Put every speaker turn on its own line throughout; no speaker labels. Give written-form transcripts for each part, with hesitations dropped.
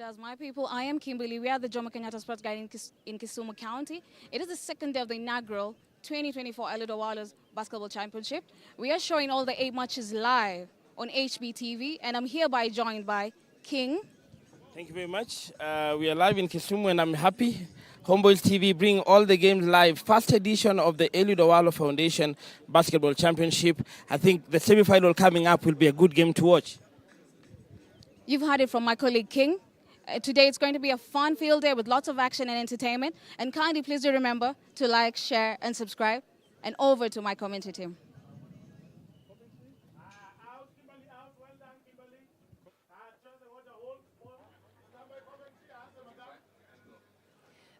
does, my people. I am Kimberly. We are the Jomo Kenyatta Sports Guide in Kisumu County. It is the second day of the inaugural 2024 Eliud Owalo's Basketball Championship. We are showing all the 8 matches live on HBTV, and I'm hereby joined by King.
Thank you very much. We are live in Kisumu, and I'm happy. Homeboys TV bring all the games live. First edition of the Eliud Owalo Foundation Basketball Championship. I think the semi-final coming up will be a good game to watch.
You've heard it from my colleague King. Today it's going to be a fun field day with lots of action and entertainment. And kindly please do remember to like, share, and subscribe. And over to my commentary team.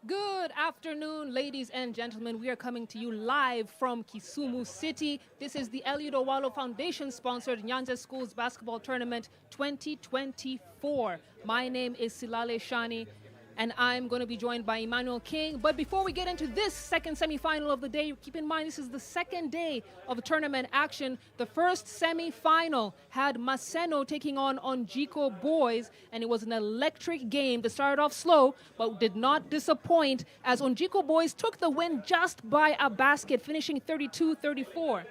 Good afternoon, ladies and gentlemen. We are coming to you live from Kisumu City. This is the Eliud Owalo Foundation-sponsored NYANZA Schools Basketball Tournament 2024. My name is Silale Shani, and I'm going to be joined by Emmanuel King. But before we get into this second semifinal of the day, keep in mind this is the second day of tournament action. The first semifinal had Maseno taking on Onjiko Boys, and it was an electric game that started off slow but did not disappoint as Onjiko Boys took the win just by a basket, finishing 32-34.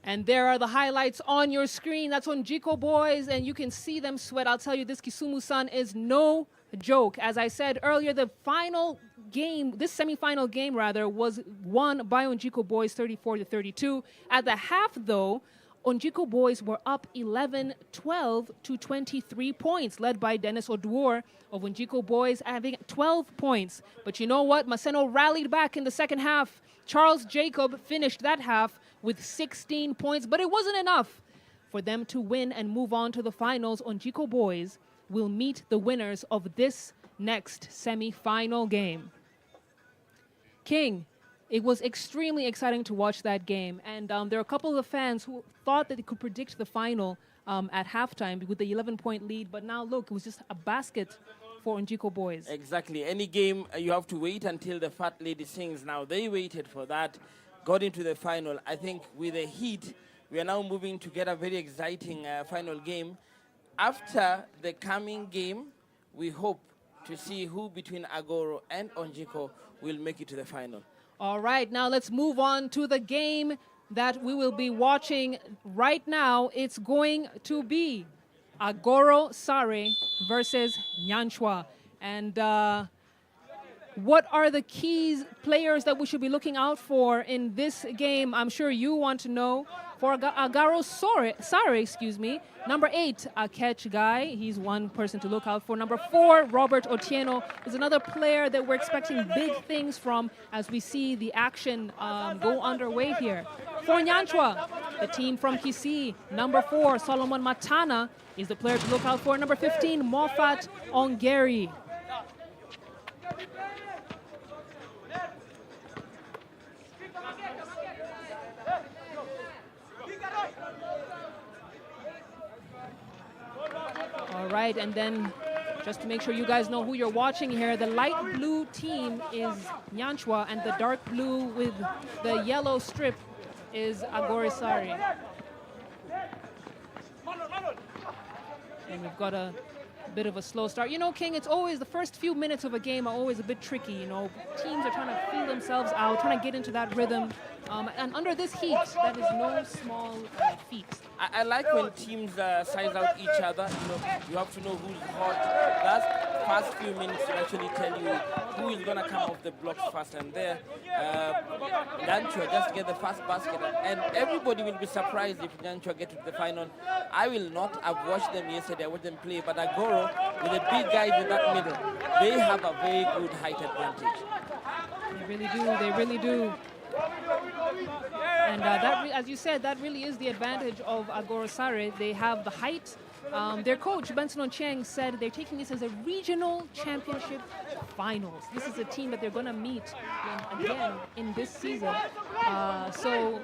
And there are the highlights on your screen. That's Onjiko Boys, and you can see them sweat. I'll tell you, this Kisumu sun is no joke. As I said earlier, the final game, this semifinal game rather, was won by Onjiko Boys 34-32. At the half, though, Onjiko Boys were up 11-12 to 23 points, led by Dennis Oduor of Onjiko Boys having 12 points. But you know what? Maseno rallied back in the second half. Charles Jacob finished that half with 16 points, but it wasn't enough for them to win and move on to the finals. Onjiko Boys will meet the winners of this next semi-final game. King, it was extremely exciting to watch that game, and there are a couple of fans who thought that they could predict the final at halftime with the 11-point lead, but now look, it was just a basket for Onjiko Boys.
Exactly. Any game, you have to wait until the fat lady sings. Now, they waited for that, got into the final. I think with the heat, we are now moving to get a very exciting final game. After the coming game, we hope to see who between Agoro and Onjiko will make it to the final.
All right, now let's move on to the game that we will be watching right now. It's going to be Agoro Sare versus Nyanchwa. And what are the key players that we should be looking out for in this game? I'm sure you want to know. For Agaro Sare, number 8, a catch guy. He's one person to look out for. Number 4, Robert Otieno is another player that we're expecting big things from as we see the action go underway here. For Nyanchwa, the team from Kisii, number 4, Solomon Matana is the player to look out for. Number 15, Moffat Ongeri. All right, and then just to make sure you guys know who you're watching here, the light blue team is Nyanchwa, and the dark blue with the yellow strip is Agoro Sare. And we've got a bit of a slow start. You know, King, it's always the first few minutes of a game are always a bit tricky. You know, teams are trying to feel themselves out, trying to get into that rhythm. And under this heat, that is no small feat.
I like when teams size out each other. You know, you have to know who's hot. That first few minutes will actually tell you who is going to come off the blocks first. And there, Nyanchwa just get the first basket. And everybody will be surprised if Nyanchwa get to the final. I will not have watched them yesterday. I watched them play. But Agoro, with the big guys in that middle, they have a very good height advantage.
They really do. They really do. And as you said, that really is the advantage of Agoro Sare. They have the height. Their coach, Benson Cheng, said they're taking this as a regional championship finals. This is a team that they're going to meet again in this season. So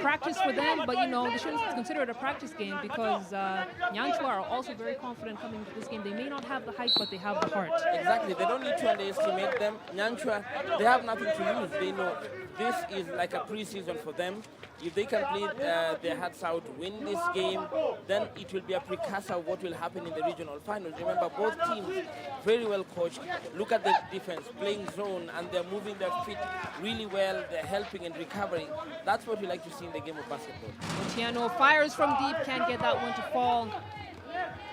practice for them, but you know, they shouldn't consider it a practice game because Nyanchwa are also very confident coming into this game. They may not have the height, but they have the heart.
Exactly. They don't need to underestimate them. Nyanchwa, they have nothing to lose. They know this is like a preseason for them. If they can play their hearts out, win this game, then it will be a precursor forecast of what will happen in the regional finals. Remember, both teams very well coached. Look at the defense, playing zone, and they're moving their feet really well. They're helping and recovering. That's what we like to see in the game of basketball.
Otieno fires from deep, can't get that one to fall.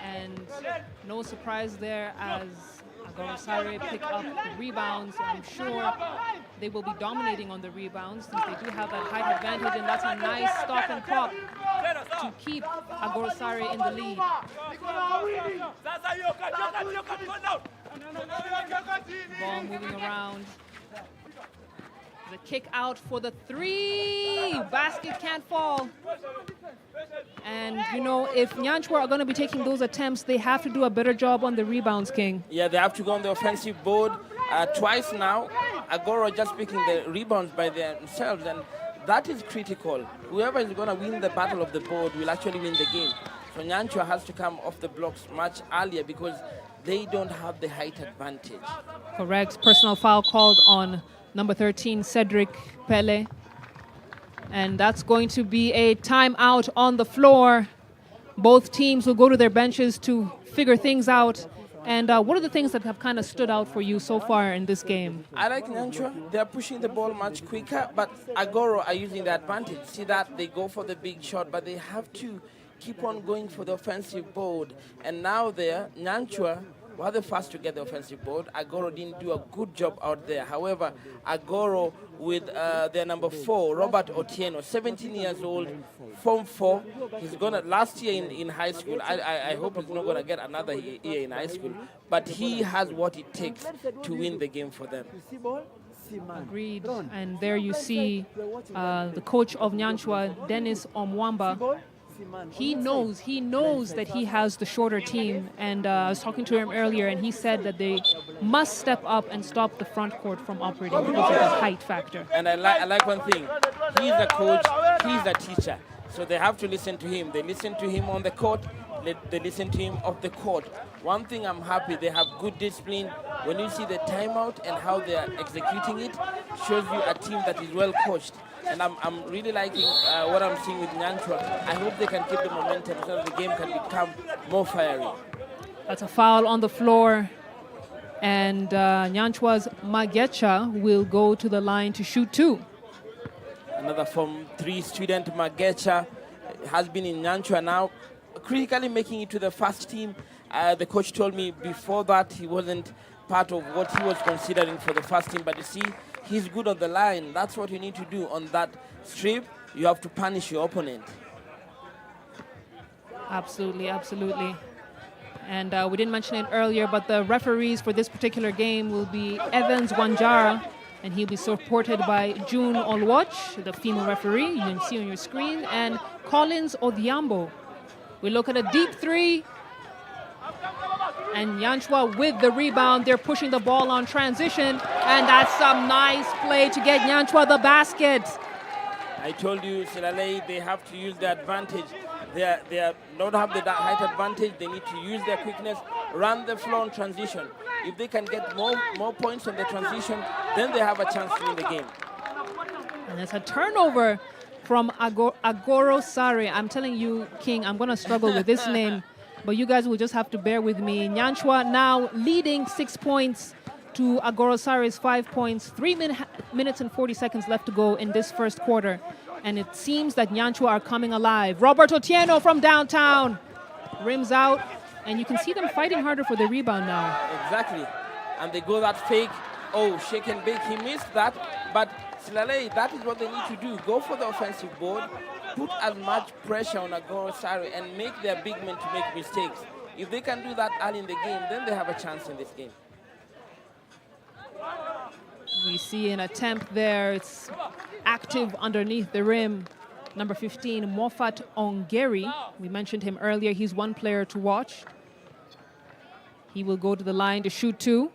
And no surprise there as Agorosare pick up the rebounds. I'm sure they will be dominating on the rebounds since they do have that height advantage, and that's a nice stop and pop to keep Agorosare in the lead. Ball moving around. The kick out for the three. Basket can't fall. And, you know, if NYANZA are going to be taking those attempts, they have to do a better job on the rebounds, King.
Yeah, they have to go on the offensive board twice now. Agoro just picking the rebounds by themselves, and that is critical. Whoever is going to win the battle of the board will actually win the game. So NYANZA has to come off the blocks much earlier because they don't have the height advantage.
Correct. Personal foul called on number 13, Cedric Pele. And that's going to be a timeout on the floor. Both teams will go to their benches to figure things out. And what are the things that have kind of stood out for you so far in this game?
I like NYANZA. They're pushing the ball much quicker, but Agoro are using the advantage. See that? They go for the big shot, but they have to keep on going for the offensive board. And now there, NYANZA were the first to get the offensive board. Agoro didn't do a good job out there. However, Agoro with their number 4, Robert Otieno, 17 years old, Form 4. He's gonna last year in high school. I hope he's not gonna get another year in high school, but he has what it takes to win the game for them.
Agreed. And there you see the coach of NYANZA, Dennis Omwamba. He knows that he has the shorter team, and I was talking to him earlier, and he said that they must step up and stop the front court from operating because of the height factor.
And I like one thing. He's a coach, he's a teacher, so they have to listen to him. They listen to him on the court, they listen to him off the court. One thing I'm happy, they have good discipline. When you see the timeout and how they are executing it, shows you a team that is well coached. And I'm really liking what I'm seeing with NYANZA. I hope they can keep the momentum so that the game can become more fiery.
That's a foul on the floor. And NYANZA's Magecha will go to the line to shoot 2.
Another Form 3 student, Magecha, has been in NYANZA now, critically making it to the first team. The coach told me before that he wasn't part of what he was considering for the first team, but you see, he's good on the line. That's what you need to do on that strip. You have to punish your opponent.
Absolutely, absolutely. And we didn't mention it earlier, but the referees for this particular game will be Evans Wanjara, and he'll be supported by June Olwach, the female referee, you can see on your screen, and Collins Odhiambo. We look at a deep 3. And NYANZA with the rebound. They're pushing the ball on transition. And that's some nice play to get NYANZA the basket.
I told you, Silalei, they have to use the advantage. They don't have the height advantage. They need to use their quickness, run the floor on transition. If they can get more points on the transition, then they have a chance to win the game.
And it's a turnover from Agorosare. I'm telling you, King, I'm going to struggle with this name. But you guys will just have to bear with me. NYANZA now leading 6 points to Agorosare's 5 points. 3 minutes and 40 seconds left to go in this first quarter. And it seems that NYANZA are coming alive. Robert Otieno from downtown rims out. And you can see them fighting harder for the rebound now.
Exactly. And they go that fake. Oh, shake and bake. He missed that. But Silalei, that is what they need to do. Go for the offensive board. Put as much pressure on Agorosare and make their big men to make mistakes. If they can do that early in the game, then they have a chance in this game.
We see an attempt there. It's active underneath the rim. Number 15, Moffat Ongeri. We mentioned him earlier. He's one player to watch. He will go to the line to shoot 2.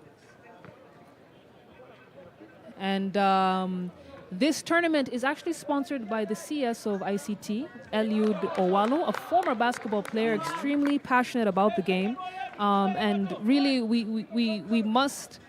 And this tournament is actually sponsored by the CS of ICT, Eliud Owalo, a former basketball player, extremely passionate about the game. And really, we must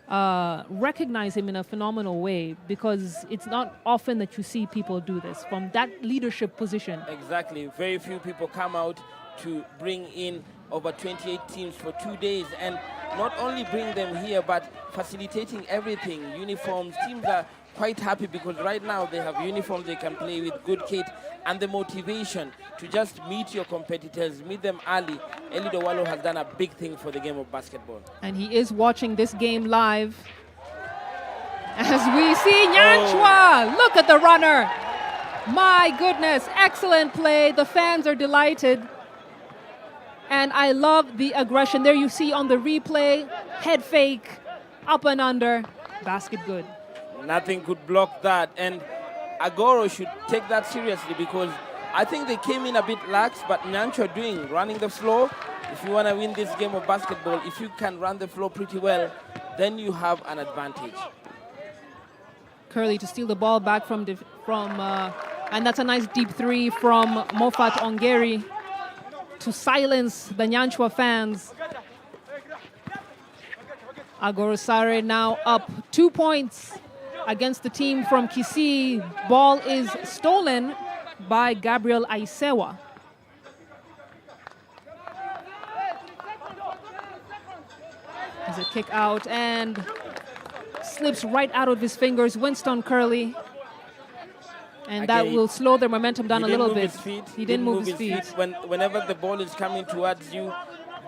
recognize him in a phenomenal way, because it's not often that you see people do this from that leadership position.
Exactly. Very few people come out to bring in over 28 teams for 2 days, and not only bring them here, but facilitating everything, uniforms. Teams are quite happy because right now they have uniforms they can play with, good kit, and the motivation to just meet your competitors, meet them early. Eliud Owalo has done a big thing for the game of basketball.
And he is watching this game live. As we see Nyanchwa, look at the runner. My goodness, excellent play. The fans are delighted. And I love the aggression. There you see on the replay, head fake, up and under, basket good.
Nothing could block that. And Agoro should take that seriously because I think they came in a bit lax, but Nyanchwa running the floor. If you want to win this game of basketball, if you can run the floor pretty well, then you have an advantage.
Curly to steal the ball back from and that's a nice deep three from Mofat Ongeri to silence the Nyanchwa fans. Agorosare now up 2 points against the team from Kisii. Ball is stolen by Gabriel Aisewa. There's a kick out and slips right out of his fingers. Winston Curley. And that will slow their momentum down a little bit. He didn't move his feet.
Whenever the ball is coming towards you,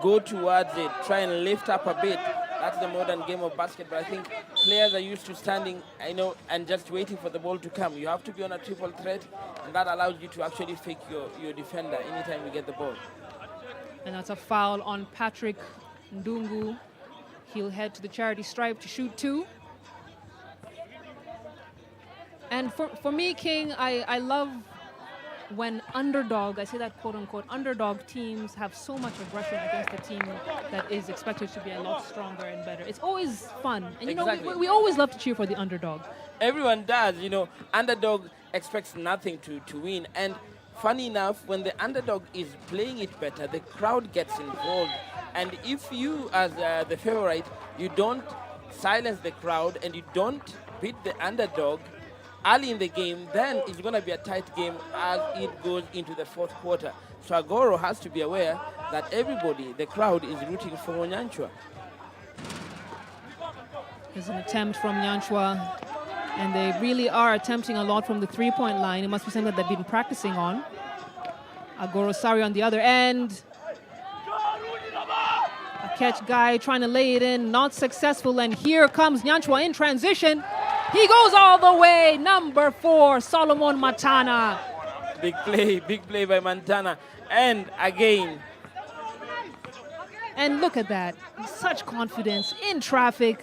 go towards it. Try and lift up a bit. That's the modern game of basketball. I think players are used to standing, and just waiting for the ball to come. You have to be on a triple threat, and that allows you to actually fake your defender anytime you get the ball.
And that's a foul on Patrick Ndungu. He'll head to the charity stripe to shoot 2. And for me, King, I love when underdog, I say that quote unquote, underdog teams have so much aggression against a team that is expected to be a lot stronger and better. It's always fun. And
Exactly.
we always love to cheer for the underdog.
Everyone does, underdog expects nothing to win. And funny enough, when the underdog is playing it better, the crowd gets involved. And if you, as the favorite, you don't silence the crowd and you don't beat the underdog early in the game, then it's going to be a tight game as it goes into the fourth quarter. So Agoro has to be aware that everybody, the crowd, is rooting for Nyanchwa.
There's an attempt from Nyanchwa, and they really are attempting a lot from the three-point line. It must be something that they've been practicing on. Agorosare on the other end. A catch guy trying to lay it in, not successful, and here comes Nyanchwa in transition. He goes all the way, number 4, Solomon Matana.
Big play by Montana. And again.
And look at that, such confidence in traffic,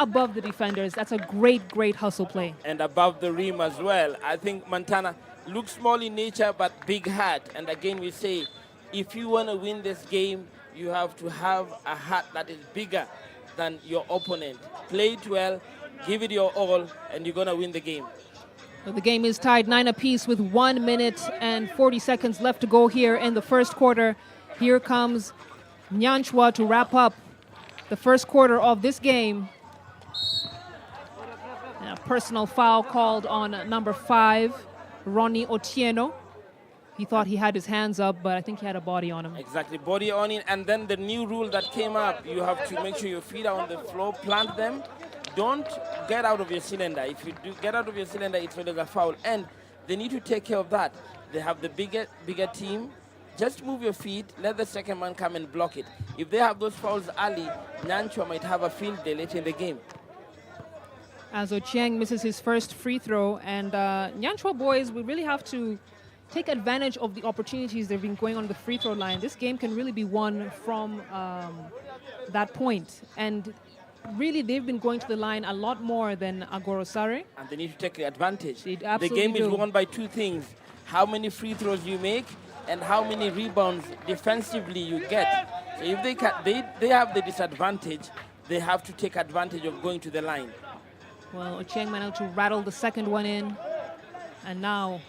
above the defenders. That's a great hustle play.
And above the rim as well. I think Montana looks small in nature, but big heart. And again, we say, if you want to win this game, you have to have a heart that is bigger than your opponent. Play it well, give it your all, and you're going to win the game.
Well, the game is tied 9 apiece with 1 minute and 40 seconds left to go here in the first quarter. Here comes Nyanchwa to wrap up the first quarter of this game. And a personal foul called on number 5, Ronnie Otieno. He thought he had his hands up, but I think he had a body on him.
Exactly, body on it. And then the new rule that came up, you have to make sure your feet are on the floor, plant them. Don't get out of your cylinder. If you do get out of your cylinder, it's always a foul. And they need to take care of that. They have the bigger team. Just move your feet, let the second man come and block it. If they have those fouls early, Nyanchwa might have a field day later in the game.
As Ochieng misses his first free throw, and Nyanchwa boys, we really have to take advantage of the opportunities that have been going on the free throw line. This game can really be won from that point. And really, they've been going to the line a lot more than Agorosare.
And they need to take advantage.
They
the
absolutely
game is
do.
won by 2 things. How many free throws you make and how many rebounds defensively you get. So if they have the disadvantage, they have to take advantage of going to the line.
Well, Ochieng managed to rattle the second one in. And now,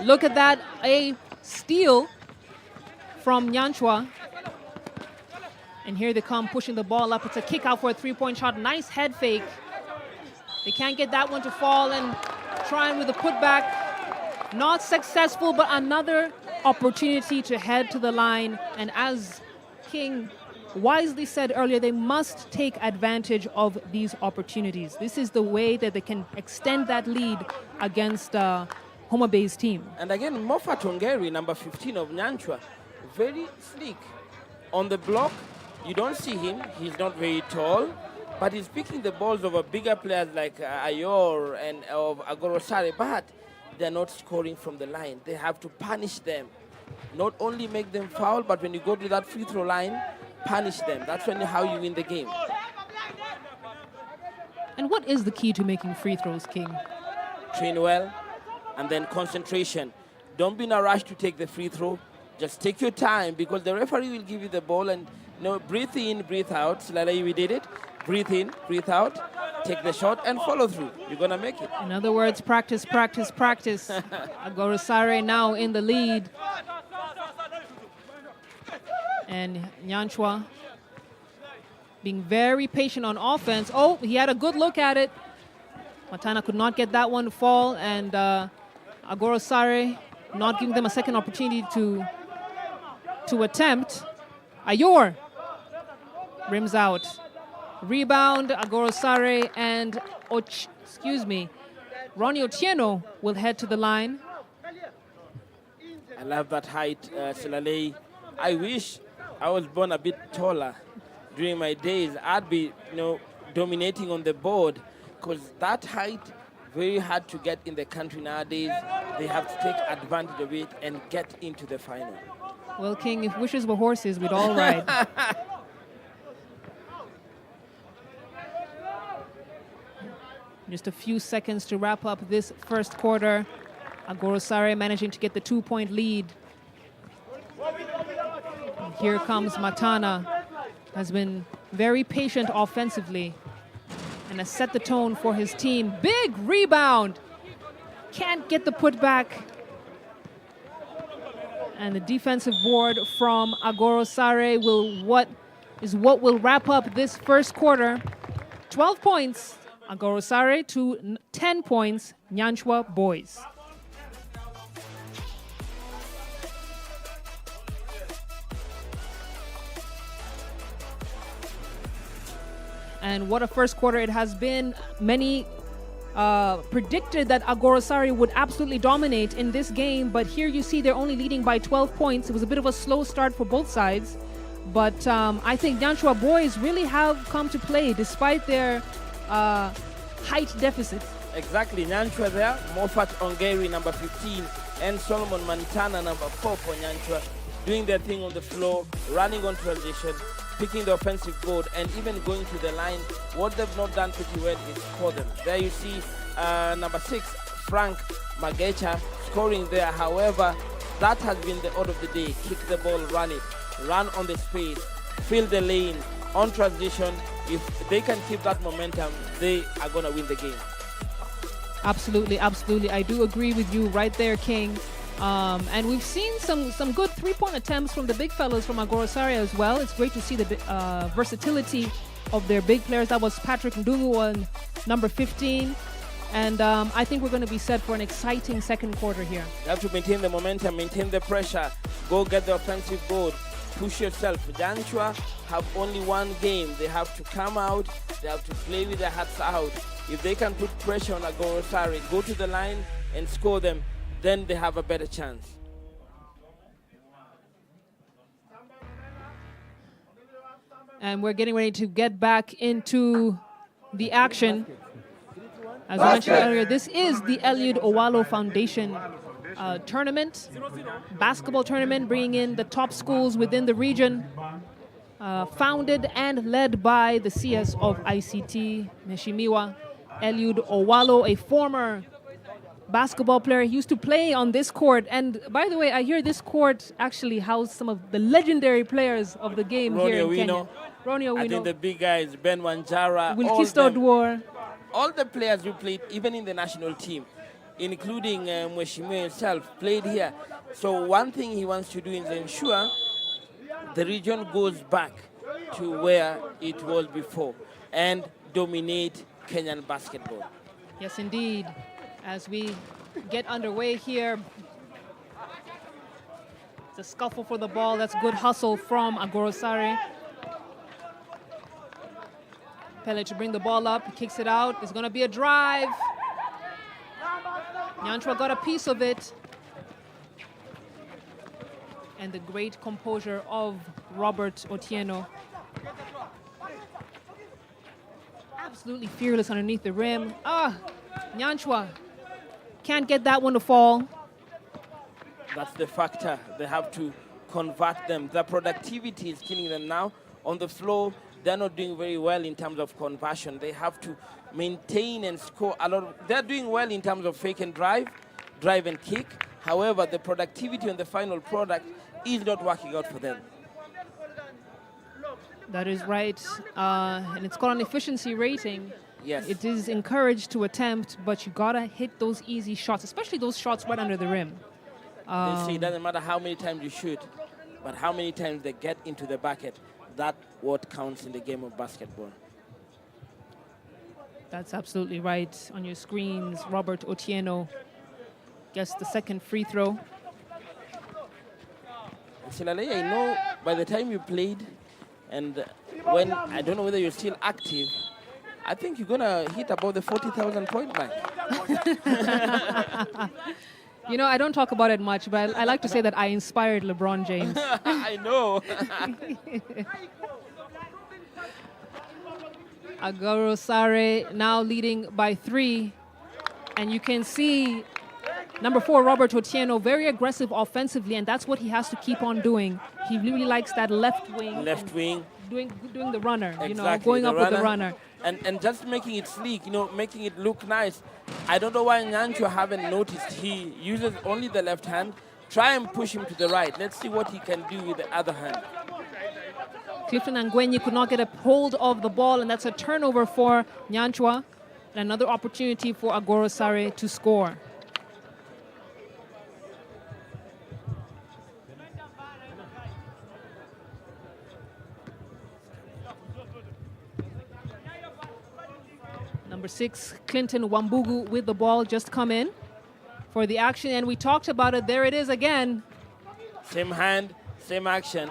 look at that, a steal from Nyanchwa. And here they come, pushing the ball up. It's a kick out for a 3-point shot. Nice head fake. They can't get that one to fall, and trying with a putback. Not successful, but another opportunity to head to the line. And as King wisely said earlier, they must take advantage of these opportunities. This is the way that they can extend that lead against Homa Bay's team.
And again, Moffat Ongeri, number 15 of Nyanchwa, very sleek. On the block, you don't see him. He's not very tall, but he's picking the balls over bigger players like Ayor and of Agorosare, but they're not scoring from the line. They have to punish them. Not only make them foul, but when you go to that free throw line, punish them. That's how you win the game.
And what is the key to making free throws, King?
Train well, and then concentration. Don't be in a rush to take the free throw. Just take your time, because the referee will give you the ball and breathe in, breathe out. Like we did it. Breathe in, breathe out. Take the shot and follow through. You're going to make it.
In other words, practice, practice, practice. Agorosare now in the lead. And Nyanchwa being very patient on offense. Oh, he had a good look at it. Matana could not get that one to fall, and Agorosare not giving them a second opportunity to attempt. Ayor rims out. Rebound, Agorosare and Ronnie Otieno will head to the line.
I love that height, Silalei. I wish I was born a bit taller during my days. I'd be, dominating on the board, because that height, very hard to get in the country nowadays. They have to take advantage of it and get into the final.
Well, King, if wishes were horses, we'd all ride. Just a few seconds to wrap up this first quarter. Agorosare managing to get the 2-point lead. And here comes Matana. Has been very patient offensively and has set the tone for his team. Big rebound. Can't get the putback. And the defensive board from Agorosare what will wrap up this first quarter. 12 points. Agorosare to 10 points, Nyanchwa boys. And what a first quarter it has been. Many predicted that Agorosare would absolutely dominate in this game, but here you see they're only leading by 12 points. It was a bit of a slow start for both sides, but I think Nyanchwa boys really have come to play despite their height deficit.
Exactly, Nyanchwa there, Moffat Ongeri, number 15, and Solomon Mantana, number 4 for Nyanchwa, doing their thing on the floor, running on transition, picking the offensive board, and even going to the line. What they've not done pretty well is score them. There you see number 6, Frank Magecha, scoring there. However, that has been the order of the day. Kick the ball, run it, run on the space, fill the lane, on transition. If they can keep that momentum, they are going to win the game.
Absolutely, absolutely. I do agree with you right there, King. And we've seen some good three-point attempts from the big fellas from Agorosare as well. It's great to see the versatility of their big players. That was Patrick Ndungu on number 15. And I think we're going to be set for an exciting second quarter here.
You have to maintain the momentum, maintain the pressure, go get the offensive board, push yourself. Nyanchwa have only one game. They have to come out, they have to play with their hearts out. If they can put pressure on Agorosare, go to the line and score them, then they have a better chance.
And we're getting ready to get back into the action. As I mentioned earlier, this is the Eliud Owalo Foundation tournament, basketball tournament, bringing in the top schools within the region, founded and led by the CS of ICT, Meshimiwa Eliud Owalo, a former basketball player. He used to play on this court. And by the way, I hear this court actually housed some of the legendary players of the game here in Kenya. Ronnie Owino.
I think the big guys, Ben Wanjara,
Wilkisto Dwar.
All the players who played, even in the national team, including Mweshimiwa himself, played here. So one thing he wants to do is ensure the region goes back to where it was before and dominate Kenyan basketball.
Yes, indeed. As we get underway here, It's a scuffle for the ball. That's good hustle from Agorosare. Pele to bring the ball up. He kicks it out. It's going to be a drive. Nyanchwa got a piece of it. And the great composure of Robert Otieno. Absolutely fearless underneath the rim. Nyanchwa can't get that one to fall.
That's the factor. They have to convert them. The productivity is killing them now. On the floor, they're not doing very well in terms of conversion. They have to maintain and score a lot. They're doing well in terms of fake and drive and kick. However, the productivity on the final product is not working out for them.
That is right. And it's called an efficiency rating.
Yes.
It is encouraged to attempt, but you gotta hit those easy shots, especially those shots right under the rim.
They say it doesn't matter how many times you shoot, but how many times they get into the bucket. That's what counts in the game of basketball.
That's absolutely right. On your screens, Robert Otieno gets the second free throw.
Silale, I know by the time you played, and when, I don't know whether you're still active, I think you're going to hit about the 40,000 point mark.
You know, I don't talk about it much, but I like to say that I inspired LeBron James.
I know.
Agorosare now leading by 3. And you can see number 4, Robert Otieno, very aggressive offensively, and that's what he has to keep on doing. He really likes that left wing.
Left wing.
Doing the runner,
Exactly,
you know, going up with the runner.
And just making it sleek, you know, making it look nice. I don't know why Nyanchwa haven't noticed. He uses only the left hand. Try and push him to the right. Let's see what he can do with the other hand.
Clifton Angwenyi could not get a hold of the ball, and that's a turnover for Nyanchwa. And another opportunity for Agorosare to score. Number 6, Clinton Wambugu with the ball, just come in for the action. And we talked about it. There it is again.
Same hand, same action.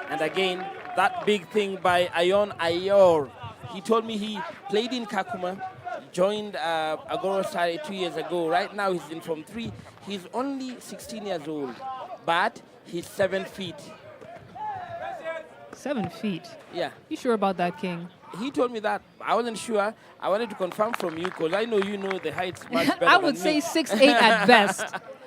And again, that big thing by Ayon Ayor. He told me he played in Kakuma, joined Agorosare 2 years ago. Right now he's in Form 3. He's only 16 years old, but he's 7 feet.
7 feet?
Yeah.
You sure about that, King?
He told me that. I wasn't sure. I wanted to confirm from you because I know you know the heights much better
I would
than
say
me.
6'8" at best,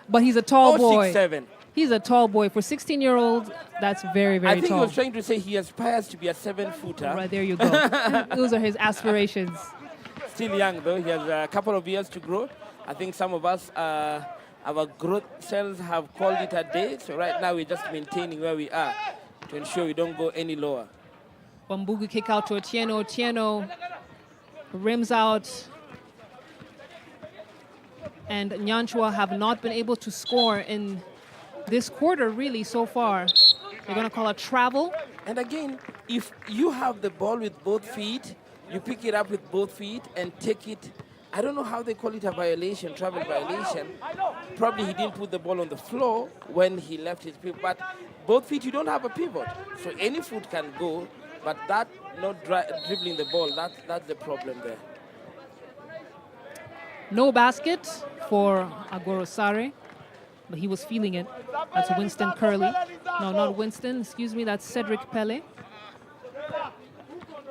but he's a tall boy.
6'7".
He's a tall boy. For 16-year-old, that's very, very
I think
tall.
he was trying to say he aspires to be a 7-footer.
Right, there you go. Those are his aspirations.
Still young, though. He has a couple of years to grow. I think some of us, our growth cells have called it a day. So right now, we're just maintaining where we are to ensure we don't go any lower.
Wambugu kick out to Otieno. Otieno rims out. And Nyanchwa have not been able to score in this quarter, really, so far. They're going to call a travel.
And again, if you have the ball with both feet, you pick it up with both feet and take it. I don't know how they call it a violation, travel violation. Probably he didn't put the ball on the floor when he left his pivot. But both feet, you don't have a pivot. So any foot can go. But that not dribbling the ball, that's the problem there.
No basket for Agorosare, but he was feeling it. That's Winston Curley. No, not Winston, excuse me, that's Cedric Pele.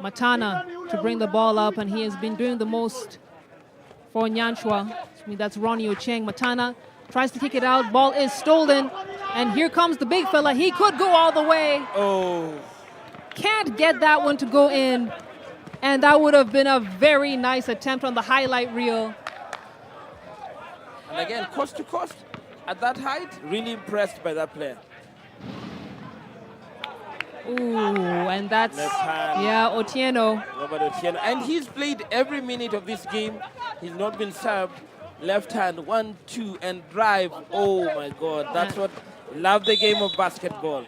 Matana to bring the ball up, and he has been doing the most for Nyanchwa. I mean, that's Ronnie Ocheng. Matana tries to kick it out, ball is stolen, and here comes the big fella. He could go all the way.
Oh.
Can't get that one to go in, and that would have been a very nice attempt on the highlight reel.
And again, coast to coast, at that height, really impressed by that player.
Ooh, and that's,
Left hand.
yeah, Otieno.
Robert Otieno. And he's played every minute of this game. He's not been served. Left hand, 1, 2, and drive. Oh my God, that's what, love the game of basketball.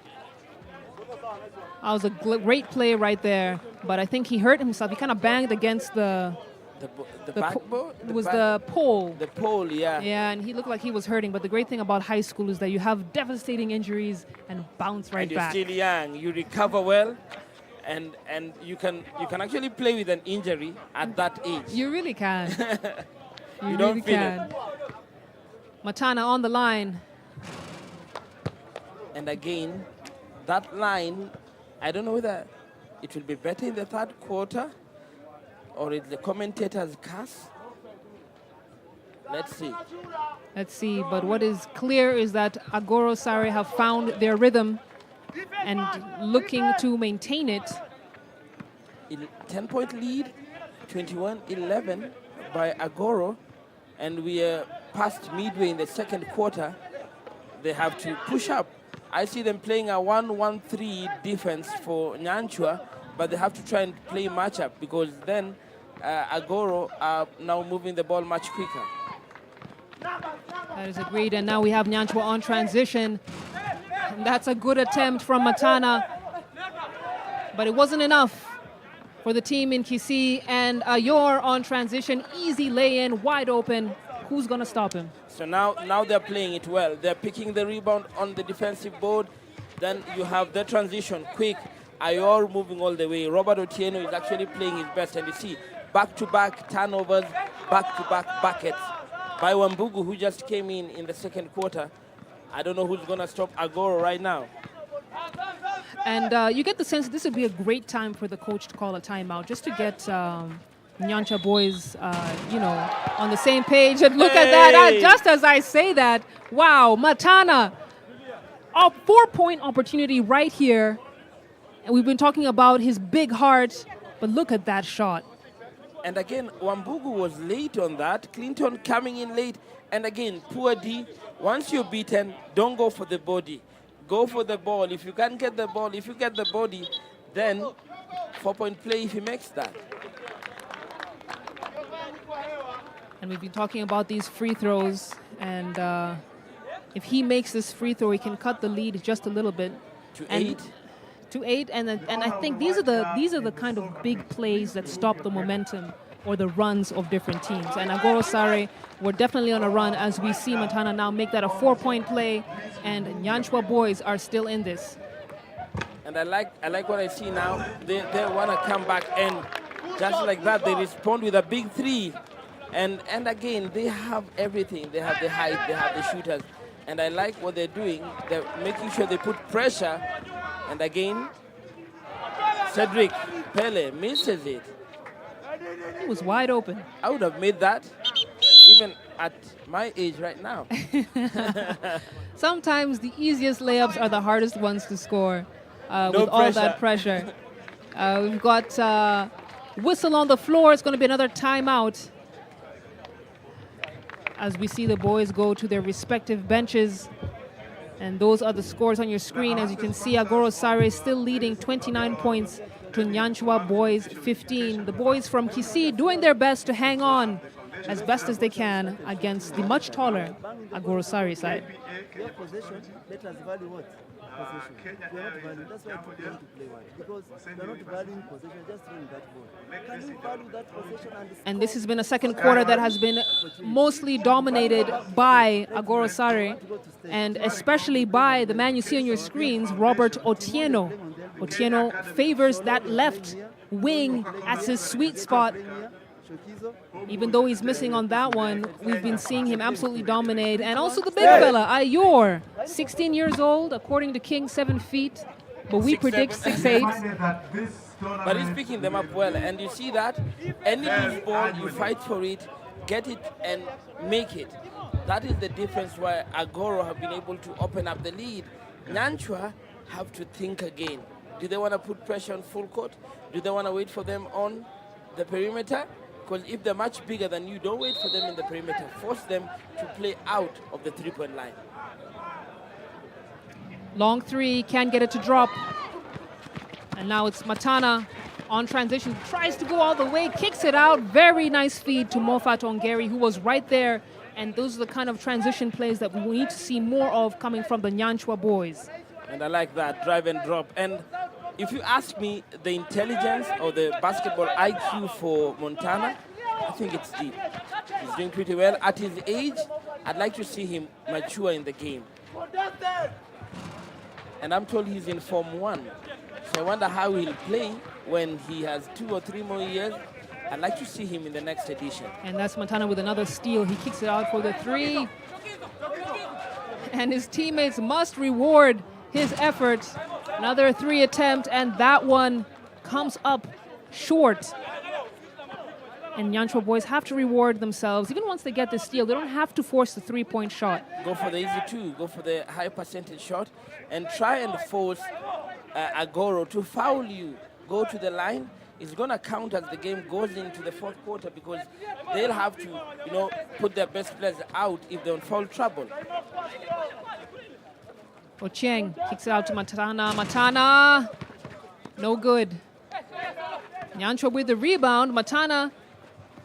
That was a great play right there, but I think he hurt himself. He kind of banged against the
The
The
backbone?
it was the pole.
The pole, yeah.
Yeah, and he looked like he was hurting. But the great thing about high school is that you have devastating injuries and bounce right
And you're
back.
still young. You recover well, and you can actually play with an injury at that age.
You really can. You
don't
really
feel
can.
it.
Matana on the line.
And again, that line, I don't know whether it will be better in the third quarter or it's the commentator's curse. Let's see.
Let's see. But what is clear is that Agoro Sare have found their rhythm and looking to maintain it.
10-point lead, 21-11 by Agoro. And we are past midway in the second quarter. They have to push up. I see them playing a 1-1-3 defense for Nyanchwa, but they have to try and play matchup because then Agoro are now moving the ball much quicker.
That is agreed. And now we have Nyanchwa on transition. And that's a good attempt from Matana. But it wasn't enough for the team in Kisii. And Ayor on transition. Easy lay-in, wide open. Who's going to stop him?
So now they're playing it well. They're picking the rebound on the defensive board. Then you have the transition, quick. Ayor moving all the way. Robert Otieno is actually playing his best. And you see, back-to-back turnovers, back-to-back buckets by Wambugu, who just came in the second quarter. I don't know who's going to stop Agoro right now.
And you get the sense this would be a great time for the coach to call a timeout, just to get Nyancha boys, on the same page. And look at that, just as I say that, wow, Matana, a 4-point opportunity right here. And we've been talking about his big heart, but look at that shot.
And again, Wambugu was late on that. Clinton coming in late. And again, poor D. Once you're beaten, don't go for the body. Go for the ball. If you can't get the ball, if you get the body, then 4-point play if he makes that.
And we've been talking about these free throws. And if he makes this free throw, he can cut the lead just a little bit.
To 8.
To 8, and I think these are the kind of big plays that stop the momentum or the runs of different teams. And Agoro Sare were definitely on a run as we see Matana now make that a 4-point play, and Nyanchwa boys are still in this.
And I like what I see now. They want to come back, and just like that, they respond with a big 3. And again, they have everything. They have the height, they have the shooters. And I like what they're doing. They're making sure they put pressure. And again, Cedric Pele misses it.
It was wide open.
I would have made that even at my age right now.
Sometimes the easiest layups are the hardest ones to score with all that pressure. We've got whistle on the floor. It's going to be another timeout as we see the boys go to their respective benches. And those are the scores on your screen. As you can see, Agoro Sare still leading 29 points to Nyanchwa boys 15. The boys from Kisii doing their best to hang on as best as they can against the much taller Agoro Sare side.
Their possession, let us value what? Possession. We are not valuing. That's why I took them to play wide. Because we are not valuing possession, just throwing that ball. Can you value that possession
and this has been a second quarter that has been mostly dominated by Agoro Sare, and especially by the man you see on your screens, Robert Otieno. Otieno favors that left wing as his sweet spot. Even though he's missing on that one, we've been seeing him absolutely dominate. And also the big fella, Ayor, 16 years old, according to King, 7 feet. But we predict 6'8".
But he's picking them up well. And you see that any loose ball, you fight for it, get it, and make it. That is the difference why Agoro have been able to open up the lead. Nyanchwa have to think again. Do they want to put pressure on full court? Do they want to wait for them on the perimeter? Because if they're much bigger than you, don't wait for them in the perimeter. Force them to play out of the 3-point line.
Long 3, can't get it to drop. And now it's Matana on transition. Tries to go all the way, kicks it out. Very nice feed to Mofat Ongeri, who was right there. And those are the kind of transition plays that we need to see more of coming from the Nyanchwa boys.
And I like that, drive and drop. And if you ask me, the intelligence or the basketball IQ for Montana I think it's deep. He's doing pretty well. At his age, I'd like to see him mature in the game. And I'm told he's in Form 1. So I wonder how he'll play when he has 2 or 3 more years. I'd like to see him in the next edition.
And that's Montana with another steal. He kicks it out for the 3. And his teammates must reward his efforts. Another 3 attempt, and that one comes up short. And Nyanchwa boys have to reward themselves. Even once they get the steal, they don't have to force the 3-point shot.
Go for the easy 2. Go for the high percentage shot. And try and force Agoro to foul you. Go to the line. It's going to count as the game goes into the fourth quarter because they'll have to, put their best players out if they're in foul trouble.
Ochieng kicks it out to Matana. Matana, no good. Nyanchwa with the rebound. Matana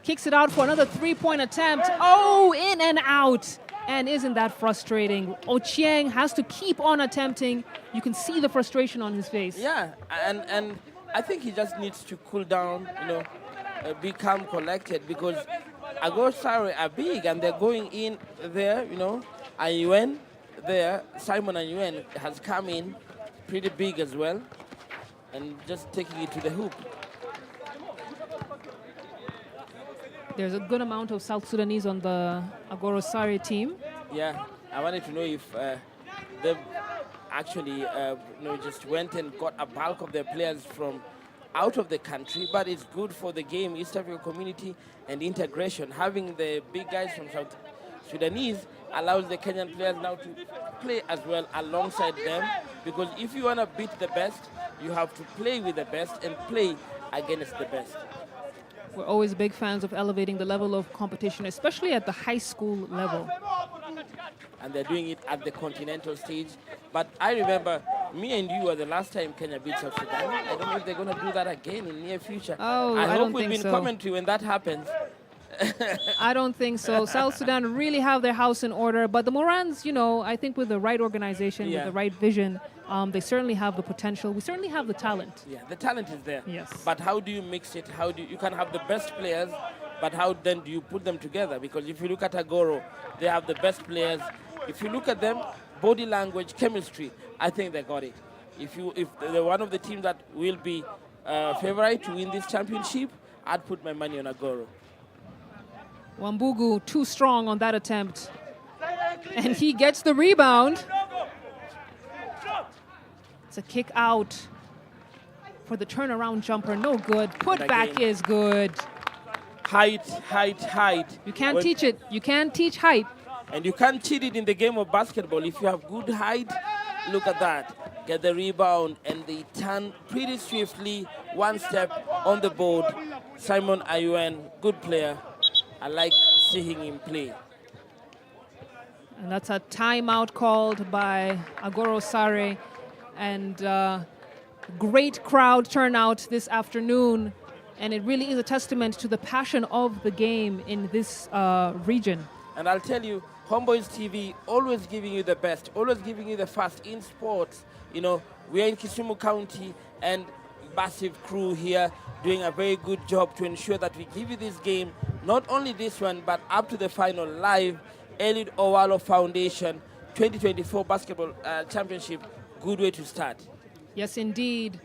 kicks it out for another 3-point attempt. Oh, in and out. And isn't that frustrating? Ochieng has to keep on attempting. You can see the frustration on his face.
Yeah, and I think he just needs to cool down, be calm, collected, because Agosari are big and they're going in there, Ayuen there, Simon Ayuen has come in pretty big as well and just taking it to the hoop.
There's a good amount of South Sudanese on the Agorosari team.
Yeah, I wanted to know if they actually just went and got a bulk of their players from out of the country, but it's good for the game, East African community and integration. Having the big guys from South Sudanese allows the Kenyan players now to play as well alongside them, because if you want to beat the best, you have to play with the best and play against the best.
We're always big fans of elevating the level of competition, especially at the high school level.
And they're doing it at the continental stage. But I remember me and you were the last time Kenya beat South Sudan. I don't know if they're going to do that again in the near future.
Oh,
I
hope
hope
we'll
we'll be in commentary when that happens.
I don't think so. South Sudan really have their house in order. But the Morans, I think with the right organization, with the right vision, they certainly have the potential. We certainly have the talent.
Yeah, the talent is there.
Yes.
But how do you mix it? You can have the best players, but how then do you put them together? Because if you look at Agoro, they have the best players. If you look at them, body language, chemistry, I think they got it. If they're one of the teams that will be favorite to win this championship, I'd put my money on Agoro.
Wambugu too strong on that attempt. And he gets the rebound. It's a kick out for the turnaround jumper. No good. Put back is good.
Height.
You can't teach it. You can't teach height.
And you can't cheat it in the game of basketball. If you have good height, look at that. Get the rebound, and they turn pretty swiftly, one step on the board. Simon Ayuen, good player. I like seeing him play.
And that's a timeout called by Agoro Sare. And great crowd turnout this afternoon. And it really is a testament to the passion of the game in this region.
And I'll tell you, Homeboys TV, always giving you the best, always giving you the first in sports. We are in Kisumu County, and massive crew here doing a very good job to ensure that we give you this game, not only this one, but up to the final live. Eliud Owalo Foundation 2024 Basketball Championship, good way to start.
Yes, indeed.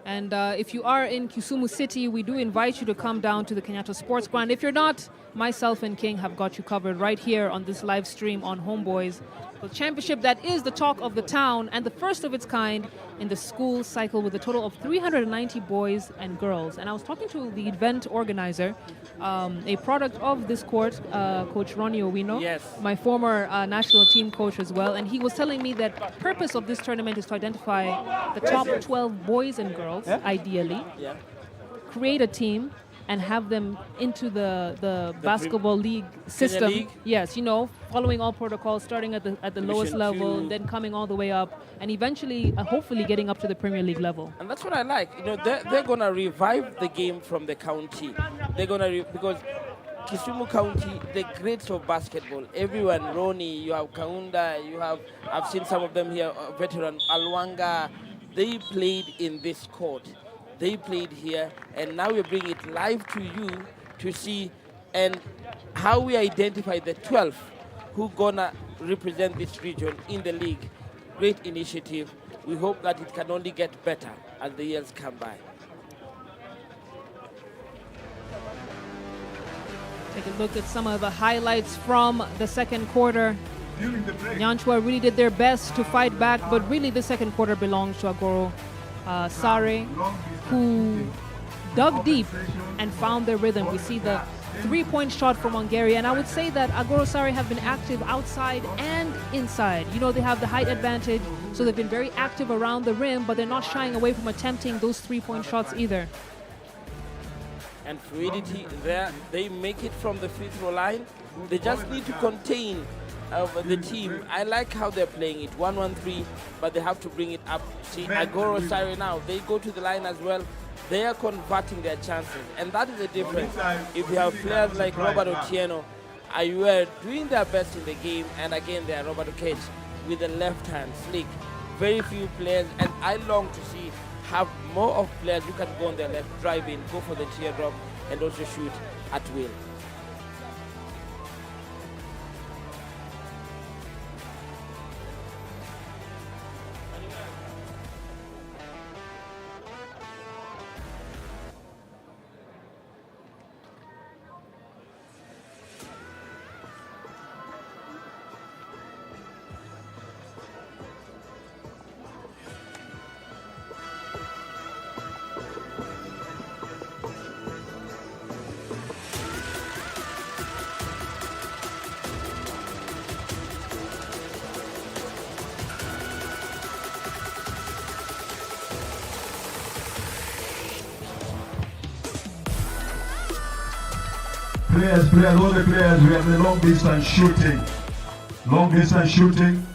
And if you are in Kisumu City, we do invite you to come down to the Kenyatta Sports Ground. If you're not, myself and King have got you covered right here on this live stream on Homeboys. The championship that is the talk of the town and the first of its kind in the school cycle, with a total of 390 boys and girls. And I was talking to the event organizer, a product of this court, Coach Ronnie Owino,
yes,
my former national team coach as well. And he was telling me that the purpose of this tournament is to identify the top 12 boys and girls, ideally, create a team, and have them into the basketball league system.
League?
Yes, following all protocols, starting at the lowest level, then coming all the way up, and eventually, hopefully, getting up to the Premier League level.
And that's what I like. They're gonna revive the game from the county. They're gonna because Kisumu County, the greats of basketball. Everyone, Ronnie, you have Kaunda, I've seen some of them here, veteran Alwanga. They played in this court. They played here, and now we bring it live to you to see and how we identify the 12 who gonna represent this region in the league. Great initiative. We hope that it can only get better as the years come by.
Take a look at some of the highlights from the second quarter. Nyanchwa really did their best to fight back, but really the second quarter belongs to Agoro Sare, who dug deep and found their rhythm. We see the three-point shot from Hungary, and I would say that Agoro Sare have been active outside and inside. You know, they have the height advantage, so they've been very active around the rim, but they're not shying away from attempting those three-point shots either.
And fluidity there, they make it from the free throw line. They just need to contain the team. I like how they're playing it, 1-1-3, but they have to bring it up. See, Agoro Sare now, they go to the line as well. They are converting their chances, and that is the difference. If you have players like Robert Otieno, you are doing their best in the game, and again, they are Robert Okech with the left hand, slick. Very few players, and I long to see have more of players who can go on their left, drive in, go for the teardrop, and also shoot at will.
All the players, we have the long distance shooting. Long distance shooting.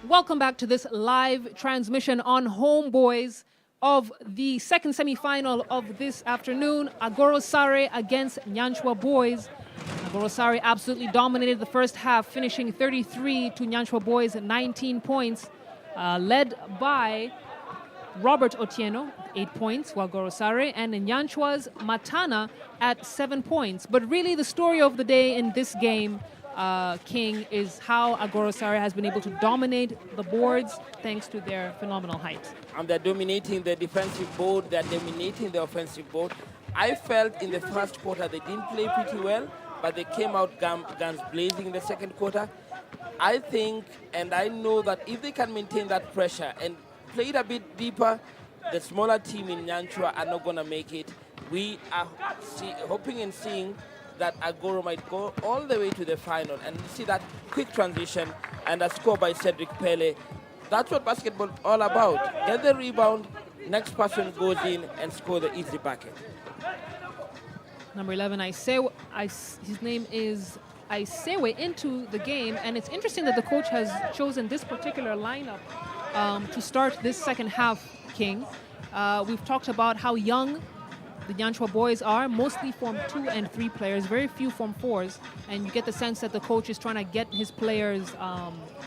Welcome back to this live transmission on Homeboys of the second semifinal of this afternoon. Agoro Sare against Nyanchwa Boys. Agoro Sare absolutely dominated the first half, finishing 33 to Nyanchwa Boys, 19 points, led by Robert Otieno, 8 points, while Agoro Sare and Nyanchwa's Matana at 7 points. But really the story of the day in this game, King, is how Agoro Sare has been able to dominate the boards thanks to their phenomenal height.
And they're dominating the defensive board, they're dominating the offensive board. I felt in the first quarter they didn't play pretty well, but they came out guns blazing in the second quarter. I think, and I know that if they can maintain that pressure and play it a bit deeper, the smaller team in Nyanchwa are not going to make it. We are hoping and seeing that Agoro might go all the way to the final, and see that quick transition and a score by Cedric Pele. That's what basketball is all about. Get the rebound, next person goes in and score the easy bucket.
Number 11, his name is Isewe, into the game, and it's interesting that the coach has chosen this particular lineup to start this second half, King. We've talked about how young the Nyanchwa Boys are, mostly Form 2 and 3 players, very few Form 4s, and you get the sense that the coach is trying to get his players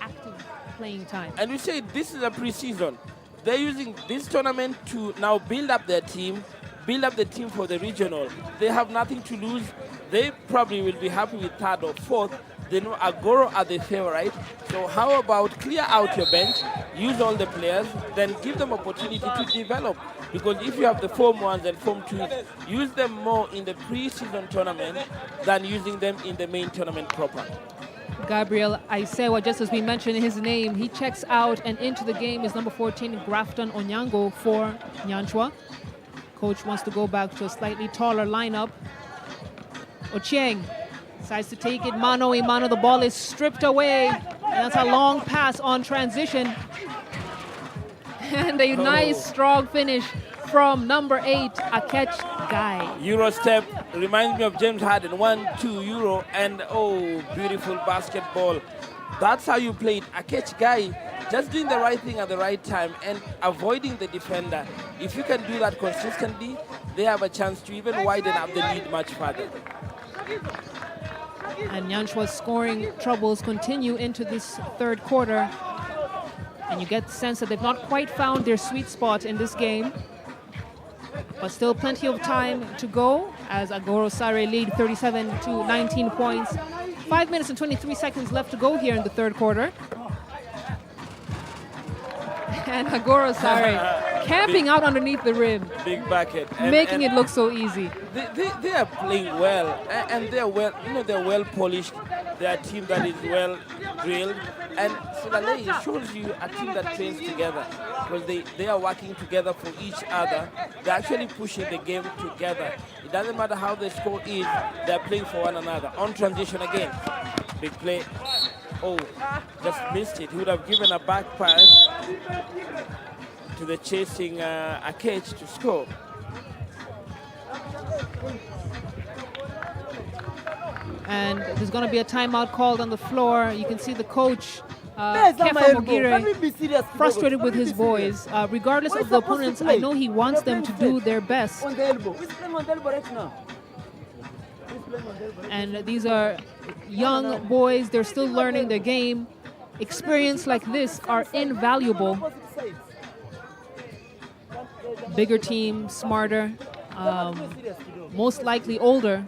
active playing time.
And we say this is a preseason. They're using this tournament to now build up their team, build up the team for the regional. They have nothing to lose. They probably will be happy with third or fourth. They know Agoro are the favorite. So how about clear out your bench, use all the players, then give them opportunity to develop. Because if you have the Form 1s and Form 2s, use them more in the pre-season tournament than using them in the main tournament proper.
Gabriel Aisewa, just as we mentioned his name, he checks out and into the game is number 14, Grafton Onyango for Nyanchwa. Coach wants to go back to a slightly taller lineup. Ochieng decides to take it mano a mano. The ball is stripped away, and that's a long pass on transition. And a nice strong finish from number 8, Akech Guy.
Euro step reminds me of James Harden, 1-2 Euro, and oh, beautiful basketball. That's how you play it. Akech Guy just doing the right thing at the right time and avoiding the defender. If you can do that consistently, they have a chance to even widen up the lead much further.
And Nyanchwa's scoring troubles continue into this third quarter. And you get the sense that they've not quite found their sweet spot in this game. But still plenty of time to go as Agoro Sare lead 37 to 19 points. 5 minutes and 23 seconds left to go here in the third quarter. And Agoro Sari camping out underneath the rim,
Big bucket.
making it look so easy.
They are playing well, and they're well, they're well polished. They're a team that is well drilled, and Silale shows you a team that trains together because they are working together for each other. They're actually pushing the game together. It doesn't matter how the score is, they're playing for one another. On transition again, big play. Oh, just missed it. He would have given a back pass to the chasing Akech to score.
And there's going to be a timeout called on the floor. You can see the coach,
There's not my
Kefa
elbow. Can we
Mogire,
be serious?
frustrated with
Can we
his
be serious?
boys. Regardless
We're
of the
supposed to
opponents, I
play.
know he wants
We're
them to
playing
do
safe.
their best.
On the elbow. Who's playing on the elbow right now? Who's playing on the elbow right
And these are young boys. They're still learning their game. Experience like this are invaluable.
now? Opposite sides.
Bigger team, smarter,
Serious, kiddo.
most likely older.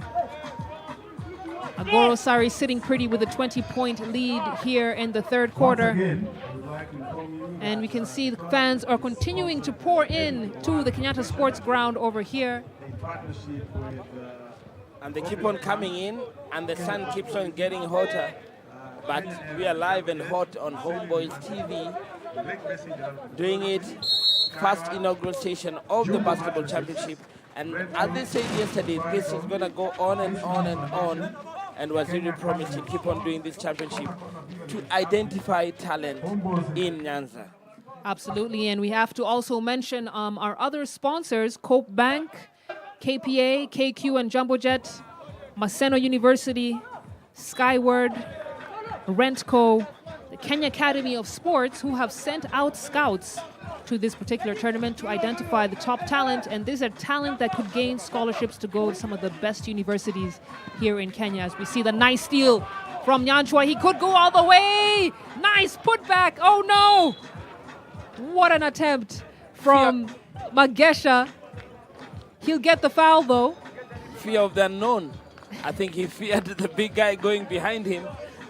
Agoro Sari sitting pretty with a 20-point lead here in the third quarter.
Again, we'd like to inform you
And we can see the fans are continuing to pour in to the Kenyatta Sports Ground over here.
in partnership with
And they keep on coming in, and the sun keeps on getting hotter. But we are live and hot on Homeboys TV, doing it first inaugural session of the basketball championship. And as they said yesterday, this is going to go on and on and on. And Waziri promised to keep on doing this championship to identify talent in Nyanza.
Absolutely, and we have to also mention our other sponsors, Cope Bank, KPA, KQ and Jumbojet, Maseno University, Skyward, Rentco, the Kenya Academy of Sports, who have sent out scouts to this particular tournament to identify the top talent, and these are talent that could gain scholarships to go to some of the best universities here in Kenya. As we see the nice steal from Nyanchwa, he could go all the way. Nice putback. Oh no! What an attempt from Magesha. He'll get the foul though.
Fear of the unknown. I think he feared the big guy going behind him.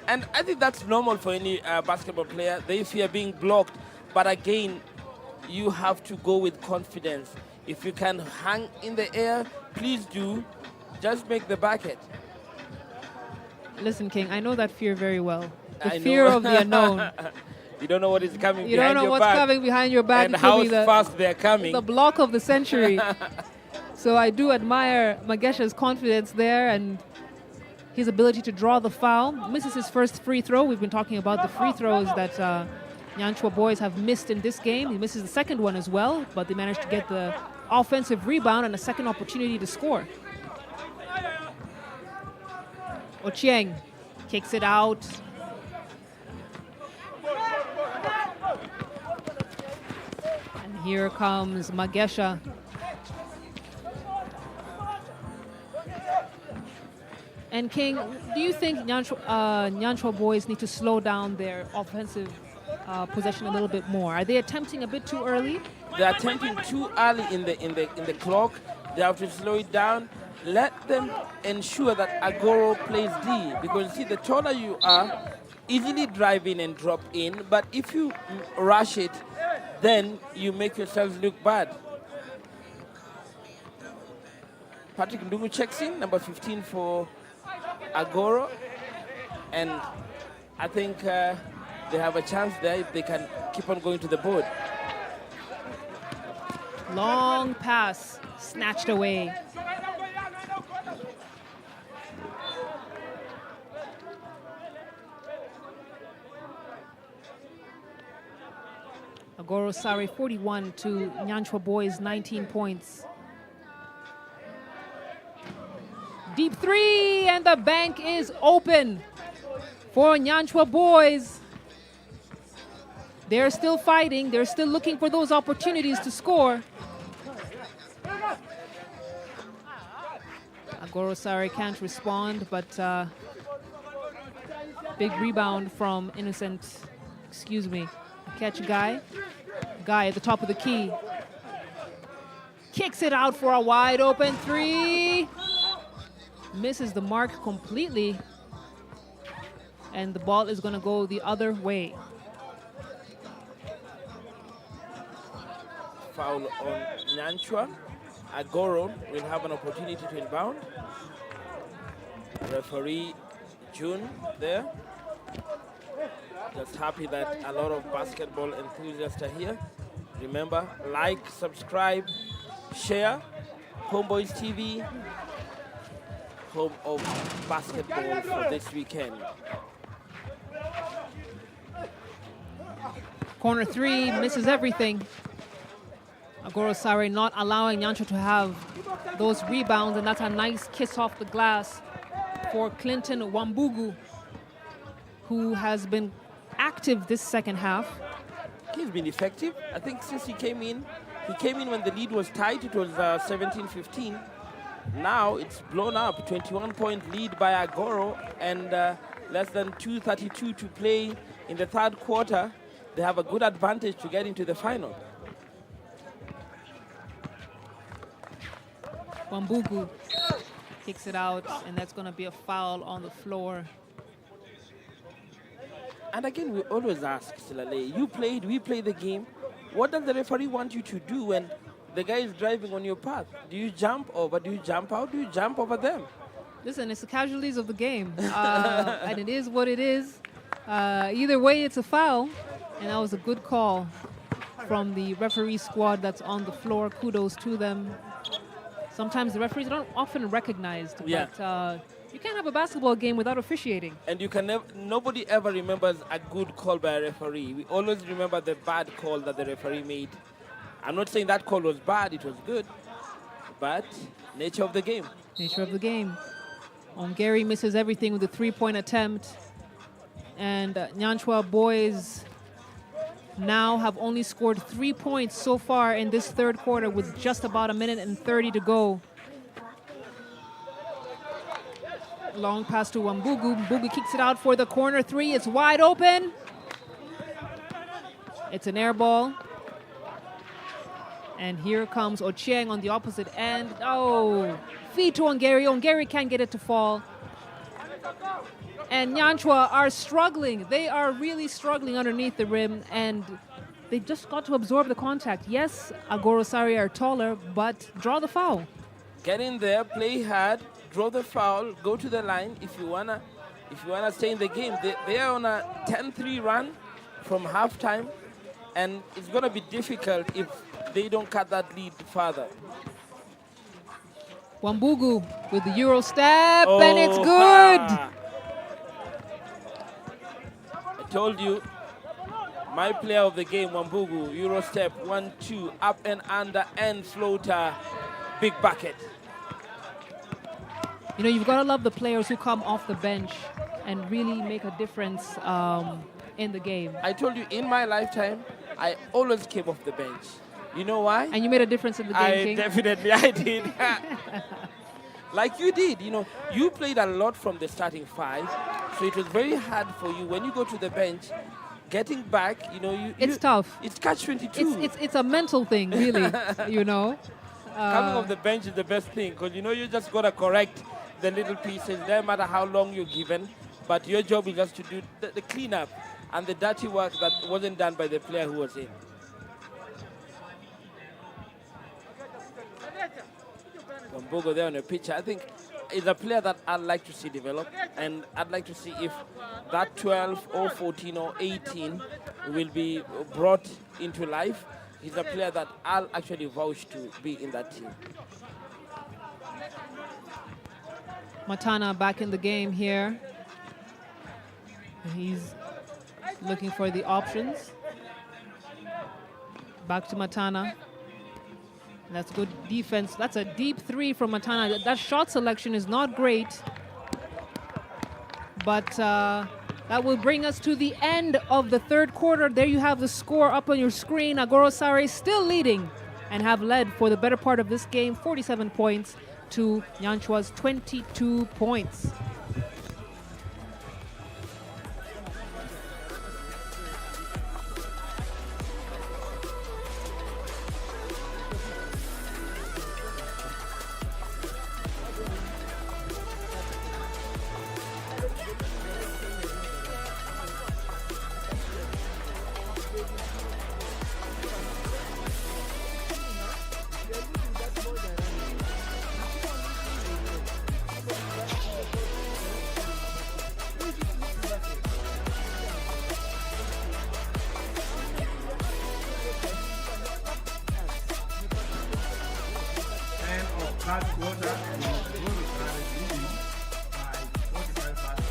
And I think that's normal for any basketball player. They fear being blocked. But again, you have to go with confidence. If you can hang in the air, please do. Just make the bucket.
Listen, King, I know that fear very well. The
I know.
fear of the unknown.
You don't know what is coming
You
behind
don't know
your
what's
back.
coming behind your back.
And
It could
how
be the,
fast they're coming.
the block of the century. So I do admire Magesha's confidence there and his ability to draw the foul. Misses his first free throw. We've been talking about the free throws that Nyanchwa boys have missed in this game. He misses the second one as well, but they managed to get the offensive rebound and a second opportunity to score. Ochieng kicks it out. And here comes Magesha. And King, do you think Nyanchwa boys need to slow down their offensive possession a little bit more? Are they attempting a bit too early?
They're attempting too early in the clock. They have to slow it down. Let them ensure that Agoro plays D, because you see, the taller you are, easily drive in and drop in. But if you rush it, then you make yourselves look bad. Patrick Ndungu checks in, number 15 for Agoro, and I think they have a chance there if they can keep on going to the board.
Long pass, snatched away. Agoro Sari 41 to Nyanchwa boys 19 points. Deep three, and the bank is open for Nyanchwa boys. They're still fighting. They're still looking for those opportunities to score. Agoro Sari can't respond, but big rebound from catch Guy. Guy at the top of the key. Kicks it out for a wide open three. Misses the mark completely. And the ball is going to go the other way.
foul on Nyanchwa. Agoro will have an opportunity to inbound. Referee June there. Just happy that a lot of basketball enthusiasts are here. Remember, like, subscribe, share. Homeboys TV, home of basketball for this weekend.
Corner three, misses everything. Agoro Sare not allowing Nyanchwa to have those rebounds, and that's a nice kiss off the glass for Clinton Wambugu, who has been active this second half.
He's been effective. I think since he came in when the lead was tight. It was 17-15. Now it's blown up, 21-point lead by Agoro, and less than 2:32 to play in the third quarter. They have a good advantage to get into the final.
Wambugu kicks it out, and that's going to be a foul on the floor.
And again, we always ask, Silale, you played, we play the game. What does the referee want you to do when the guy is driving on your path? Do you jump over? Do you jump out? Do you jump over them?
Listen, it's the casualties of the game, and it is what it is. Either way, it's a foul, and that was a good call from the referee squad that's on the floor. Kudos to them. Sometimes the referees don't often recognized,
Yeah.
but you can't have a basketball game without officiating.
And you can nobody ever remembers a good call by a referee. We always remember the bad call that the referee made. I'm not saying that call was bad, it was good, but nature of the game.
Nature of the game. Ongeri misses everything with a three-point attempt. And Nyanchwa boys now have only scored 3 points so far in this third quarter with just about a minute and 30 to go. Long pass to Wambugu. Mbugu kicks it out for the corner three. It's wide open. It's an air ball. And here comes Ochieng on the opposite end. Oh, feed to Ongeri. Ongeri can't get it to fall. And Nyanchwa are struggling. They are really struggling underneath the rim, and they just got to absorb the contact. Yes, Agoro Sari are taller, but draw the foul.
Get in there, play hard, draw the foul, go to the line if you wanna stay in the game. They are on a 10-3 run from halftime, and it's gonna be difficult if they don't cut that lead further.
Wambugu with the Euro step, and it's good.
I told you, my player of the game, Wambugu, Euro step, 1-2, up and under, and floater, big bucket.
You know, you've got to love the players who come off the bench and really make a difference in the game.
I told you, in my lifetime, I always came off the bench. You know why?
And you made a difference in the game, King.
Definitely I did. Like you did, you know, you played a lot from the starting five, so it was very hard for you when you go to the bench, getting back, you know,
it's tough.
It's catch-22.
It's a mental thing, really, you know.
Coming off the bench is the best thing, because, you know, you just got to correct the little pieces, no matter how long you're given, but your job is just to do the cleanup and the dirty work that wasn't done by the player who was in. Wambugu there on the pitch, I think is a player that I'd like to see develop, and I'd like to see if that 12 or 14 or 18 will be brought into life. He's a player that I'll actually vouch to be in that team.
Matana back in the game here. He's looking for the options. Back to Matana. That's good defense. That's a deep three from Matana. That shot selection is not great. But that will bring us to the end of the third quarter. There you have the score up on your screen. Agoro Sare still leading and have led for the better part of this game, 47 points to Nyanchwa's 22 points.
Last quarter, the Warriors are leading by 45 basketball.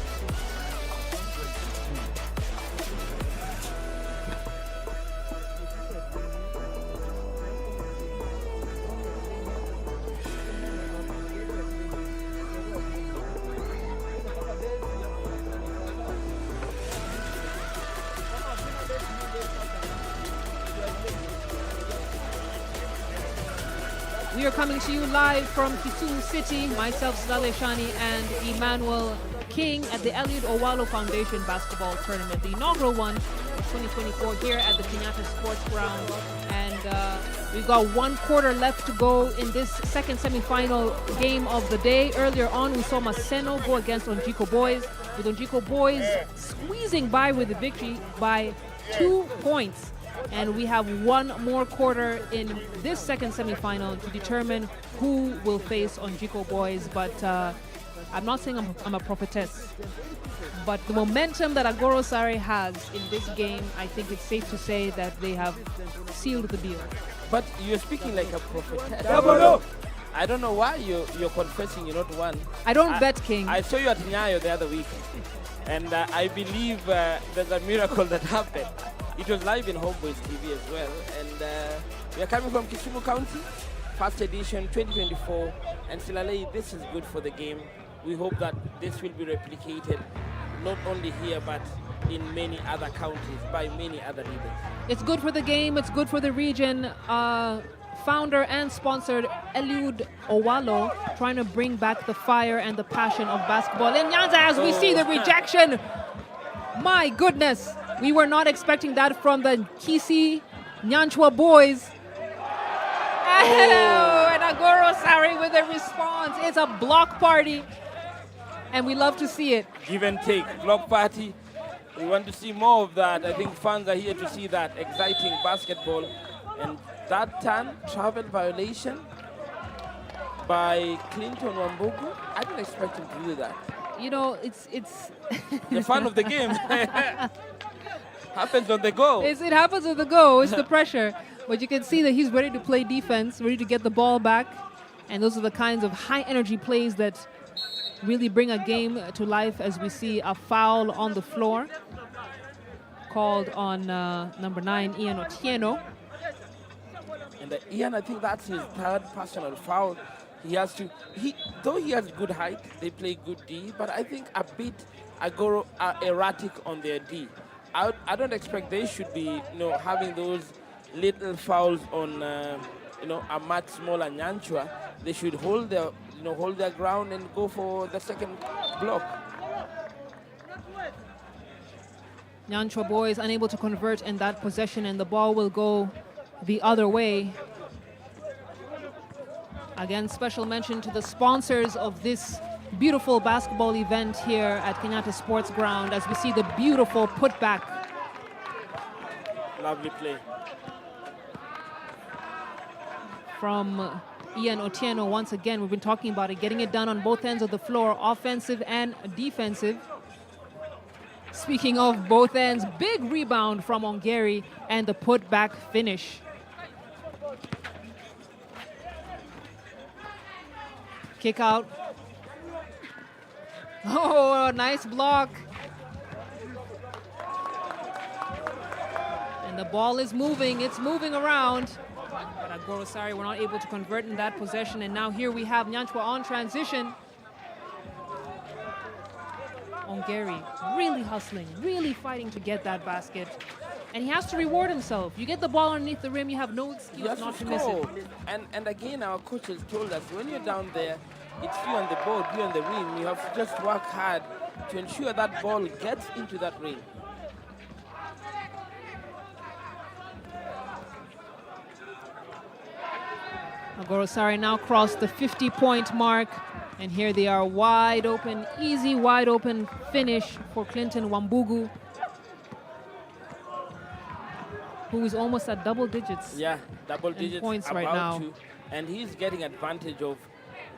We are coming to you live from Kisumu City, myself, Saleh Shani, and Emmanuel King at the Eliud Owalo Foundation Basketball Tournament, the inaugural one of 2024 here at the Kenyatta Sports Ground. And we've got 1 quarter left to go in this second semifinal game of the day. Earlier on, we saw Maseno go against Onjiko Boys, with Onjiko Boys squeezing by with the victory by 2 points. And we have 1 more quarter in this second semifinal to determine who will face Onjiko Boys. But I'm not saying I'm a prophetess, but the momentum that Agoro Sare has in this game, I think it's safe to say that they have sealed the deal.
But you're speaking like a prophetess. I don't know why you're confessing you're not one.
I don't bet, King.
I saw you at Nyayo the other week, and I believe there's a miracle that happened. It was live in Homeboys TV as well, and we are coming from Kisumu County, first edition 2024, and Silale, this is good for the game. We hope that this will be replicated not only here but in many other counties by many other leaders.
It's good for the game, it's good for the region. Founder and sponsored Eliud Owalo trying to bring back the fire and the passion of basketball in Nyanza as we see the rejection. My goodness, we were not expecting that from the Kisi Nyanchwa boys. Oh, and Agoro Sare with a response. It's a block party, and we love to see it.
Give and take, block party. We want to see more of that. I think fans are here to see that exciting basketball. And that turn, travel violation by Clinton Wambugu. I didn't expect him to do that.
You know, it's
The fun of the game happens on the go.
it happens on the go. It's the pressure. But you can see that he's ready to play defense, ready to get the ball back. And those are the kinds of high-energy plays that really bring a game to life, as we see a foul on the floor called on number 9, Ian Otieno.
And Ian, I think that's his 3rd personal foul. He has to, though he has good height, they play good D, but I think a bit Agoro are erratic on their D. I don't expect they should be, having those little fouls on, a much smaller Nyanchwa. They should hold their ground and go for the second block.
Nyanchwa boys unable to convert in that possession, and the ball will go the other way. Again, special mention to the sponsors of this beautiful basketball event here at Kenyatta Sports Ground as we see the beautiful putback.
Lovely play.
From Ian Otieno once again. We've been talking about it, getting it done on both ends of the floor, offensive and defensive. Speaking of both ends, big rebound from Ongeri and the putback finish. Kick out. Oh, nice block. And the ball is moving. It's moving around. But Agoro Sare were not able to convert in that possession. And now here we have Nyanchwa on transition. Ongeri really hustling, really fighting to get that basket. And he has to reward himself. You get the ball underneath the rim, you have no excuse not to miss it.
And again, our coaches told us, when you're down there, it's you on the board, you on the rim. You have to just work hard to ensure that ball gets into that rim.
Agoro Sare now crossed the 50-point mark. And here they are, wide open, easy, wide open finish for Clinton Wambugu, who is almost at double digits.
Yeah, double digits
points
about
right now.
to. And he's getting advantage of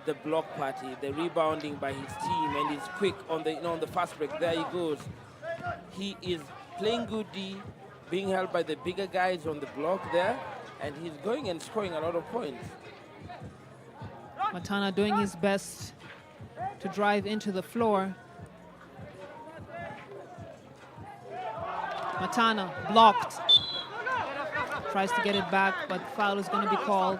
the block party, the rebounding by his team, and he's quick on the on the fast break. There he goes. He is playing good D, being held by the bigger guys on the block there, and he's going and scoring a lot of points.
Matana doing his best to drive into the floor. Matana blocked. Tries to get it back, but foul is going to be called.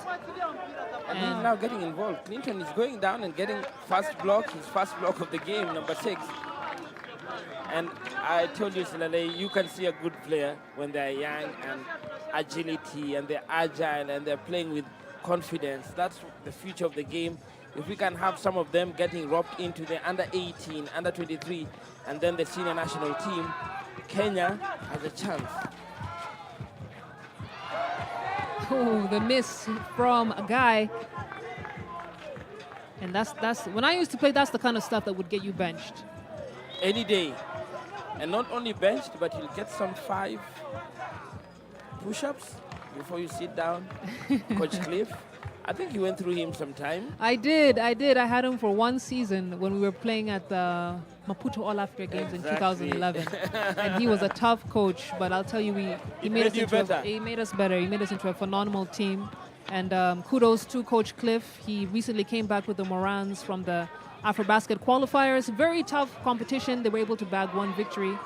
And he's now getting involved. Clinton is going down and getting first block, his first block of the game, number 6. And I told you, Silale, you can see a good player when they're young and agility and they're agile and they're playing with confidence. That's the future of the game. If we can have some of them getting roped into the under 18, under 23, and then the senior national team, Kenya has a chance.
Oh, the miss from a guy. And that's when I used to play, that's the kind of stuff that would get you benched.
Any day. And not only benched, but you'll get some 5 push-ups before you sit down. Coach Cliff, I think you went through him sometime.
I did. I had him for 1 season when we were playing at the Maputo All Africa Games in 2011. And he was a tough coach, but I'll tell you, he made us better. He made us better. He made us into a phenomenal team. And kudos to Coach Cliff. He recently came back with the Morans from the AfroBasket qualifiers. Very tough competition. They were able to bag 1 victory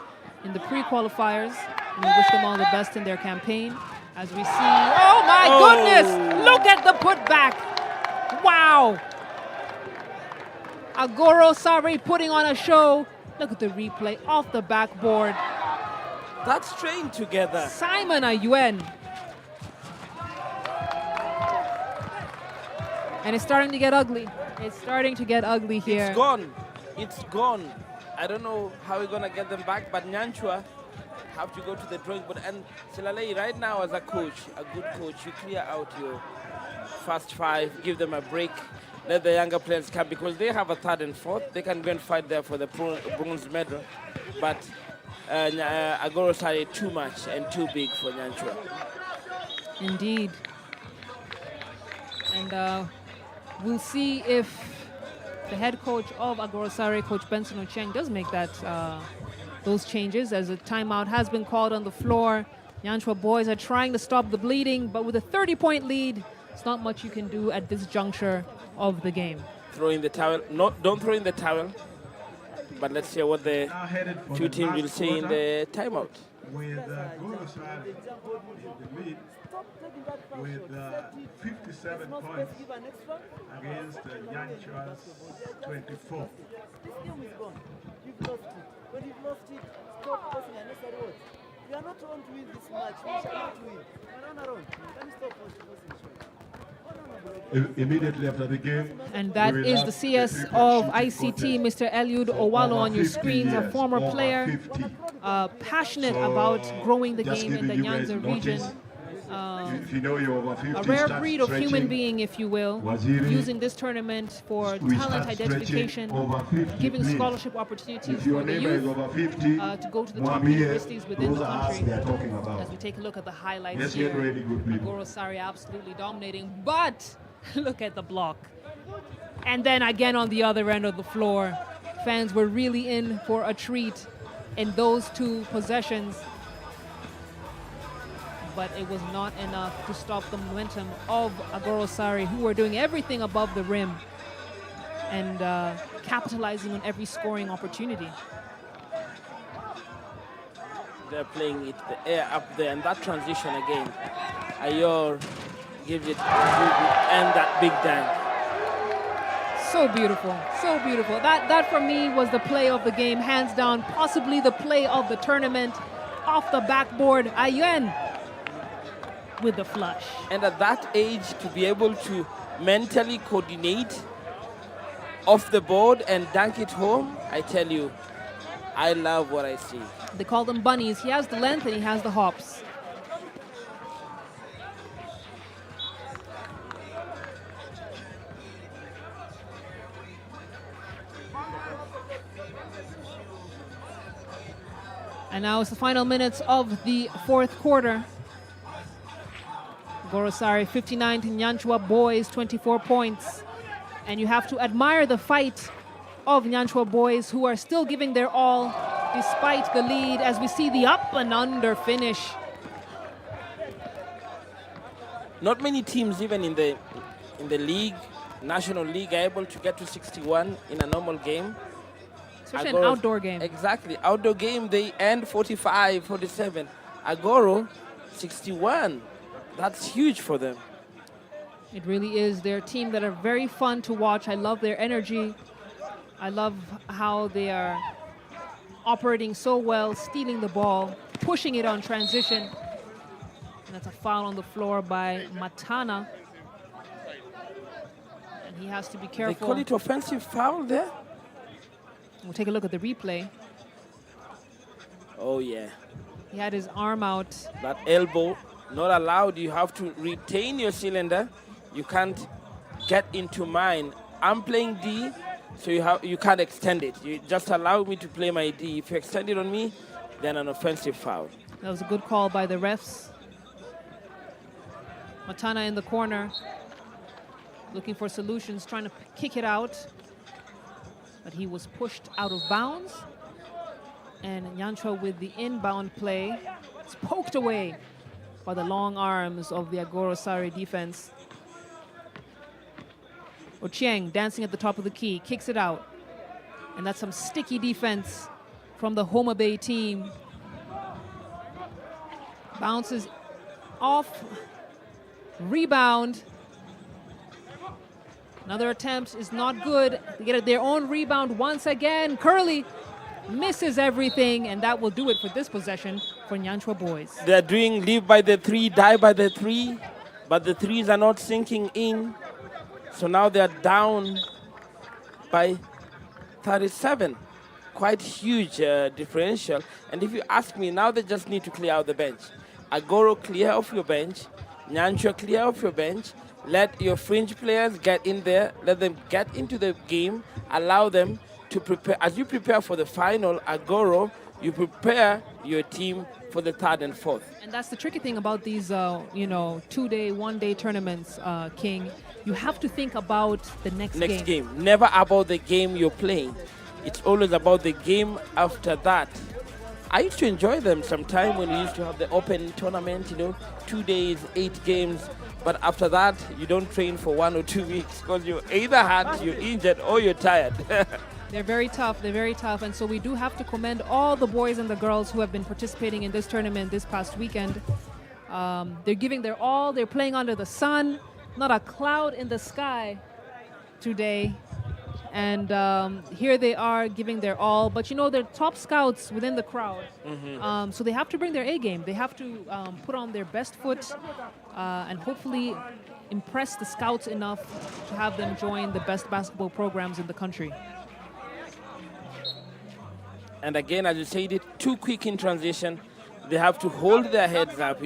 in the pre-qualifiers. And we wish them all the best in their campaign. As we see, oh my goodness! Look at the putback! Wow! Agoro Sari putting on a show. Look at the replay off the backboard.
That's trained together.
Simon Ayuen. And it's starting to get ugly. It's starting to get ugly here.
It's gone. It's gone. I don't know how we're going to get them back, but Nyanchwa have to go to the drawing board. And Silalei, right now as a coach, a good coach, you clear out your first 5, give them a break, let the younger players come, because they have a 3rd and 4th. They can go and fight there for the bronze medal. But Agoro Sari too much and too big for Nyanchwa.
Indeed. And we'll see if the head coach of Agoro Sari, Coach Benson Ocheng, does make that those changes, as a timeout has been called on the floor. Nyanchwa boys are trying to stop the bleeding, but with a 30-point lead, it's not much you can do at this juncture of the game.
Throw in the towel. No, don't throw in the towel. But let's hear what the 2 teams will say in the timeout.
With Gorosari in the lead with 57 points against Nyanchwa's 24.
This game is gone. You've lost it. When you've lost it, stop posting unnecessary words. We are not on to win this match. We shall not win. We are not on. Can you stop posting?
Immediately after the game.
And that is the CS of ICT, Mr. Eliud Owalo on your screens, a former player, passionate about growing the game in the Nyanza region.
If you know you're over 50,
a rare breed of human being, if you will,
Waziri,
using this tournament for talent identification, giving
please.
Scholarship opportunities
If your
for the
neighbor is
youth
over 50,
to go to the top
Mwamie,
universities within
those
the
are us
country.
they are talking about.
As we take a look at the highlights
Let's
here,
get ready, good people.
Agoro Sari absolutely dominating, but look at the block. And then again on the other end of the floor, fans were really in for a treat in those 2 possessions. But it was not enough to stop the momentum of Agoro Sari, who were doing everything above the rim and capitalizing on every scoring opportunity.
They're playing it, the air up there, and that transition again. Ayor gives it, and that big dunk.
So beautiful, so beautiful. That for me was the play of the game, hands down, possibly the play of the tournament. Off the backboard, Ayuen with the flush.
And at that age, to be able to mentally coordinate off the board and dunk it home, I tell you, I love what I see.
They call them bunnies. He has the length and he has the hops. And now it's the final minutes of the 4th quarter. Agoro Sari 59 to Nyanchwa boys 24 points. And you have to admire the fight of Nyanchwa boys, who are still giving their all despite the lead, as we see the up and under finish.
Not many teams even in the league National League are able to get to 61 in a normal game.
Especially an outdoor game.
Exactly. Outdoor game, they end 45, 47. Agoro, 61. That's huge for them.
It really is. They're a team that are very fun to watch. I love their energy. I love how they are operating so well, stealing the ball, pushing it on transition. And that's a foul on the floor by Matana. And he has to be careful.
They call it offensive foul there?
We'll take a look at the replay.
Oh, yeah.
He had his arm out.
That elbow, not allowed. You have to retain your cylinder. You can't get into mine. I'm playing D, so you can't extend it. You just allow me to play my D. If you extend it on me, then an offensive foul.
That was a good call by the refs. Matana in the corner, looking for solutions, trying to kick it out. But he was pushed out of bounds. And Nyanchwa with the inbound play. It's poked away by the long arms of the Agoro Sari defense. Ochieng dancing at the top of the key, kicks it out. And that's some sticky defense from the Homa Bay team. Bounces off. Rebound. Another attempt is not good. They get their own rebound once again. Curley misses everything, and that will do it for this possession for Nyanchwa boys.
They're doing live by the three, die by the three, but the threes are not sinking in. So now they're down by 37. Quite huge differential. And if you ask me, now they just need to clear out the bench. Agoro, clear off your bench. Nyanchwa, clear off your bench. Let your fringe players get in there. Let them get into the game. Allow them to prepare. As you prepare for the final, Agoro, you prepare your team for the third and fourth.
And that's the tricky thing about these, 2-day, 1-day tournaments, King. You have to think about the next game.
Never about the game you're playing. It's always about the game after that. I used to enjoy them sometime when we used to have the open tournament, 2 days, 8 games. But after that, you don't train for 1 or 2 weeks because you're either hurt, you're injured, or you're tired.
They're very tough. They're very tough. And so we do have to commend all the boys and the girls who have been participating in this tournament this past weekend. They're giving their all. They're playing under the sun. Not a cloud in the sky today. And here they are giving their all. But, they're top scouts within the crowd. Mm-hmm. So they have to bring their A game. They have to put on their best foot and hopefully impress the scouts enough to have them join the best basketball programs in the country.
And again, as you said, it too quick in transition. They have to hold their heads up,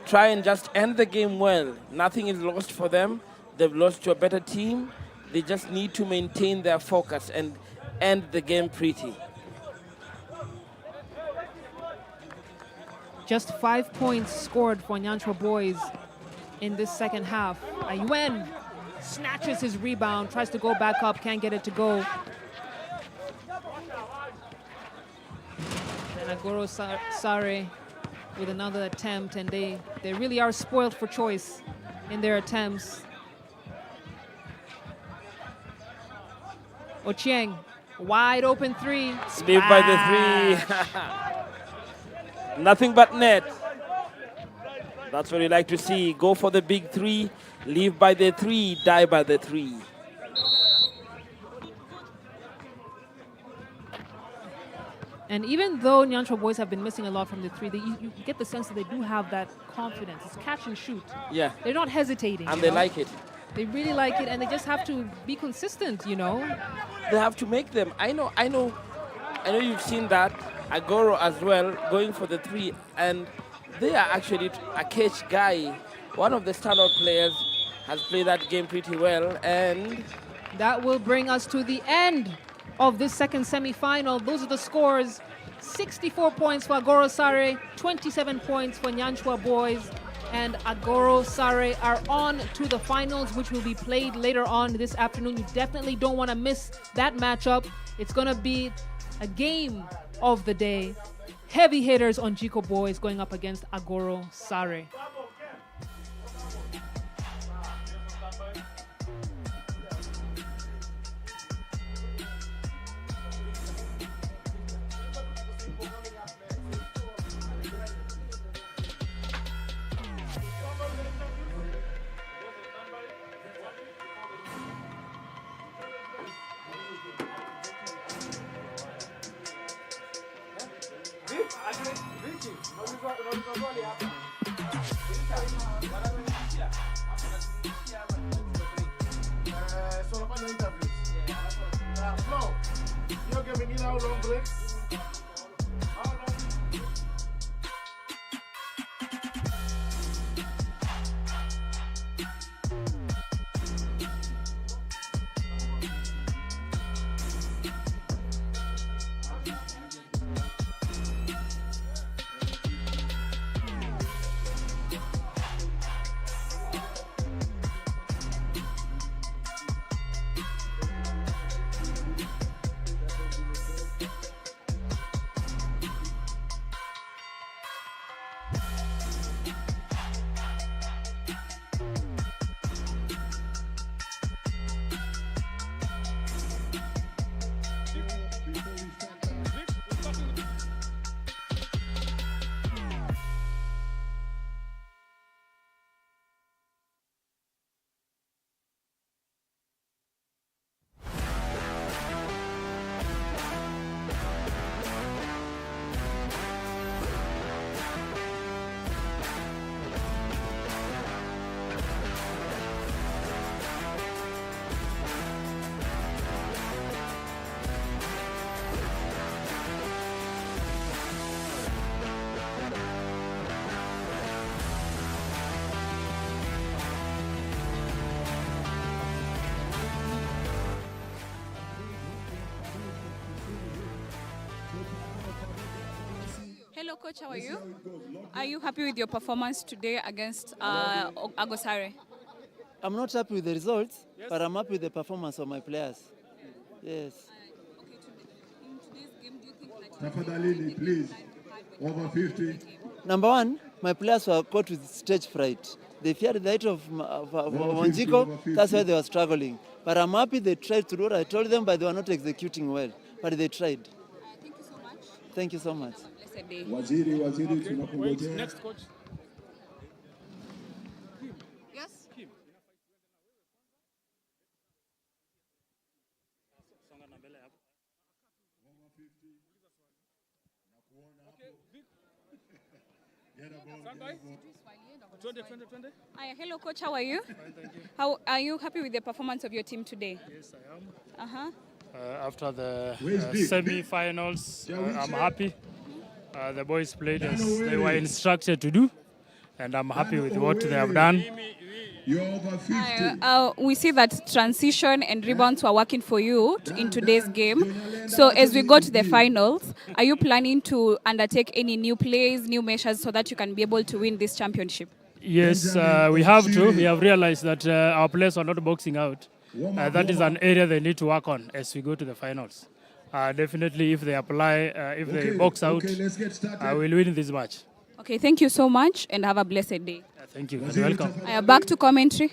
Try and just end the game well. Nothing is lost for them. They've lost to a better team. They just need to maintain their focus and end the game pretty.
Just 5 points scored for Nyanchwa boys in this second half. Ayuen snatches his rebound, tries to go back up, can't get it to go. And Agoro Sare with another attempt, and they really are spoiled for choice in their attempts. Ochieng, wide open three.
Live by the three. Nothing but net. That's what we like to see. Go for the big three. Live by the three. Die by the three.
And even though Nyanchwa boys have been missing a lot from the three, you get the sense that they do have that confidence. It's catch and shoot.
Yeah.
They're not hesitating.
And they like it.
They really like it, and they just have to be consistent,
They have to make them. I know you've seen that. Agoro as well, going for the three. And they are actually a catch guy. One of the standout players has played that game pretty well. And
that will bring us to the end of this second semifinal. Those are the scores. 64 points for Agoro Sare, 27 points for Nyanchwa boys. And Agoro Sare are on to the finals, which will be played later on this afternoon. You definitely don't want to miss that matchup. It's going to be a game of the day. Heavy hitters on Jico boys going up against Agoro Sare.
Solo para los interviews. Flo, yo que venir a un long break. How long?
Hello, coach. How are you? Are you happy with your performance today against Agosare?
I'm not happy with the results, but I'm happy with the performance of my players. Yes.
In today's game, do you think that
Tafadhalini, please. Over 50.
Number one, my players were caught with stage fright. They feared the height of Wanjiko, that's why they were struggling. But I'm happy they tried to do what I told them, but they were not executing well. But they tried.
thank you so much.
Thank you so much.
Blessed day.
Waziri tunakungojea.
Next, coach.
Yes. Hi, hello, coach. How are you? How are you happy with the performance of your team today?
Yes, I am.
Uh-huh.
After the
Where's Big?
semi-finals, I'm happy. The boys played as they were instructed to do, and I'm happy with what they have done.
You're over 50.
We see that transition and rebounds were working for you in today's game. So as we go to the finals, are you planning to undertake any new plays, new measures so that you can be able to win this championship?
Yes, we have to. We have realized that our players are not boxing out. That is an area they need to work on as we go to the finals. Definitely, if they apply, if they box out,
let's get started.
I will win this match.
Okay, thank you so much and have a blessed day.
Thank you and welcome.
Back to commentary.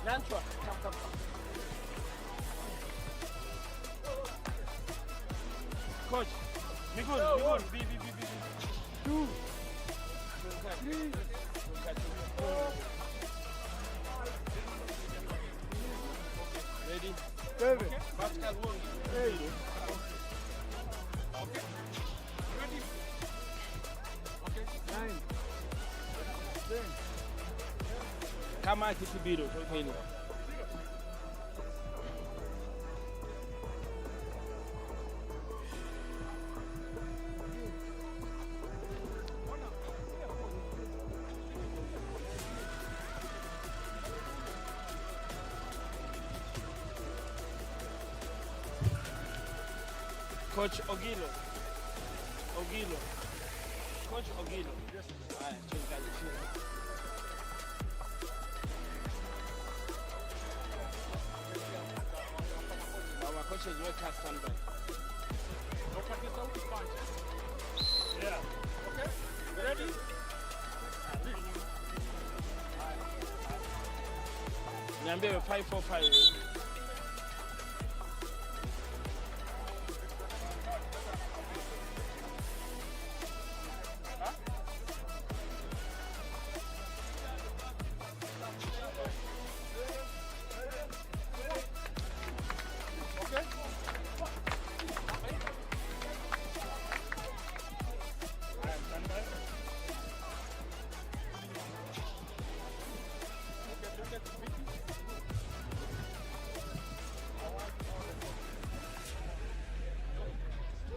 Nyanchwa, come. Coach, be good. Be. 2, 3, ready? 7. Pascal, 8. Okay. Ready? Okay. 9. 10. Kama Kisubiro, okay. Coach Ogilo. Coach Ogilo. Yes. All right, Mama, coach is your cast standby. Yeah. Okay. You ready? Niambie 5-4-5.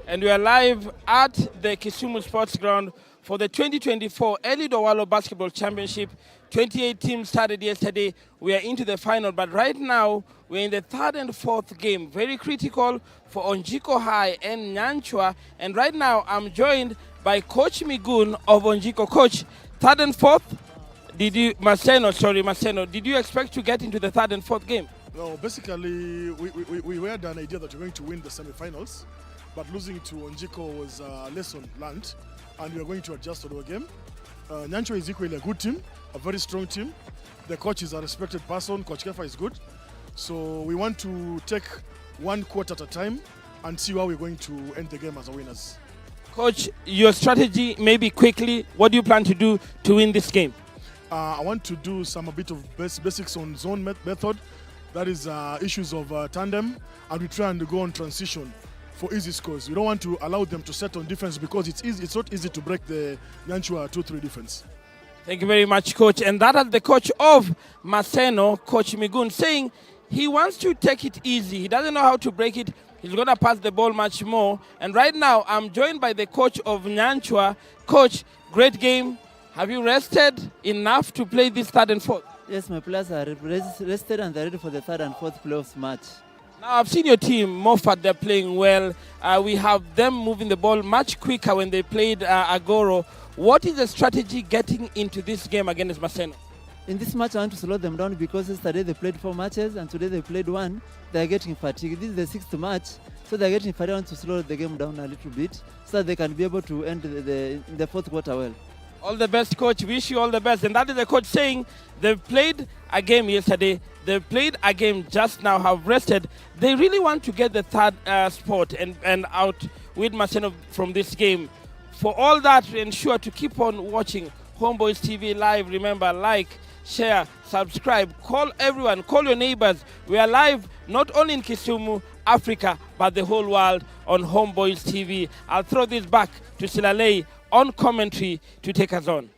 And we are live at the Kisumu Sports Ground for the 2024 Eliud Owalo Basketball Championship. 28 teams started yesterday. We are into the final, but right now we're in the third and fourth game. Very critical for Onjiko High and Nyanchwa. And right now I'm joined by Coach Migun of Onjiko. Coach, third and fourth, Maseno, did you expect to get into the third and fourth game?
No, basically we had an idea that we're going to win the semifinals. But losing to Onjiko was a lesson learned, and we are going to adjust to the game. Nyanchwa is equally a good team, a very strong team. The coach is a respected person. Coach Kefa is good. So we want to take one quarter at a time and see how we're going to end the game as a winners.
Coach, your strategy, maybe quickly, what do you plan to do to win this game?
I want to do a bit of basics on zone method. That is issues of tandem, and we try and go on transition for easy scores. We don't want to allow them to set on defense because it's not easy to break the Nyanchwa 2-3 defense.
Thank you very much, Coach. And that is the coach of Maseno, Coach Migun, saying he wants to take it easy. He doesn't know how to break it. He's going to pass the ball much more. And right now, I'm joined by the coach of Nyanchwa. Coach, great game. Have you rested enough to play this third and fourth?
Yes, my players are rested and they're ready for the third and fourth playoffs match.
Now, I've seen your team, Moffat, they're playing well. We have them moving the ball much quicker when they played Agoro. What is the strategy getting into this game against Maseno?
In this match, I want to slow them down because yesterday they played 4 matches and today they played 1. They're getting fatigued. This is the 6th match, so they're getting fatigued. I want to slow the game down a little bit so that they can be able to end the fourth quarter well.
All the best, Coach. Wish you all the best. And that is the coach saying they've played a game yesterday. They've played a game just now, have rested. They really want to get the third spot and out with Maseno from this game. For all that, ensure to keep on watching Homeboys TV Live. Remember, like, share, subscribe, call everyone, call your neighbors. We are live not only in Kisumu, Africa, but the whole world on Homeboys TV. I'll throw this back to Silalei on commentary to take us on.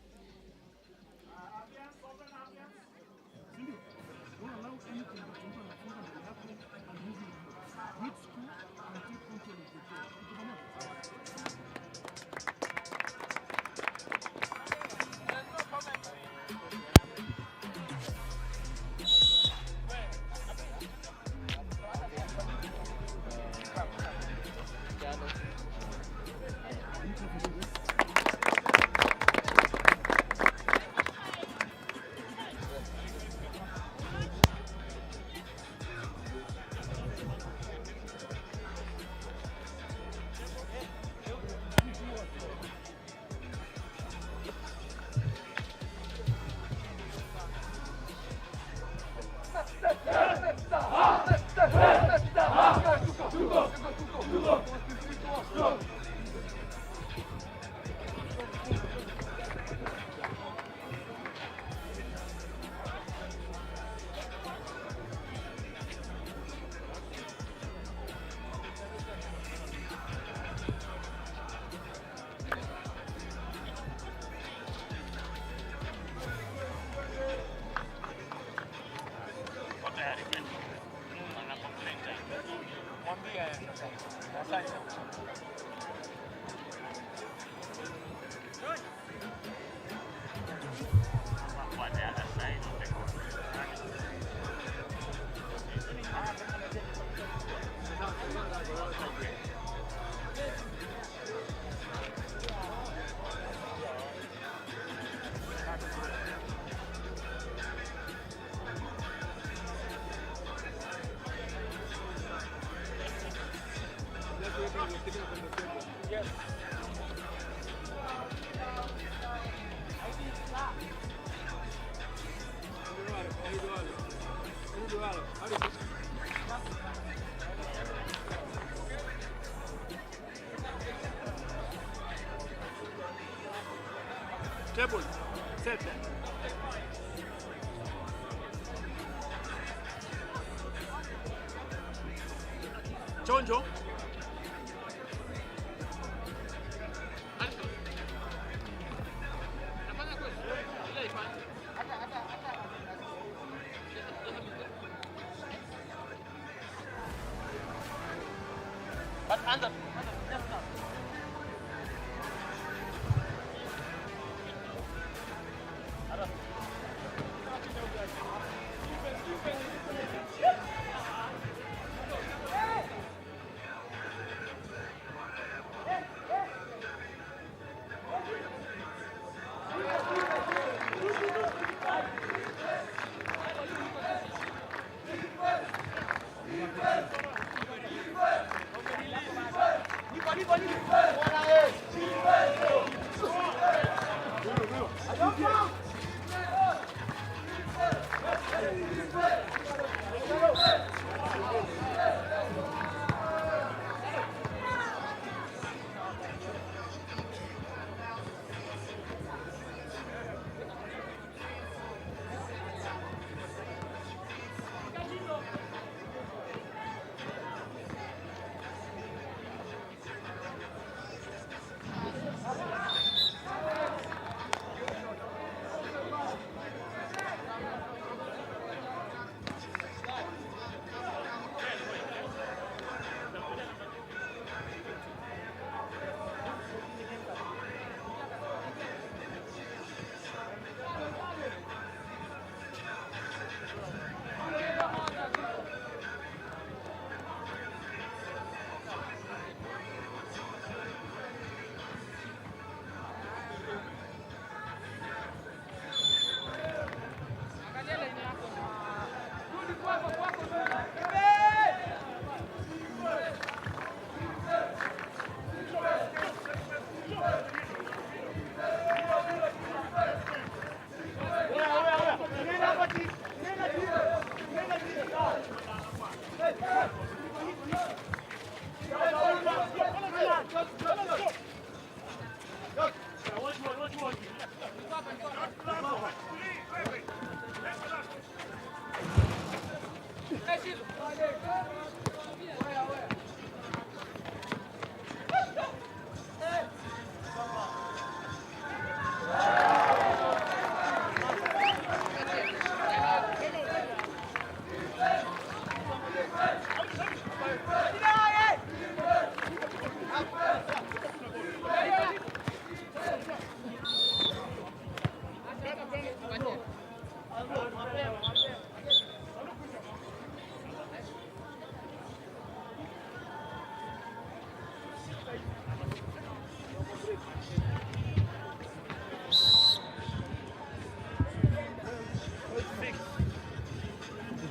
Table, set. Chonjo.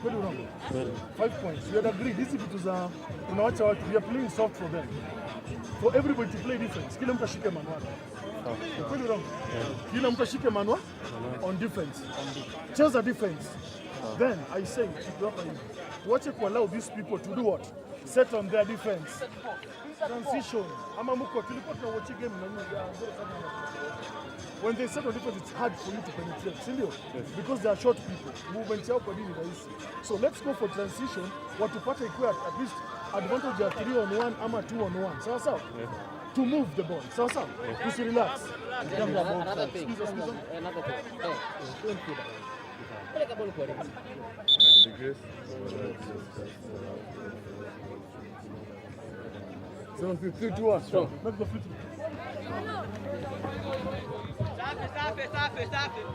Kweli urongo? 5 points. We had agreed. This if it was unawacha watu, we are playing soft for them. For everybody to play defense. Kila mtu ashike manual. Kweli urongo? Kila mtu ashike manual on defense. Cheza defense. Then I say, wache ku allow these people to do what? Set on their defense. Transition. Ama muko tulikuwa tunawatch game na when they set on defense, it's hard for you to penetrate, because they are short people. Movement yao kwa dini rahisi. So let's go for transition. Watupate ikuwe at least advantage ya 3-on-1 ama 2-on-1. Sawa sawa? To move the ball. Sawa sawa? Just relax.
Another thing. Another thing. Peleka ball kwa refa.
So 3-2-1. Strong. Let's go 3-2.
Stop it.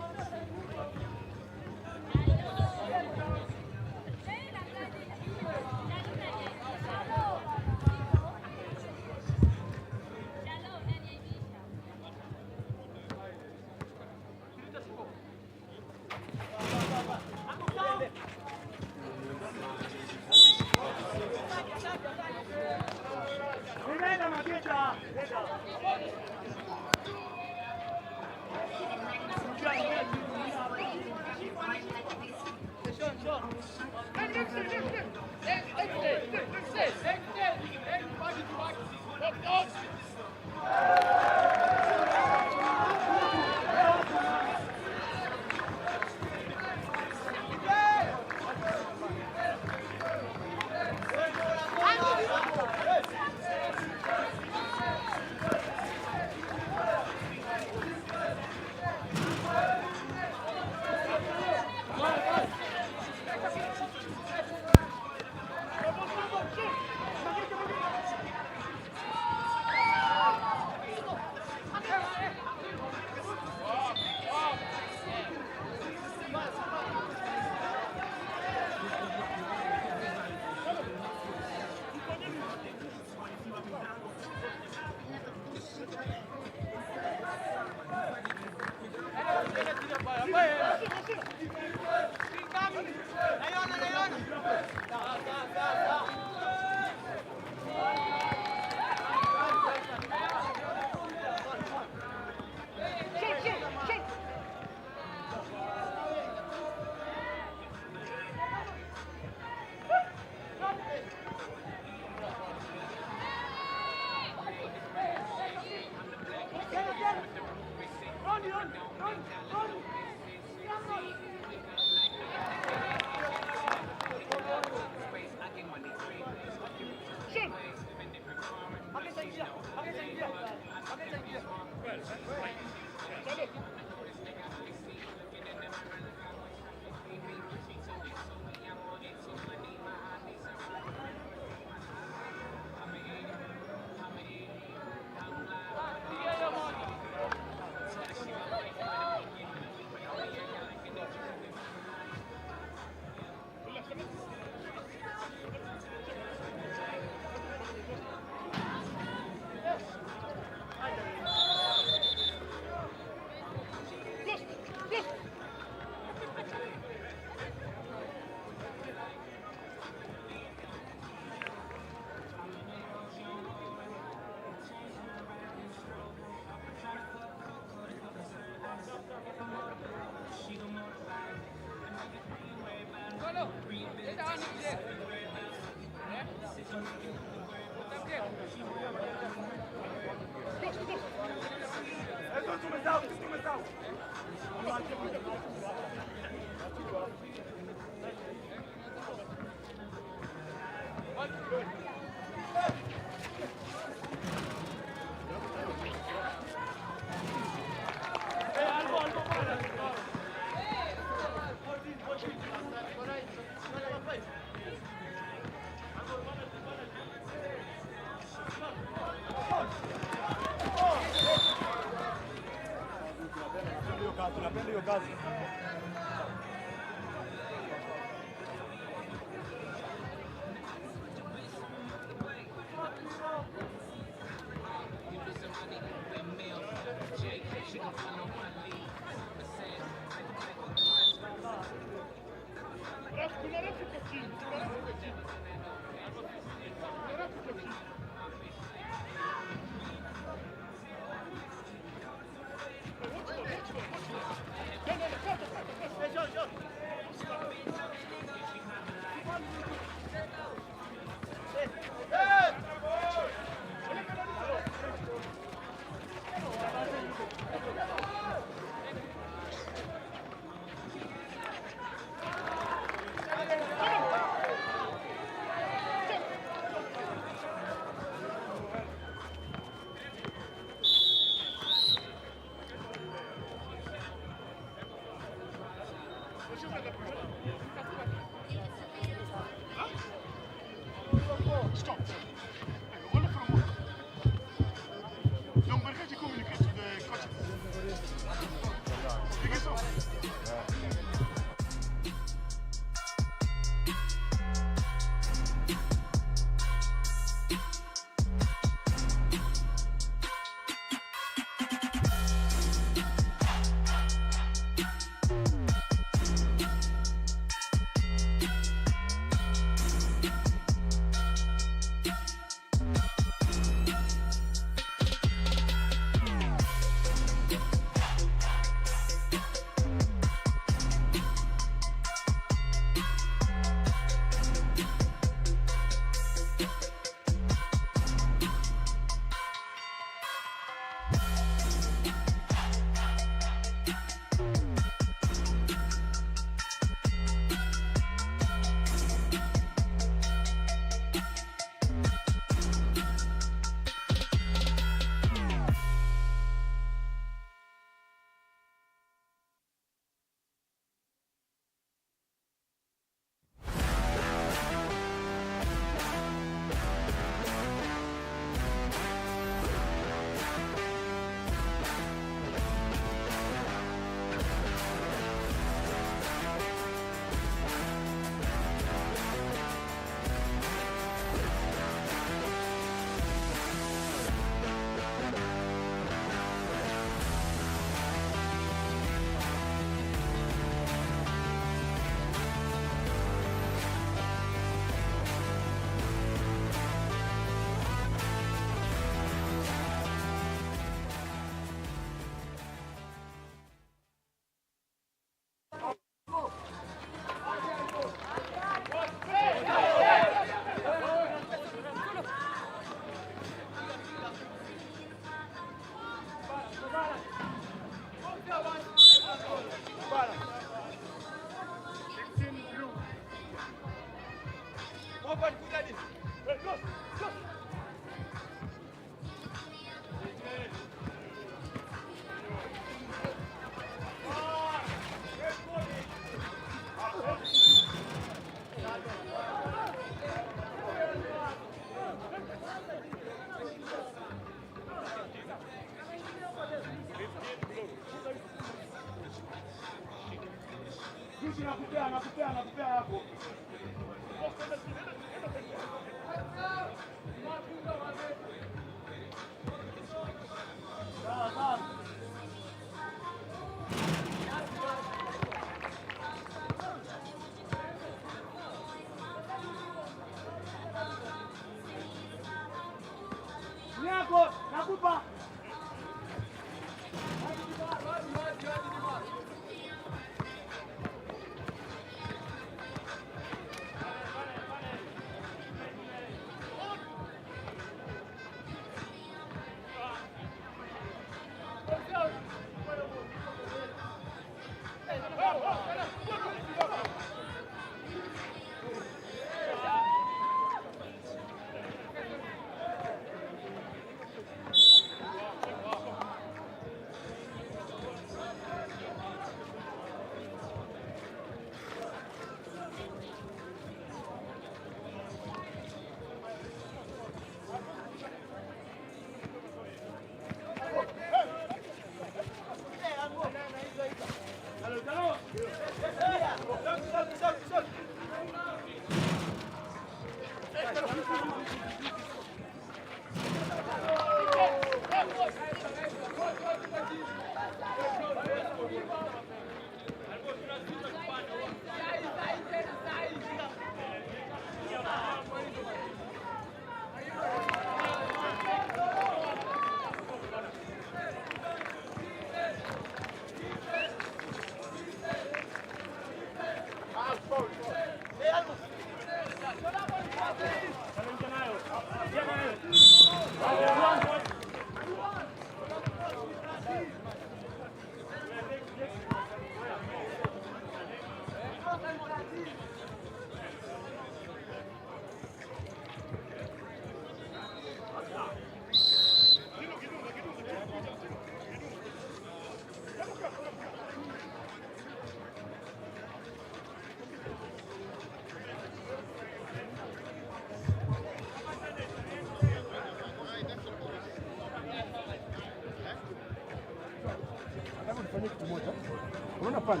Unaona pale?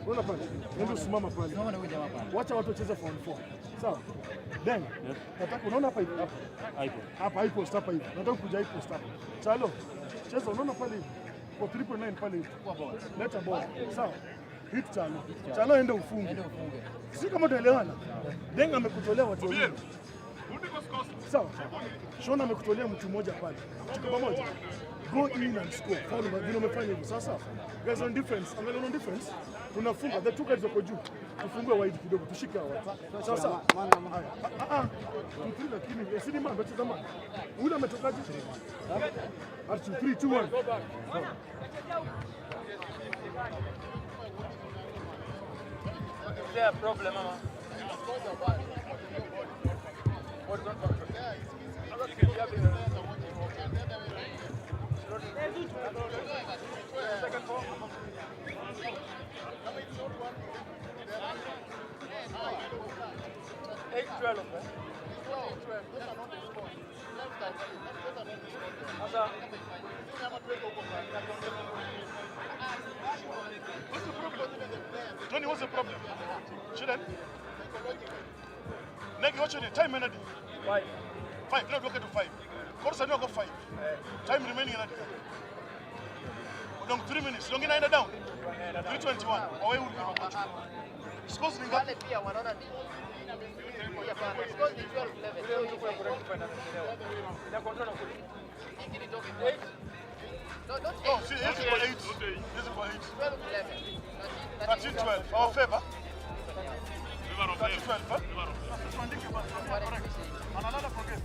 Unaona pale? Ndio simama pale. Wacha watu wacheze form 4. Sawa? Then, nataka unaona hapa hivi hapa. Hapa high post hapa hivi. Nataka kuja high post hapa. Chalo. Cheza unaona pale hivi. Kwa 3.9 pale hivi. Leta ball. Sawa? Hit Chalo. Chalo ende ufunge. Si kama tuelewana. Denga amekutolea watu wawili. Sawa? Shona amekutolea mtu mmoja pale. Tuko pamoja. Go in and score. Foul vile umefanya hivi sasa. Guys on defense, angalia on defense. Tunafunga the two guys wako juu. Tufungue wide kidogo tushike hawa. Sasa. Tutri lakini sidi mambo cheza mambo. Ule ametokaje? Archu 3 2 1.
Is there a problem, Mama? What's on control? Second ball. 8-12, man. 12.
What's the problem? Tony, what's the problem? Children? Negi, what's your time energy?
5.
5, let's look at 5. Course I know go 5. Time remaining energy. Long 3 minutes. Long in down. 3:21. Away will come coach. Scores ni ngapi?
Pia wanaona ni pia bana. Scores ni 12-11. Leo yuko ya kurekebisha na kuelewa. Ina control na kulipa. Hiki ndio 8. No, not 8.
Oh, see, this is for 8. This is for 8.
12-11.
13-12. Our favor. 13-12. Analala progress.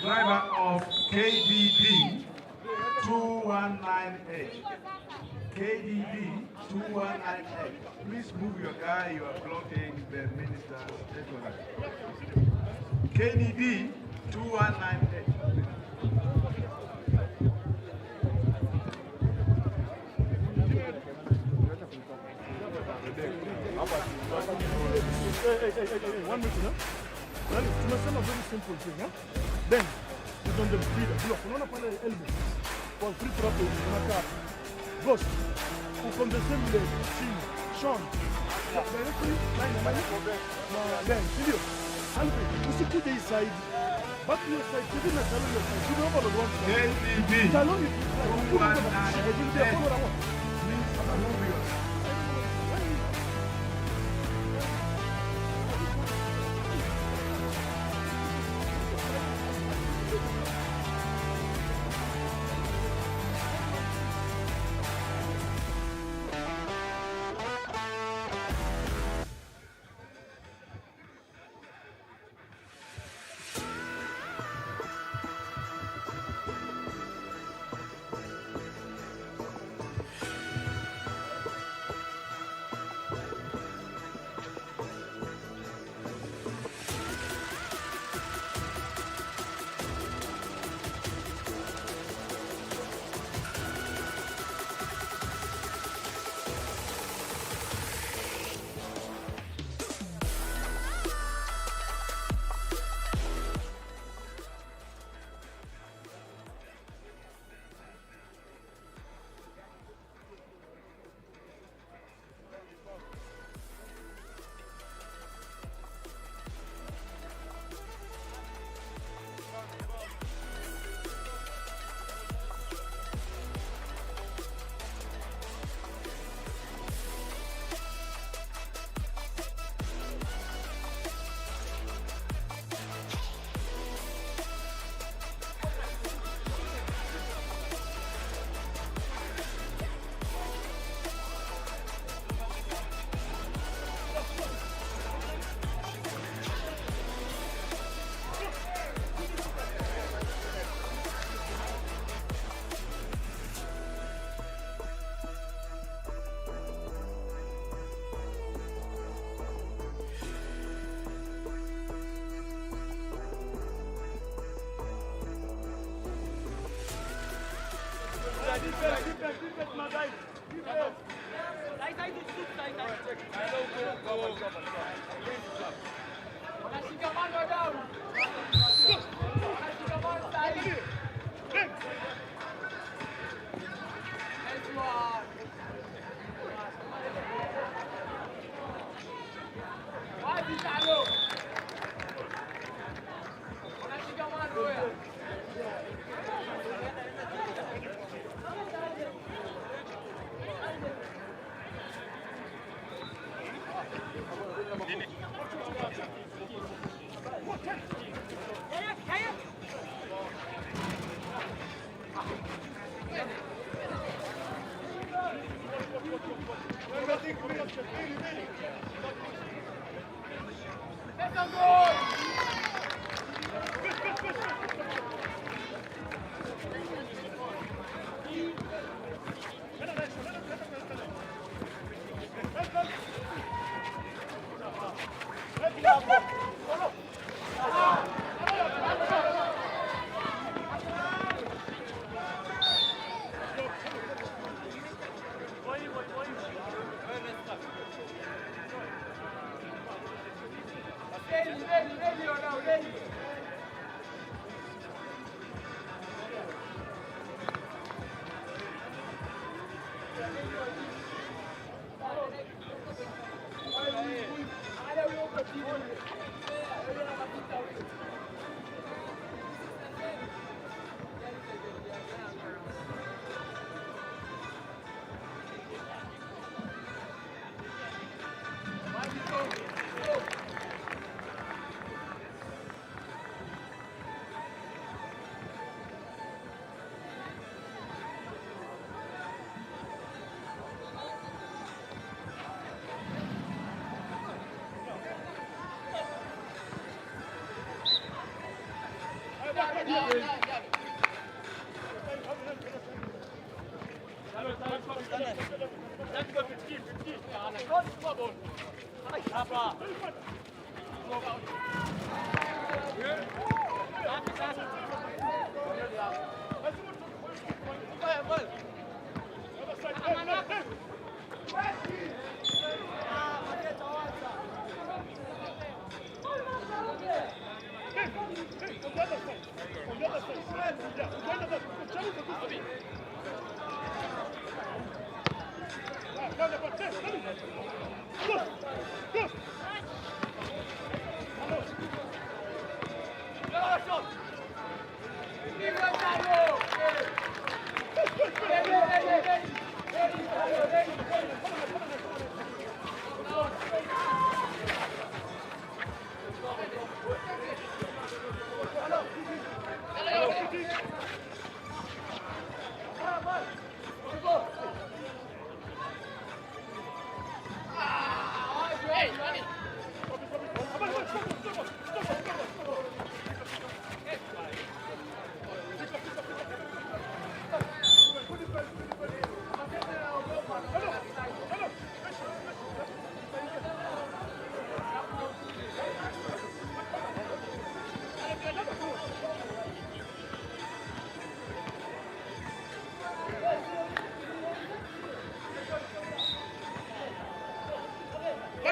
Driver of KDD 2198. KDD 2198. Please move your guy, you are blocking the minister's statement. KDD 2198.
Hey, 1 minute, huh? Then, tumesema very simple thing, huh? Then, it's on the feeder. Look, unaona pale elbow. For free throw, unakaa. Ghost. From the same leg. Chin. Sean. Directly, line. Then, video. Alvin, usikuje hii side. Back to your side. Kevin na Talon your side. You know about one side.
KDD
Talon is
2198. Move your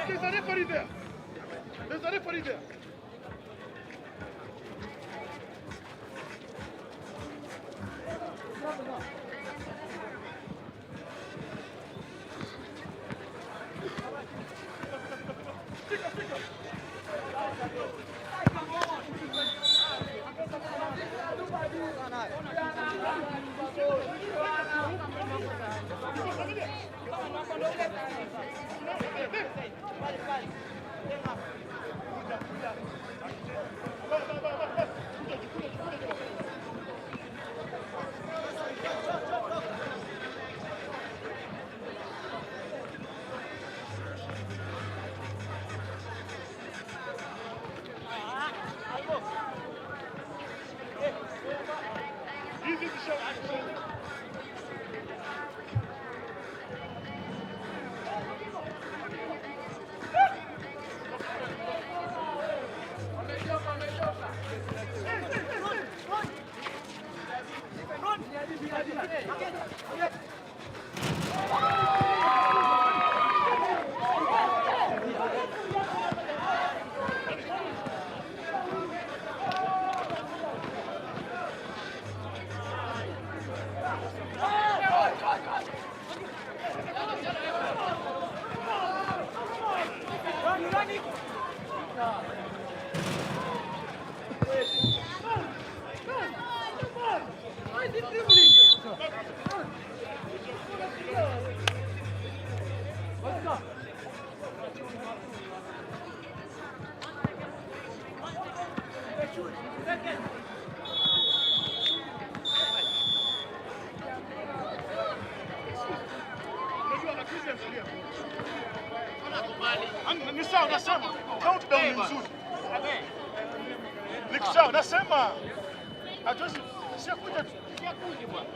There's a referee there. There's a referee there. Ni sawa nasema countdown ni nzuri. Ni sawa nasema hatuwezi sio kuja bwana.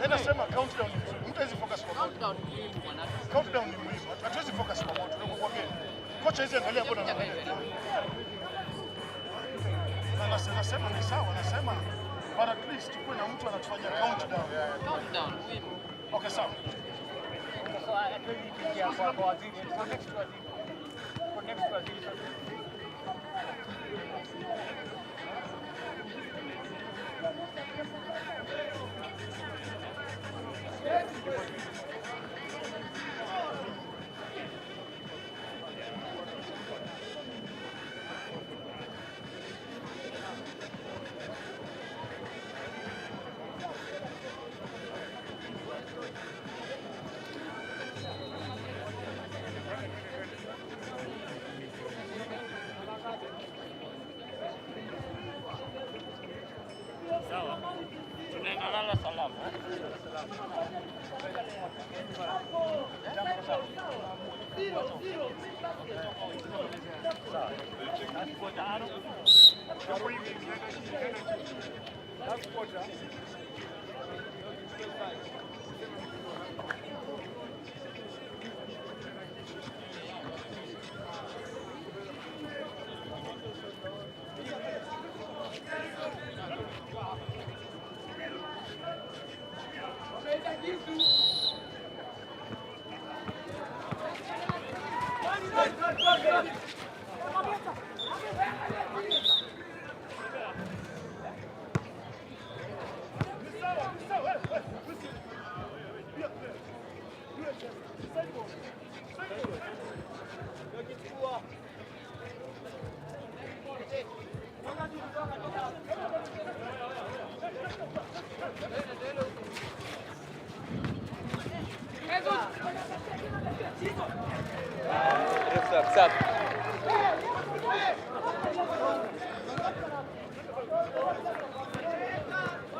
Nasema countdown ni nzuri. Mtu hizi focus kwa countdown ni muhimu bwana. Countdown ni muhimu. Hatuwezi focus kwa moto. Tunakuambia. Kocha hizi angalia bwana. Na nasema ni sawa nasema but at least tukue na mtu anatufanyia countdown. Countdown muhimu. Okay sawa. So I told you to get for waziri. So next to waziri.
Stop.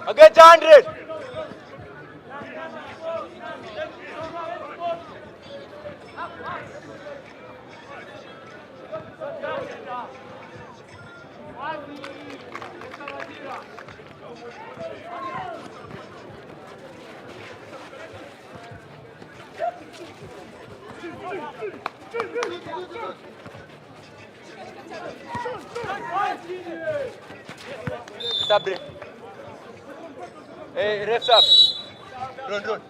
Against 100. Stop break. Hey, refs up. Run.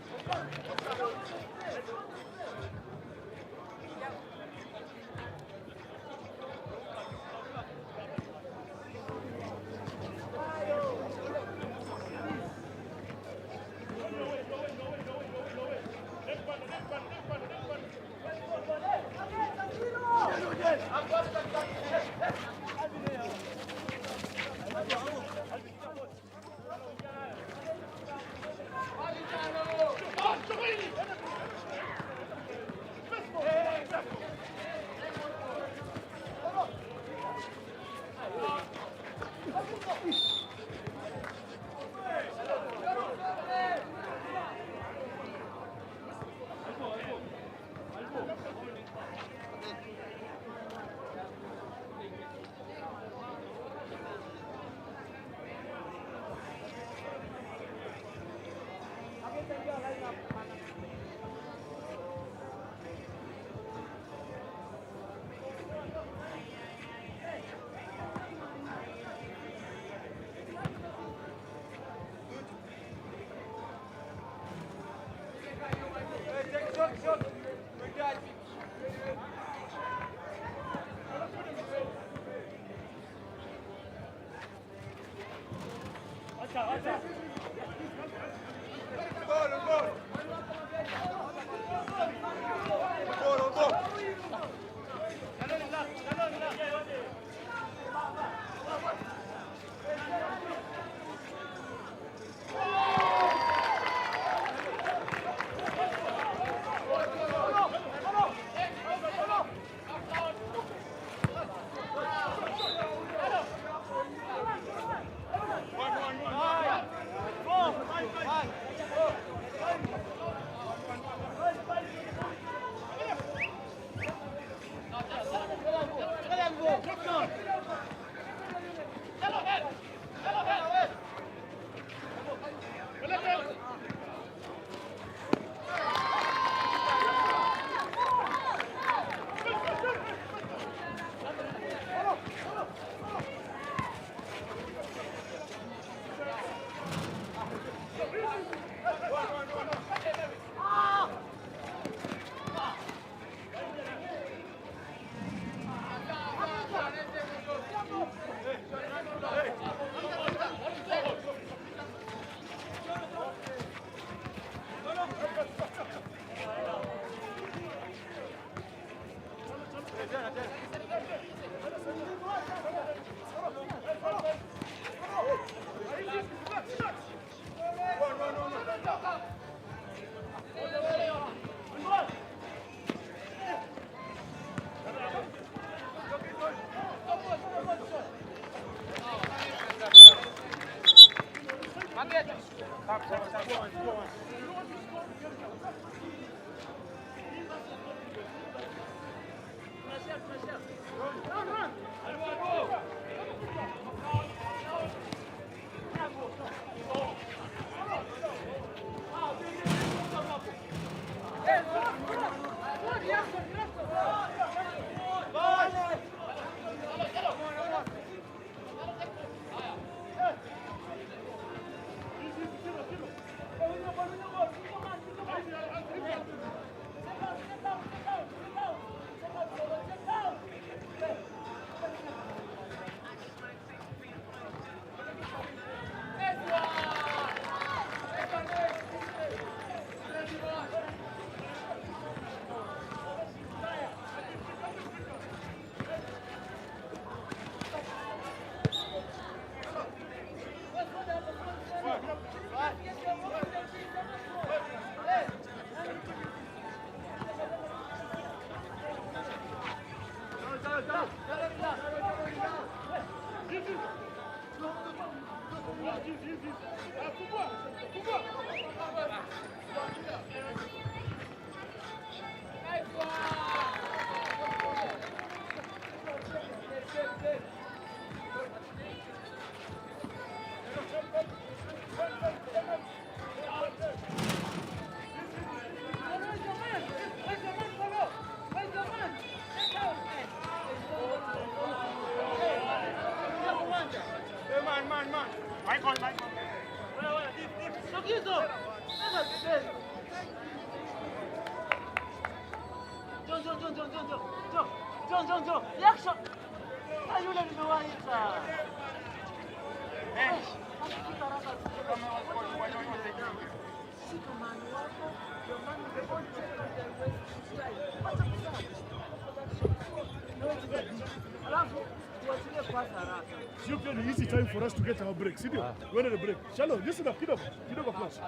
Easy time for us to get our break. Sidio, we're at a break. Shalom, listen up, kidogo class.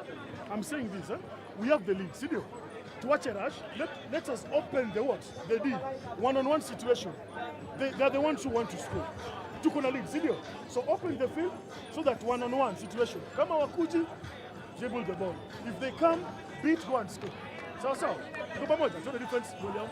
I'm saying this, we have the lead. Sidio, to watch a rush, let us open the what? The D. One-on-one situation. They're the ones who want to score. Tuko na lead, Sidio. So open the field so that one-on-one situation. Kama wakuji, dribble the ball. If they come, beat, go and score. So, tuko pamoja. So the defense, William.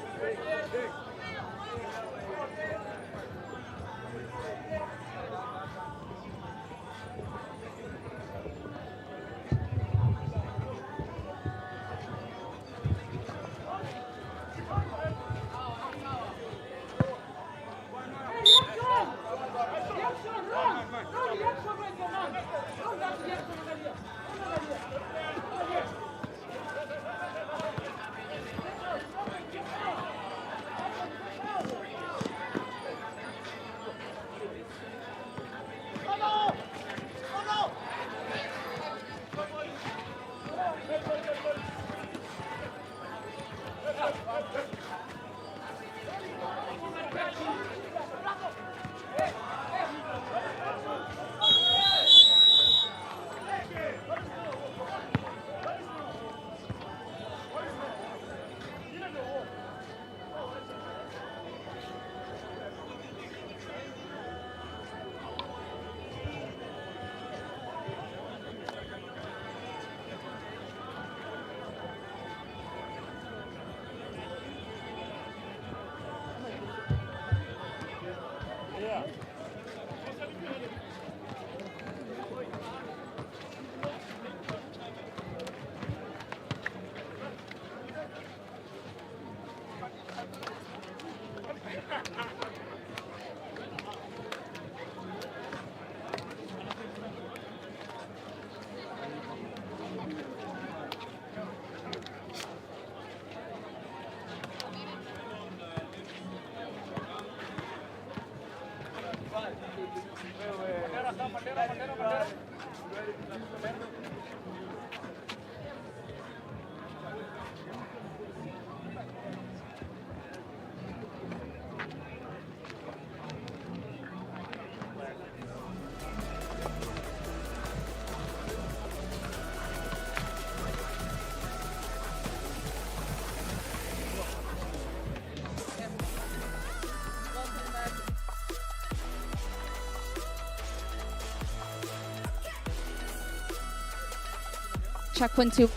check 1, 2.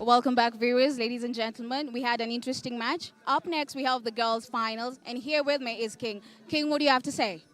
Welcome back, viewers, ladies and gentlemen. We had an interesting match. Up next, we have the girls' finals, and here with me is King. King, what do you have to say?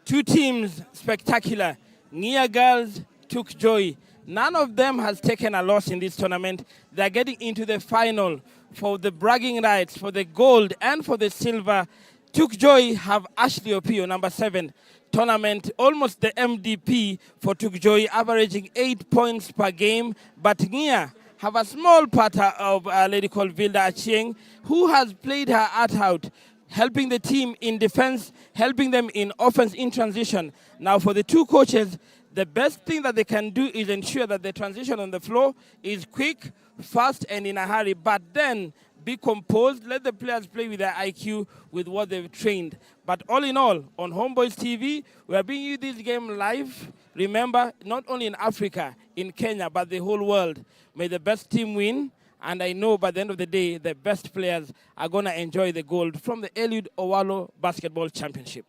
Two teams, spectacular. NYANZA girls took joy. None of them has taken a loss in this tournament. They're getting into the final for the bragging rights, for the gold and for the silver. Took joy have Ashley Opio, number 7. Tournament, almost the MVP for Took Joy, averaging 8 points per game. But NYANZA have a small part of a lady called Vilda Achieng, who has played her heart out, helping the team in defense, helping them in offense in transition. Now for the two coaches, the best thing that they can do is ensure that the transition on the floor is quick, fast, and in a hurry. But then be composed, let the players play with their IQ, with what they've trained. But all in all, on Homeboys TV, we are bringing you this game live. Remember, not only in Africa, in Kenya, but the whole world. May the best team win. And I know by the end of the day, the best players are going to enjoy the gold from the Eliud Owalo Basketball Championship.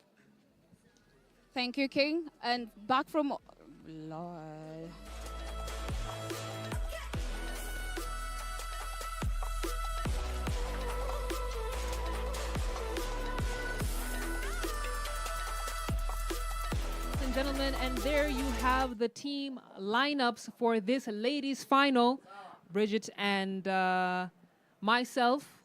Thank you, King. And back from... Lord.
And gentlemen, and there you have the team lineups for this ladies' final. Bridget and myself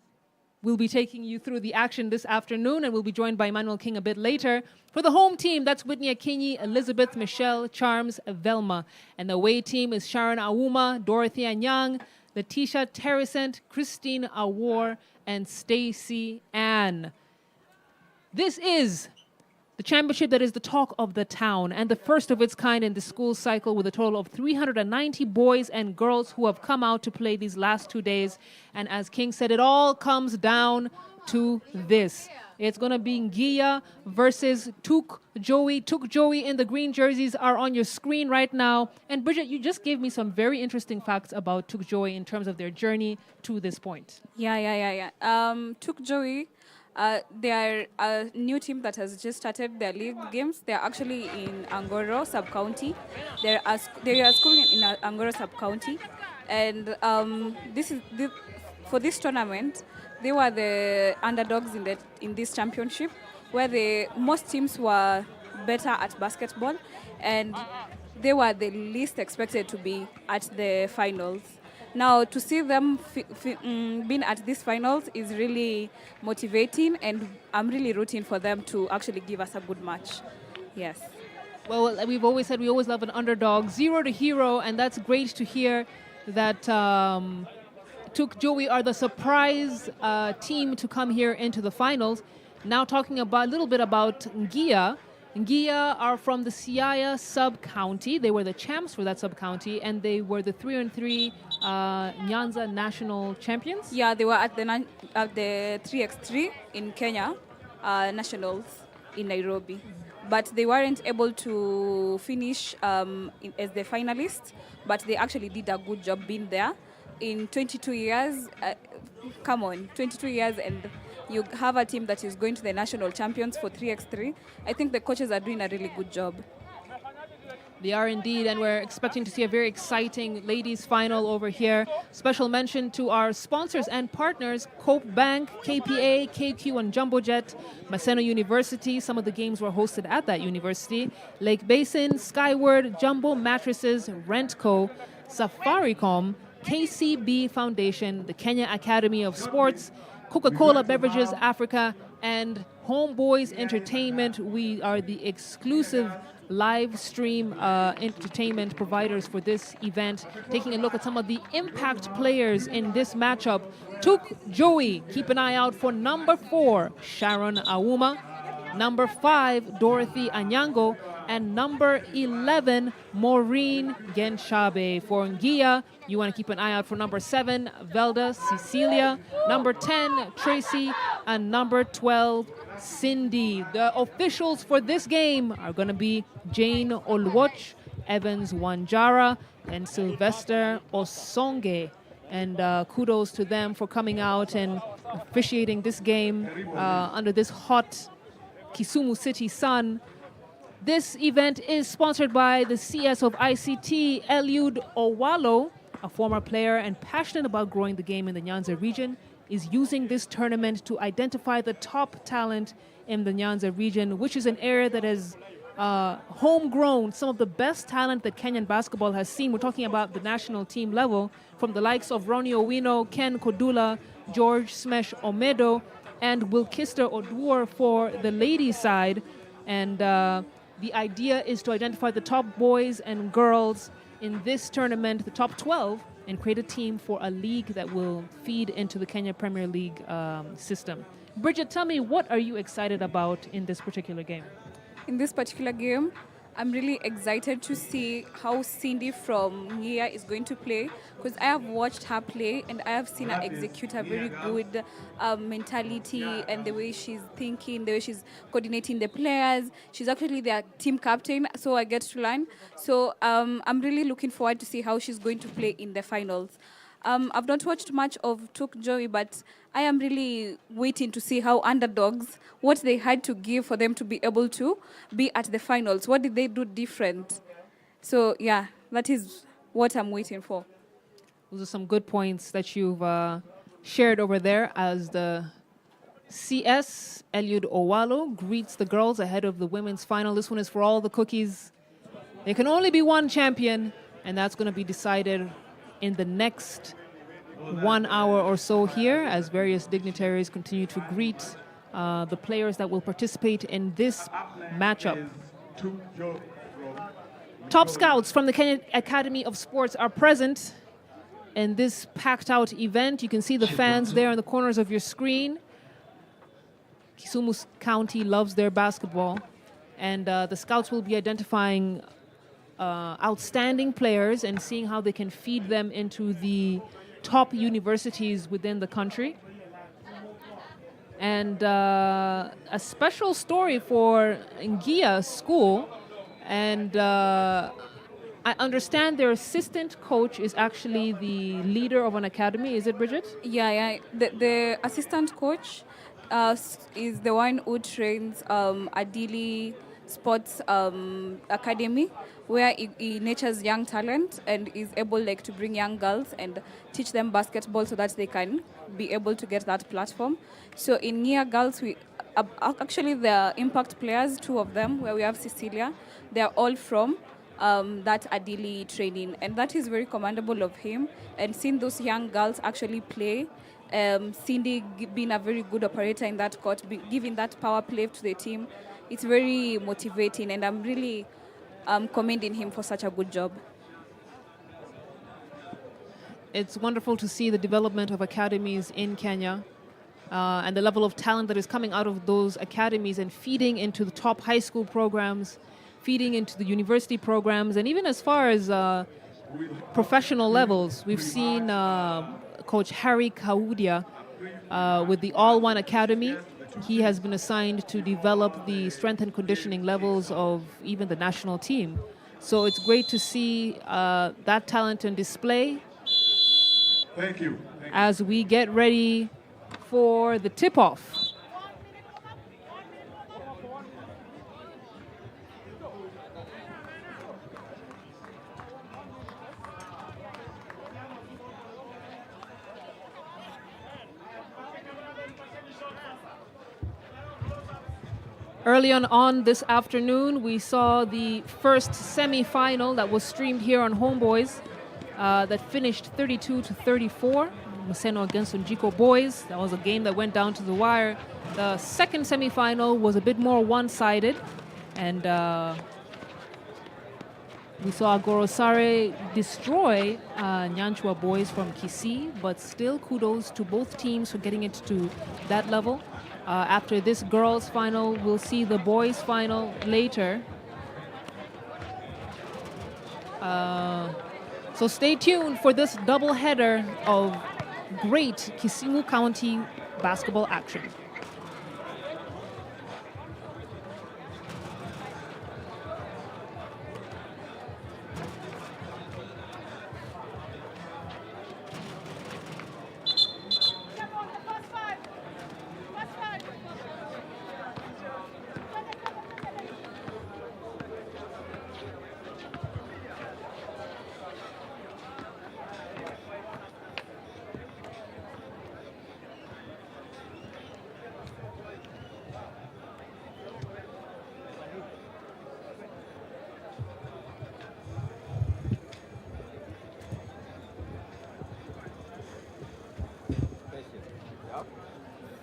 will be taking you through the action this afternoon, and we'll be joined by Emmanuel King a bit later. For the home team, that's Whitney Akinyi, Elizabeth, Michelle, Charms, Velma. And the away team is Sharon Auma, Dorothea Nyang, Letitia Terracent, Christine Awar, and Stacy Ann. This is the championship that is the talk of the town and the first of its kind in the school cycle, with a total of 390 boys and girls who have come out to play these last 2 days. And as King said, it all comes down to this. It's going to be Ngia versus Took Joey. Took Joey in the green jerseys are on your screen right now. And Bridget, you just gave me some very interesting facts about Took Joey in terms of their journey to this point.
Yeah. Took Joey, they are a new team that has just started their league games. They are actually in Angoro sub-county. They are schooling in Angoro sub-county. And for this tournament, they were the underdogs in this championship, where most teams were better at basketball, and they were the least expected to be at the finals. Now, to see them being at these finals is really motivating, and I'm really rooting for them to actually give us a good match. Yes.
Well, we've always said we always love an underdog, 0 to hero, and that's great to hear that Took Joey are the surprise team to come here into the finals. Now talking about a little bit about Ngia. Ngia are from the Siaya sub-county. They were the champs for that sub-county, and they were the 3-on-3 NYANZA national champions.
Yeah, they were at the 3x3 in Kenya nationals. in Nairobi. But they weren't able to finish as the finalists, but they actually did a good job being there. In 22 years, 22 years, and you have a team that is going to the national champions for 3x3. I think the coaches are doing a really good job.
They are indeed, and we're expecting to see a very exciting ladies final over here. Special mention to our sponsors and partners, Cope Bank, KPA, KQ, and Jumbojet, Maseno University. Some of the games were hosted at that university. Lake Basin, Skyward, Jumbo Mattresses, Rentco, Safaricom, KCB Foundation, the Kenya Academy of Sports, Coca-Cola Beverages Africa, and Homeboys Entertainment. We are the exclusive live stream entertainment providers for this event. Taking a look at some of the impact players in this matchup. Tuk Joey, keep an eye out for number 4, Sharon Auma, number 5, Dorothy Anyango, and number 11, Maureen Genshabe. For Ngia, you want to keep an eye out for number 7, Velda Cecilia, number 10, Tracy, and number 12, Cindy. The officials for this game are going to be Jane Olwoch, Evans Wanjara, and Sylvester Osonge. And kudos to them for coming out and officiating this game under this hot Kisumu City sun. This event is sponsored by the CS of ICT, Eliud Owalo, a former player and passionate about growing the game in the Nyanza region, is using this tournament to identify the top talent in the Nyanza region, which is an area that is homegrown, some of the best talent that Kenyan basketball has seen. We're talking about the national team level, from the likes of Ronnie Owino, Ken Kodula, George Smesh Omedo, and Wilkister Oduor for the ladies' side. And the idea is to identify the top boys and girls in this tournament, the top 12, and create a team for a league that will feed into the Kenya Premier League system. Bridget, tell me, what are you excited about in this particular game?
In this particular game, I'm really excited to see how Cindy from Nia is going to play, because I have watched her play and I have seen her execute a very good mentality, and the way she's thinking, the way she's coordinating the players. She's actually their team captain, so I get to learn. So I'm really looking forward to see how she's going to play in the finals. I've not watched much of Tuk Joey, but I am really waiting to see how underdogs, what they had to give for them to be able to be at the finals. What did they do different? So, yeah, that is what I'm waiting for.
Those are some good points that you've shared over there as the CS, Eliud Owalo, greets the girls ahead of the women's final. This one is for all the cookies. There can only be one champion, and that's going to be decided in the next 1 hour or so here, as various dignitaries continue to greet the players that will participate in this matchup. Top scouts from the Kenya Academy of Sports are present in this packed out event. You can see the fans there in the corners of your screen. Kisumu County loves their basketball, and the scouts will be identifying outstanding players and seeing how they can feed them into the top universities within the country. And a special story for Ngia School, and I understand their assistant coach is actually the leader of an academy. Is it, Bridget?
Yeah. The assistant coach is the one who trains Adili Sports Academy, where he nurtures young talent and is able to bring young girls and teach them basketball so that they can be able to get that platform. So in Nia Girls, we actually the impact players, 2 of them, where we have Cecilia, they're all from that Adili training, and that is very commendable of him. And seeing those young girls actually play, Cindy being a very good operator in that court, giving that power play to the team, it's very motivating, and I'm really commending him for such a good job.
It's wonderful to see the development of academies in Kenya and the level of talent that is coming out of those academies and feeding into the top high school programs, feeding into the university programs, and even as far as professional levels. We've seen Coach Harry Kaudia with the All One Academy he has been assigned to develop the strength and conditioning levels of even the national team. So it's great to see that talent on display.
Thank you.
As we get ready for the tip-off. Early on this afternoon, we saw the first semi-final that was streamed here on Homeboys that finished 32-34. Maseno against Unjiko Boys. That was a game that went down to the wire. The second semi-final was a bit more one-sided, and we saw Gorosare destroy Nyanchwa Boys from Kisii, but still kudos to both teams for getting it to that level. After this girls' final, we'll see the boys' final later. So stay tuned for this doubleheader of great Kisumu County basketball action.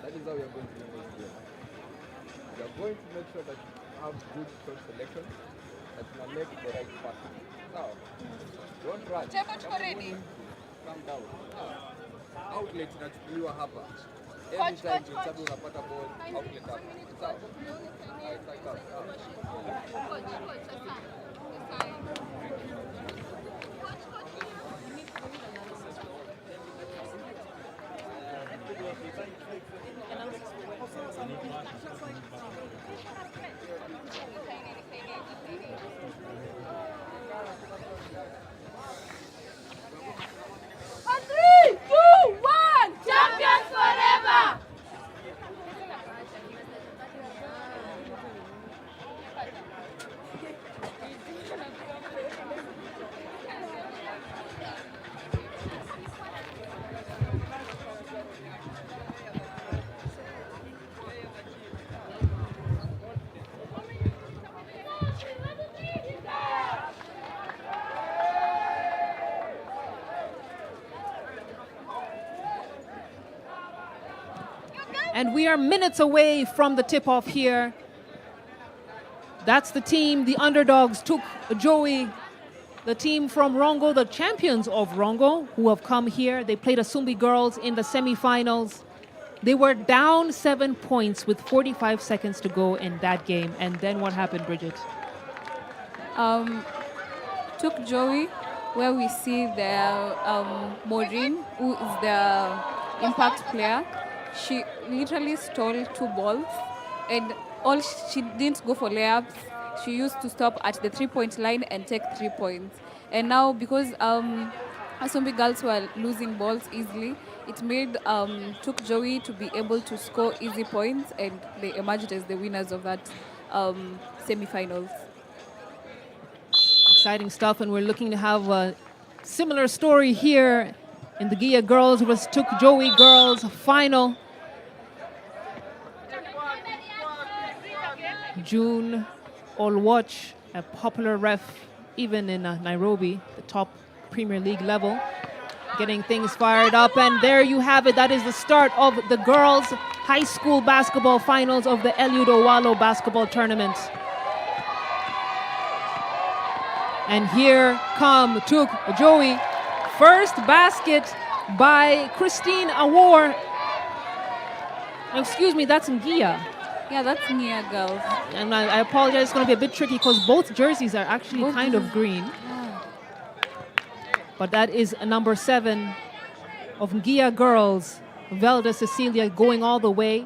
That is how we are going to win this game. We are going to make sure that you have good shot selection, that you can make the right pass. Now, don't run. Calm down. Outlet inachukuliwa hapa. Every time mchezaji unapata ball, outlet hapa. Sawa.
Champions forever!
And we are minutes away from the tip-off here. That's the team, the underdogs took Joey, the team from Rongo, the champions of Rongo, who have come here. They played Asumbi Girls in the semifinals. They were down 7 points with 45 seconds to go in that game. And then what happened, Bridget?
Took Joey, where we see the Maureen, who is the impact player. She literally stole 2 balls, and she didn't go for layups. She used to stop at the 3-point line and take 3 points. And now, because Asumbi girls were losing balls easily, it made took Joey to be able to score easy points, and they emerged as the winners of that semifinals.
Exciting stuff, and we're looking to have a similar story here in the Gia Girls vs. Took Joey Girls final. June Olwatch, a popular ref even in Nairobi, the top Premier League level, getting things fired up. And there you have it. That is the start of the girls' high school basketball finals of the Eliud Owalo basketball tournament. And here come Took Joey. First basket by Christine Awar. Excuse me, that's Ngia.
Yeah, that's Nia girls.
And I apologize, it's going to be a bit tricky because both jerseys are actually kind of green.
Yeah.
But that is number 7 of Ngia Girls, Velda Cecilia, going all the way.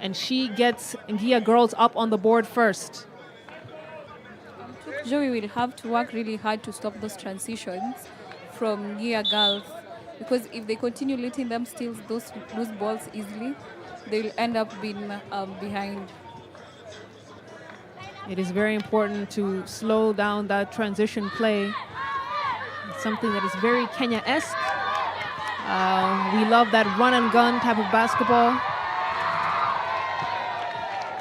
and she gets Ngia girls up on the board first.
Joey will have to work really hard to stop those transitions from Gia girls, because if they continue letting them steal those loose balls easily, they'll end up being behind.
It is very important to slow down that transition play. It's something that is very Kenya-esque. We love that run and gun type of basketball.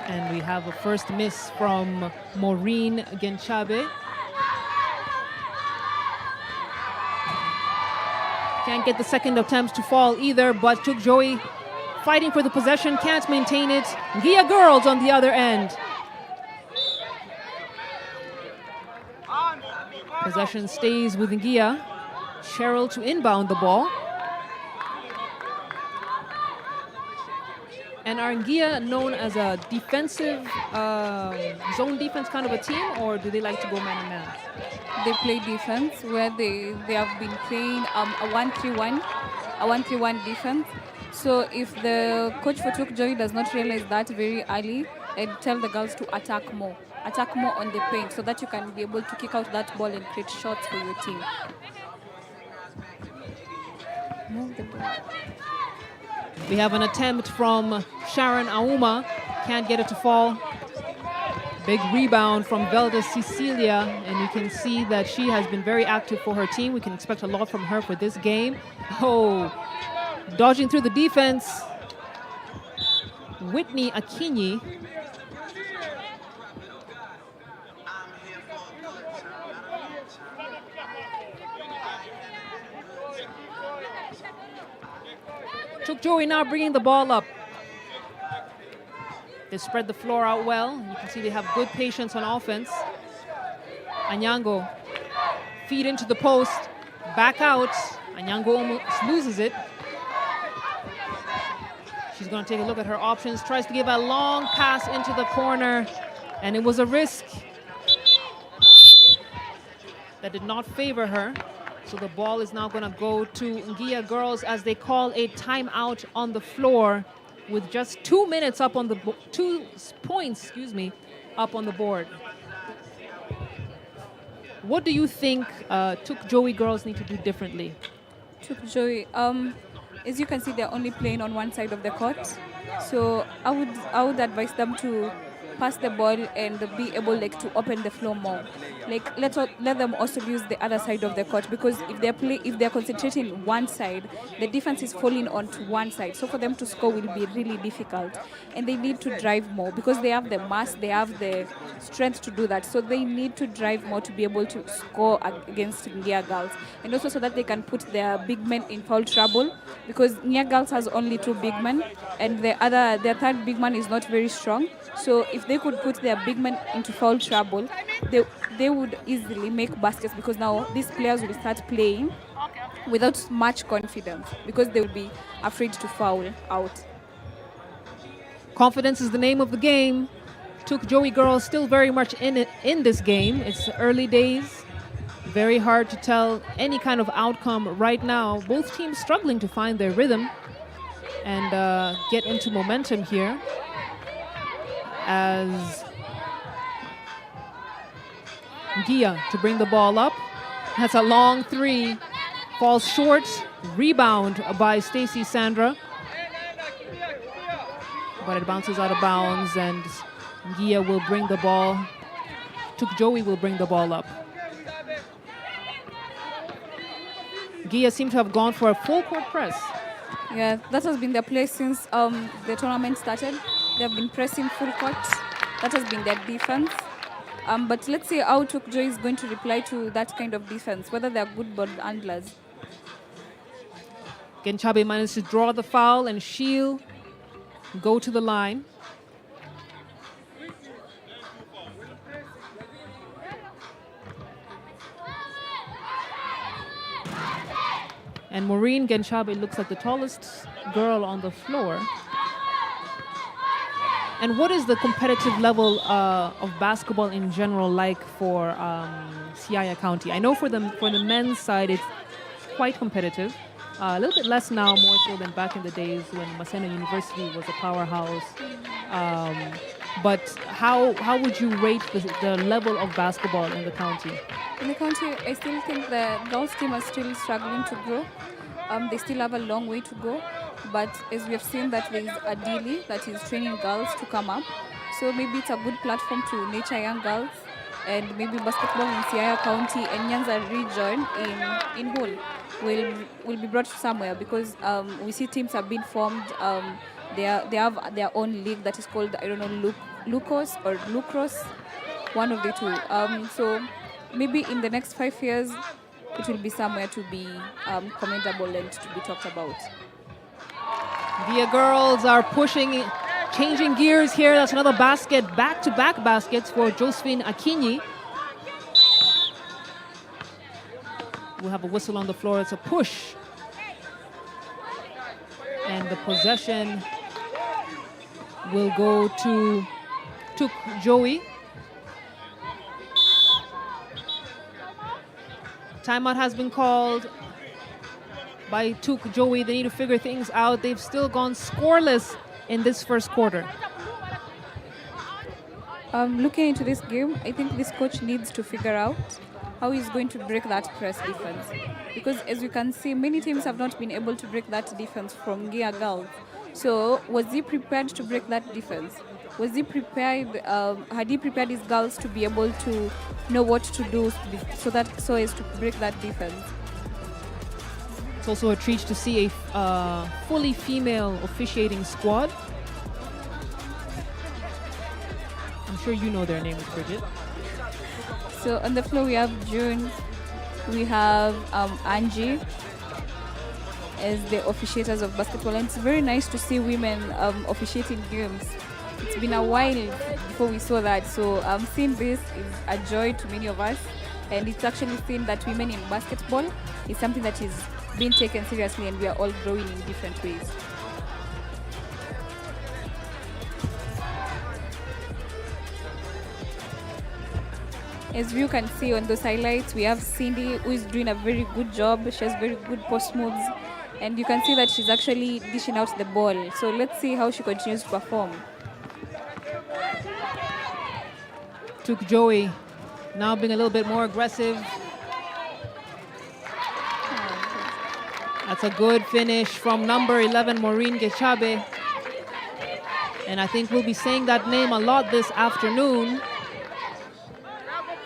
And we have a first miss from Maureen Genchabe. Can't get the second attempt to fall either, but took Joey fighting for the possession, can't maintain it. Ngia girls on the other end. Possession stays with Ngia. Cheryl to inbound the ball. And are Ngia known as a defensive, zone defense kind of a team, or do they like to go man-to-man?
They play defense, where they have been playing a 1-3-1 defense. So if the coach for Tuk Joey does not realize that very early, I'd tell the girls to attack more on the paint, so that you can be able to kick out that ball and create shots for your team. Move the ball.
We have an attempt from Sharon Auma. Can't get it to fall. Big rebound from Velda Cecilia, and you can see that she has been very active for her team. We can expect a lot from her for this game. Oh, dodging through the defense. Whitney Akinyi. Tuk Joey now bringing the ball up. They spread the floor out well. You can see they have good patience on offense. Anyango, feed into the post, back out. Anyango almost loses it. She's going to take a look at her options, tries to give a long pass into the corner, and it was a risk that did not favor her. So the ball is now going to go to Ngia girls as they call a timeout on the floor with just 2 minutes up on the 2 points, up on the board. What do you think Tuk Joey girls need to do differently?
Tuk Joey, as you can see, they're only playing on one side of the court. So I would advise them to pass the ball and be able to open the floor more. Let them also use the other side of the court, because if they're concentrating one side, the defense is falling onto one side. So for them to score will be really difficult, and they need to drive more because they have the mass, they have the strength to do that. So they need to drive more to be able to score against Ngia girls, and also so that they can put their big men in foul trouble, because Ngia girls has only 2 big men, and their third big man is not very strong. So if they could put their big men into foul trouble, they would easily make baskets, because now these players will start playing without much confidence because they will be afraid to foul out.
Confidence is the name of the game. Tuk Joey girls still very much in this game. It's early days. Very hard to tell any kind of outcome right now. Both teams struggling to find their rhythm and get into momentum here. As Ngia to bring the ball up. That's a long 3. Falls short. Rebound by Stacy Sandra. But it bounces out of bounds, and Ngia will bring the ball. Tuk Joey will bring the ball up. Ngia seemed to have gone for a full court press.
Yeah, that has been their play since the tournament started. They have been pressing full court. That has been their defense. But let's see how Tuk Joey is going to reply to that kind of defense, whether they're good ball handlers.
Genchabe managed to draw the foul, and she'll go to the line. And Maureen Genchabe looks like the tallest girl on the floor. And what is the competitive level of basketball in general like for Siaya County? I know for the men's side it's quite competitive. A little bit less now, more so than back in the days when Maseno University was a powerhouse. But how would you rate the level of basketball in the county?
In the county, I still think the girls team are still struggling to grow. They still have a long way to go. But as we have seen that there is a DILI that is training girls to come up. So maybe it's a good platform to nurture young girls, and maybe basketball in Siaya County and NYANZA region in whole will be brought somewhere, because we see teams have been formed. They have their own league that is called, I don't know, Lucos or Lucros, one of the two. So maybe in the next 5 years, it will be somewhere to be commendable and to be talked about.
The girls are changing gears here. That's another basket, back-to-back baskets for Josephine Akinyi. We'll have a whistle on the floor. It's a push. And the possession will go to Tuk Joey. Timeout has been called by Tuk Joey. They need to figure things out. They've still gone scoreless in this first quarter.
Looking into this game, I think this coach needs to figure out how he's going to break that press defense. Because as you can see, many teams have not been able to break that defense from Gia girls. So was he prepared to break that defense? Was he prepared, had he prepared his girls to be able to know what to do so as to break that defense?
It's also a treat to see a fully female officiating squad. I'm sure you know their names, Bridget.
So on the floor we have June, we have Angie as the officiators of basketball, and it's very nice to see women officiating games. It's been a while before we saw that, so seeing this is a joy to many of us, and it's actually seen that women in basketball is something that is being taken seriously, and we are all growing in different ways. As you can see on those highlights, we have Cindy, who is doing a very good job. She has very good post moves, and you can see that she's actually dishing out the ball. So let's see how she continues to perform.
Tuk Joey now being a little bit more aggressive. That's a good finish from number 11, Maureen Gechabe. And I think we'll be saying that name a lot this afternoon.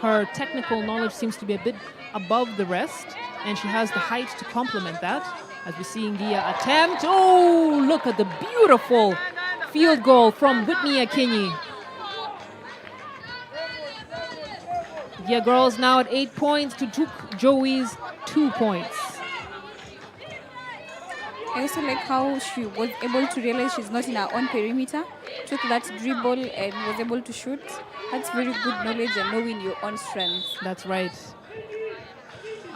Her technical knowledge seems to be a bit above the rest, and she has the height to complement that. As we see Ngia attempt. Oh, look at the beautiful field goal from Whitney Akinyi. Ngia girls now at 8 points to Tuk Joey's 2 points.
I also like how she was able to realize she's not in her own perimeter, took that dribble and was able to shoot. That's very good knowledge and knowing your own strengths.
That's right.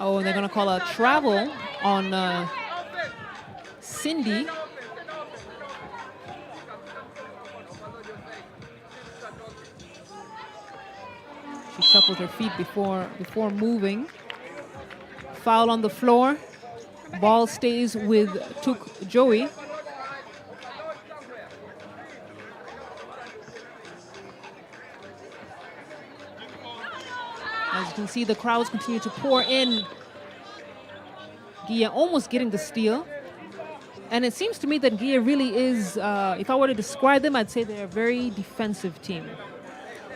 Oh, and they're going to call a travel on Cindy. She shuffled her feet before moving. Foul on the floor. Ball stays with Tuk Joey. As you can see, the crowds continue to pour in. Gia almost getting the steal. And it seems to me that Gia really is, if I were to describe them, I'd say they're a very defensive team.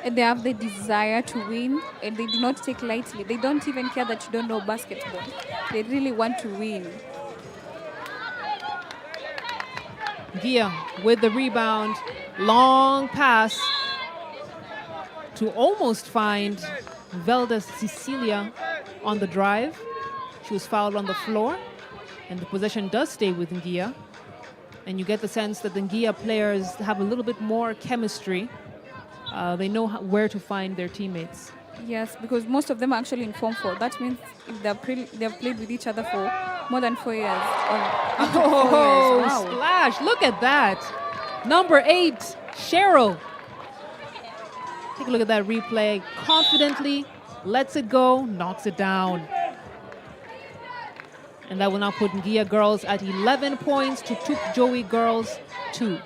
And they have the desire to win, and they do not take lightly. They don't even care that you don't know basketball. They really want to win.
Gia with the rebound. Long pass to almost find Velda Cecilia on the drive. She was fouled on the floor, and the possession does stay with Ngia. And you get the sense that the Ngia players have a little bit more chemistry. They know where to find their teammates.
Yes, because most of them are actually in Form 4. That means if they've played with each other for more than 4 years.
Oh,
wow.
Splash. Look at that. Number 8, Cheryl. Take a look at that replay. Confidently lets it go, knocks it down. And that will now put Ngia girls at 11 points to Tuk Joey girls 2.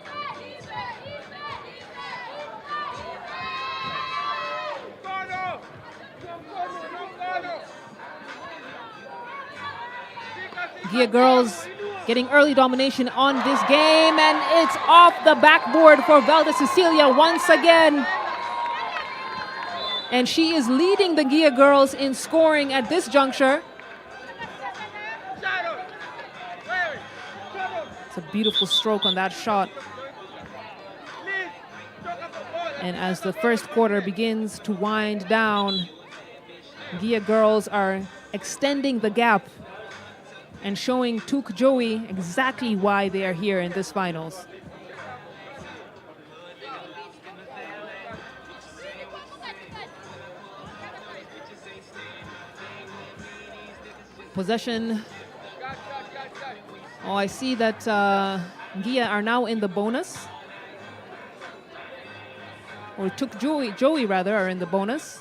Ngia girls getting early domination on this game, and it's off the backboard for Valda Cecilia once again. And she is leading the Ngia girls in scoring at this juncture. It's a beautiful stroke on that shot. And as the first quarter begins to wind down, Ngia girls are extending the gap and showing Tuk Joey exactly why they are here in this finals. Possession. Oh, I see that Ngia are now in the bonus. Or Tuk Joey rather, are in the bonus.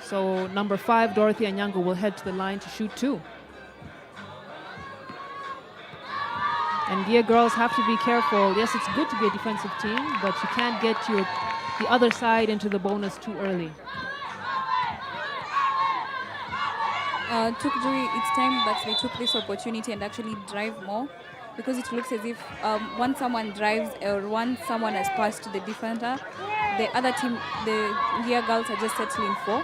So number 5, Dorothy Anyango, will head to the line to shoot 2. And Ngia girls have to be careful. Yes, it's good to be a defensive team, but you can't get the other side into the bonus too early.
Tuk Joey, it's time that they took this opportunity and actually drive more, because it looks as if once someone drives or once someone has passed to the defender, the other team, the Ngia girls, are just settling for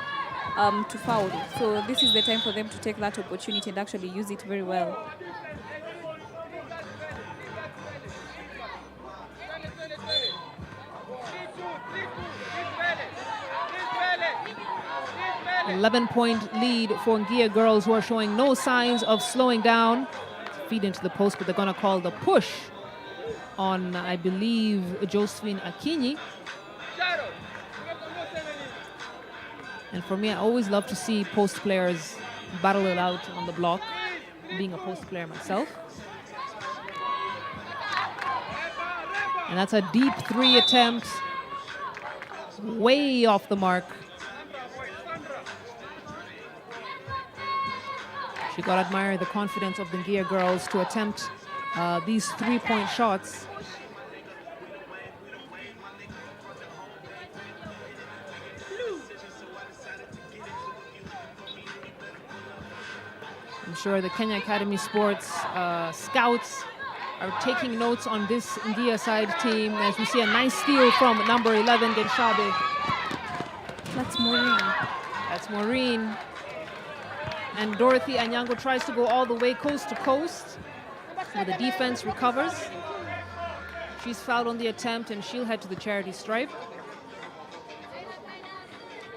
to foul. So this is the time for them to take that opportunity and actually use it very well.
An 11-point lead for Ngia girls, who are showing no signs of slowing down. Feed into the post, but they're going to call the push on, I believe, Josephine Akinyi. And for me, I always love to see post players battle it out on the block, being a post player myself. And that's a deep 3 attempt, way off the mark. You got to admire the confidence of the Ngia girls to attempt these 3-point shots. I'm sure the Kenya Academy Sports scouts are taking notes on this Ngia side team, as we see a nice steal from number 11, Genshabe.
That's Maureen.
That's Maureen. And Dorothy Anyango tries to go all the way coast to coast, where the defense recovers. She's fouled on the attempt, and she'll head to the charity stripe.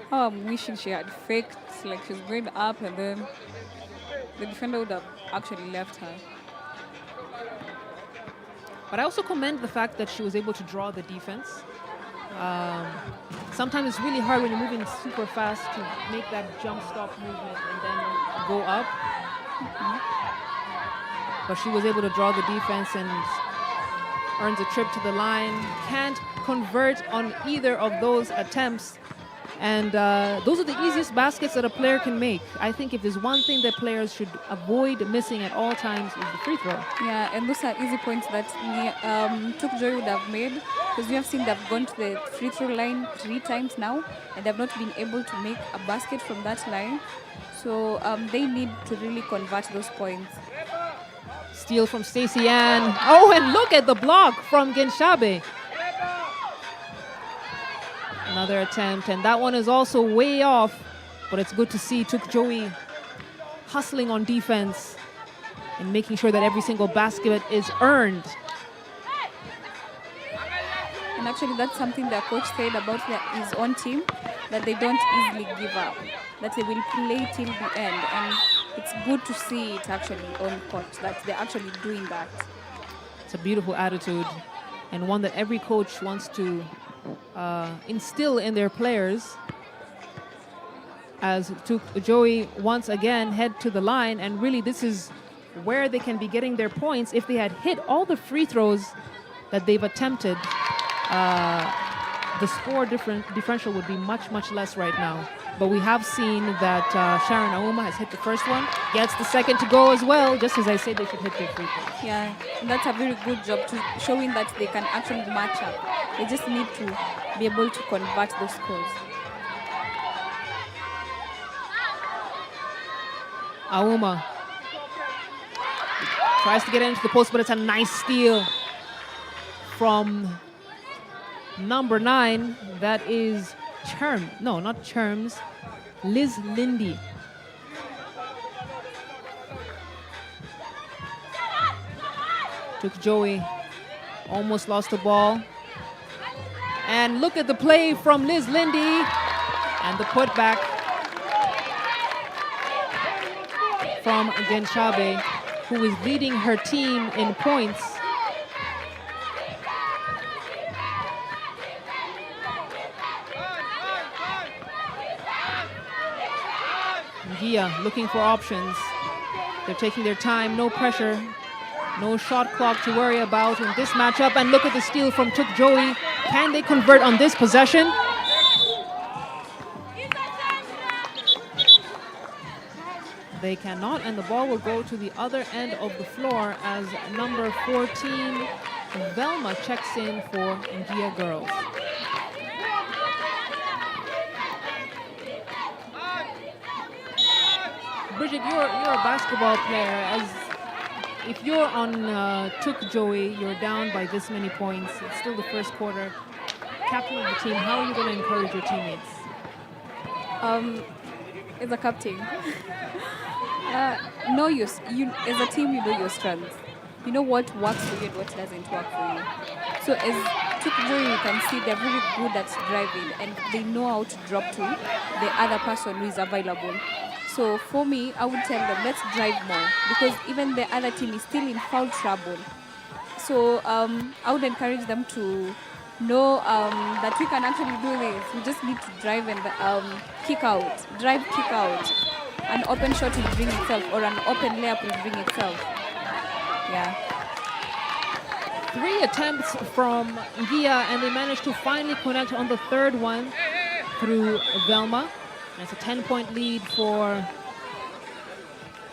Oh, I'm wishing she had faked, like she's going up, and then the defender would have actually left her.
But I also commend the fact that she was able to draw the defense. Sometimes it's really hard when you're moving super fast to make that jump stop movement and then go up. But she was able to draw the defense and earns a trip to the line. Can't convert on either of those attempts. And those are the easiest baskets that a player can make. I think if there's one thing that players should avoid missing at all times is the free throw.
Yeah, and those are easy points that Tuk Joey would have made, because we have seen they've gone to the free throw line 3 times now, and they've not been able to make a basket from that line. So they need to really convert those points.
Steal from Stacey Ann. Oh, and look at the block from Genshabe. Another attempt, and that one is also way off, but it's good to see Tuk Joey hustling on defense and making sure that every single basket is earned.
And actually, that's something their coach said about his own team, that they don't easily give up, that they will play till the end. And it's good to see it actually on court, that they're actually doing that.
It's a beautiful attitude, and one that every coach wants to instill in their players, as Tuk Joey once again head to the line. And really, this is where they can be getting their points if they had hit all the free throws that they've attempted the score differential would be much, much less right now. But we have seen that Sharon Auma has hit the first one, gets the second to go as well, just as I said they should hit their free throws.
Yeah, that's a very good job to showing that they can actually match up. They just need to be able to convert those scores.
Auma tries to get into the post, but it's a nice steal from number 9. That is not Cherms, Liz Lindy. Took Joey, almost lost the ball. And look at the play from Liz Lindy and the putback from Genshabe, who is leading her team in points. Gia looking for options. They're taking their time, no pressure, no shot clock to worry about in this matchup. And look at the steal from Tuk Joey. Can they convert on this possession? They cannot, and the ball will go to the other end of the floor as number 14, Velma, checks in for Ngia girls. Bridget, you're a basketball player. If you're on Tuk Joey, you're down by this many points. It's still the first quarter. Captain of the team, how are you going to encourage your teammates?
As a captain, as a team, you know your strengths. You know what works for you and what doesn't work for you. So as Tuk Joey, you can see they're very good at driving and they know how to drop to the other person who is available. So for me, I would tell them, let's drive more, because even the other team is still in foul trouble. So I would encourage them to know that we can actually do this. We just need to drive and kick out, drive, kick out. An open shot will bring itself, or an open layup will bring itself. Yeah.
3 attempts from Gia, and they managed to finally connect on the third one through Velma. And it's a 10-point lead for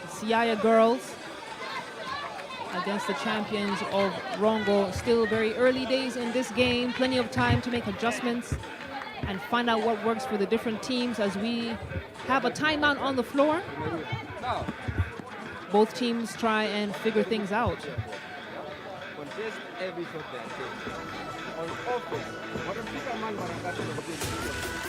the Siaya girls against the champions of Rongo. Still very early days in this game. Plenty of time to make adjustments and find out what works for the different teams as we have a timeout on the floor. Both teams try and figure things out.
Contest every shot they are taking. On offense, wanafika mahali wanataka kupiga.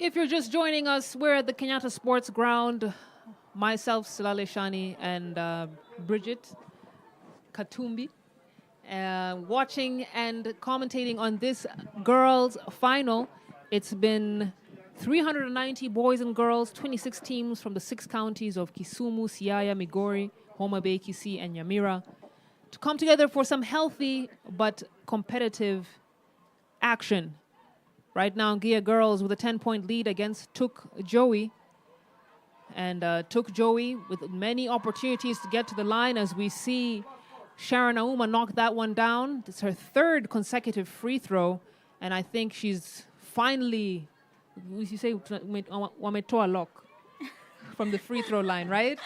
If you're just joining us, we're at the Kenyatta Sports Ground. Myself, Silale Shani, and Bridget Katumbi, watching and commentating on this girls' final. It's been 390 boys and girls, 26 teams from the 6 counties of Kisumu, Siaya, Migori, Homa Bay, Kisii, and Nyamira to come together for some healthy but competitive action. Right now, Gia girls with a 10-point lead against Tuk Joey. And Tuk Joey with many opportunities to get to the line as we see Sharon Auma knock that one down. It's her 3rd consecutive free throw. And I think she's finally, you say, wametoa lock from the free throw line, right?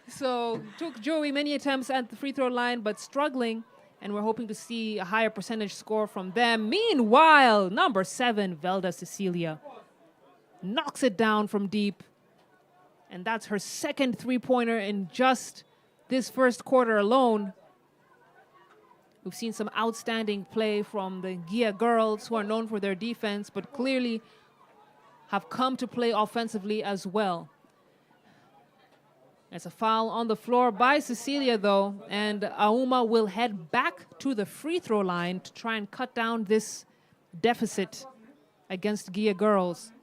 So Tuk Joey, many attempts at the free throw line, but struggling. and we're hoping to see a higher percentage score from them. Meanwhile, number 7, Velda Cecilia, knocks it down from deep. And that's her second three-pointer in just this first quarter alone. We've seen some outstanding play from the Gia girls, who are known for their defense, but clearly have come to play offensively as well. There's a foul on the floor by Cecilia, though, and Auma will head back to the free throw line to try and cut down this deficit against Gia girls.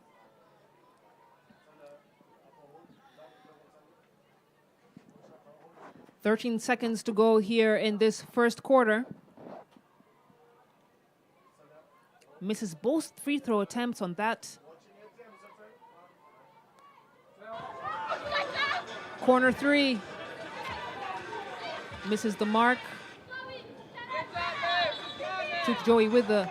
"13 seconds to go here in this first quarter." Misses both free throw attempts on that. Corner 3. Misses the mark. Took Joey with the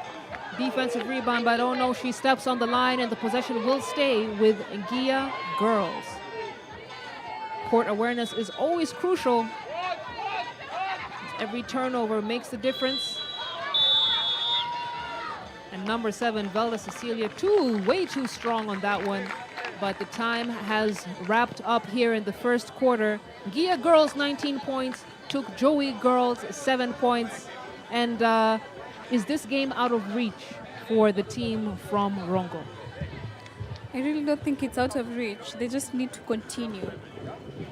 defensive rebound, but oh no, she steps on the line and the possession will stay with Gia girls. Court awareness is always crucial. Every turnover makes the difference. And number 7, Velda Cecilia, way too strong on that one. But the time has wrapped up here in the first quarter. Gia girls 19 points, took Joey girls 7 points. And is this game out of reach for the team from Rongo?
I really don't think it's out of reach. They just need to continue.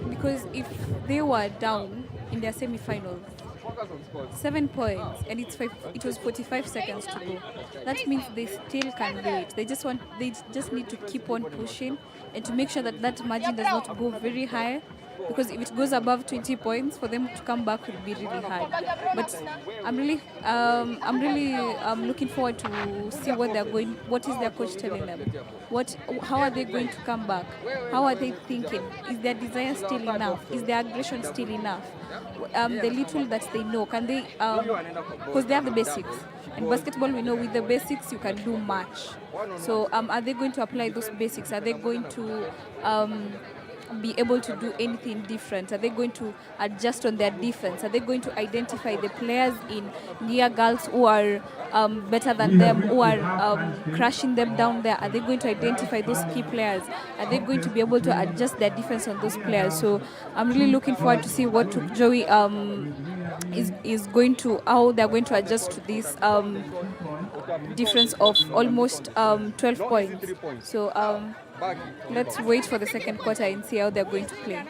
Because if they were down in their semifinals, 7 points, and it was 45 seconds to go, that means they still can reach. They just need to keep on pushing and to make sure that that margin does not go very high, because if it goes above 20 points, for them to come back would be really hard. But I'm really looking forward to see what is their coach telling them? How are they going to come back? How are they thinking? Is their desire still enough? Is their aggression still enough? The little that they know, can they, because they have the basics. And basketball, we know with the basics, you can do much. So are they going to apply those basics? Are they going to be able to do anything different? Are they going to adjust on their defense? Are they going to identify the players in near girls who are better than them, who are crashing them down there? Are they going to identify those key players? Are they going to be able to adjust their defense on those players? So I'm really looking forward to see what Joey is going to, how they're going to adjust to this difference of almost 12 points. So let's wait for the second quarter and see how they're going to play.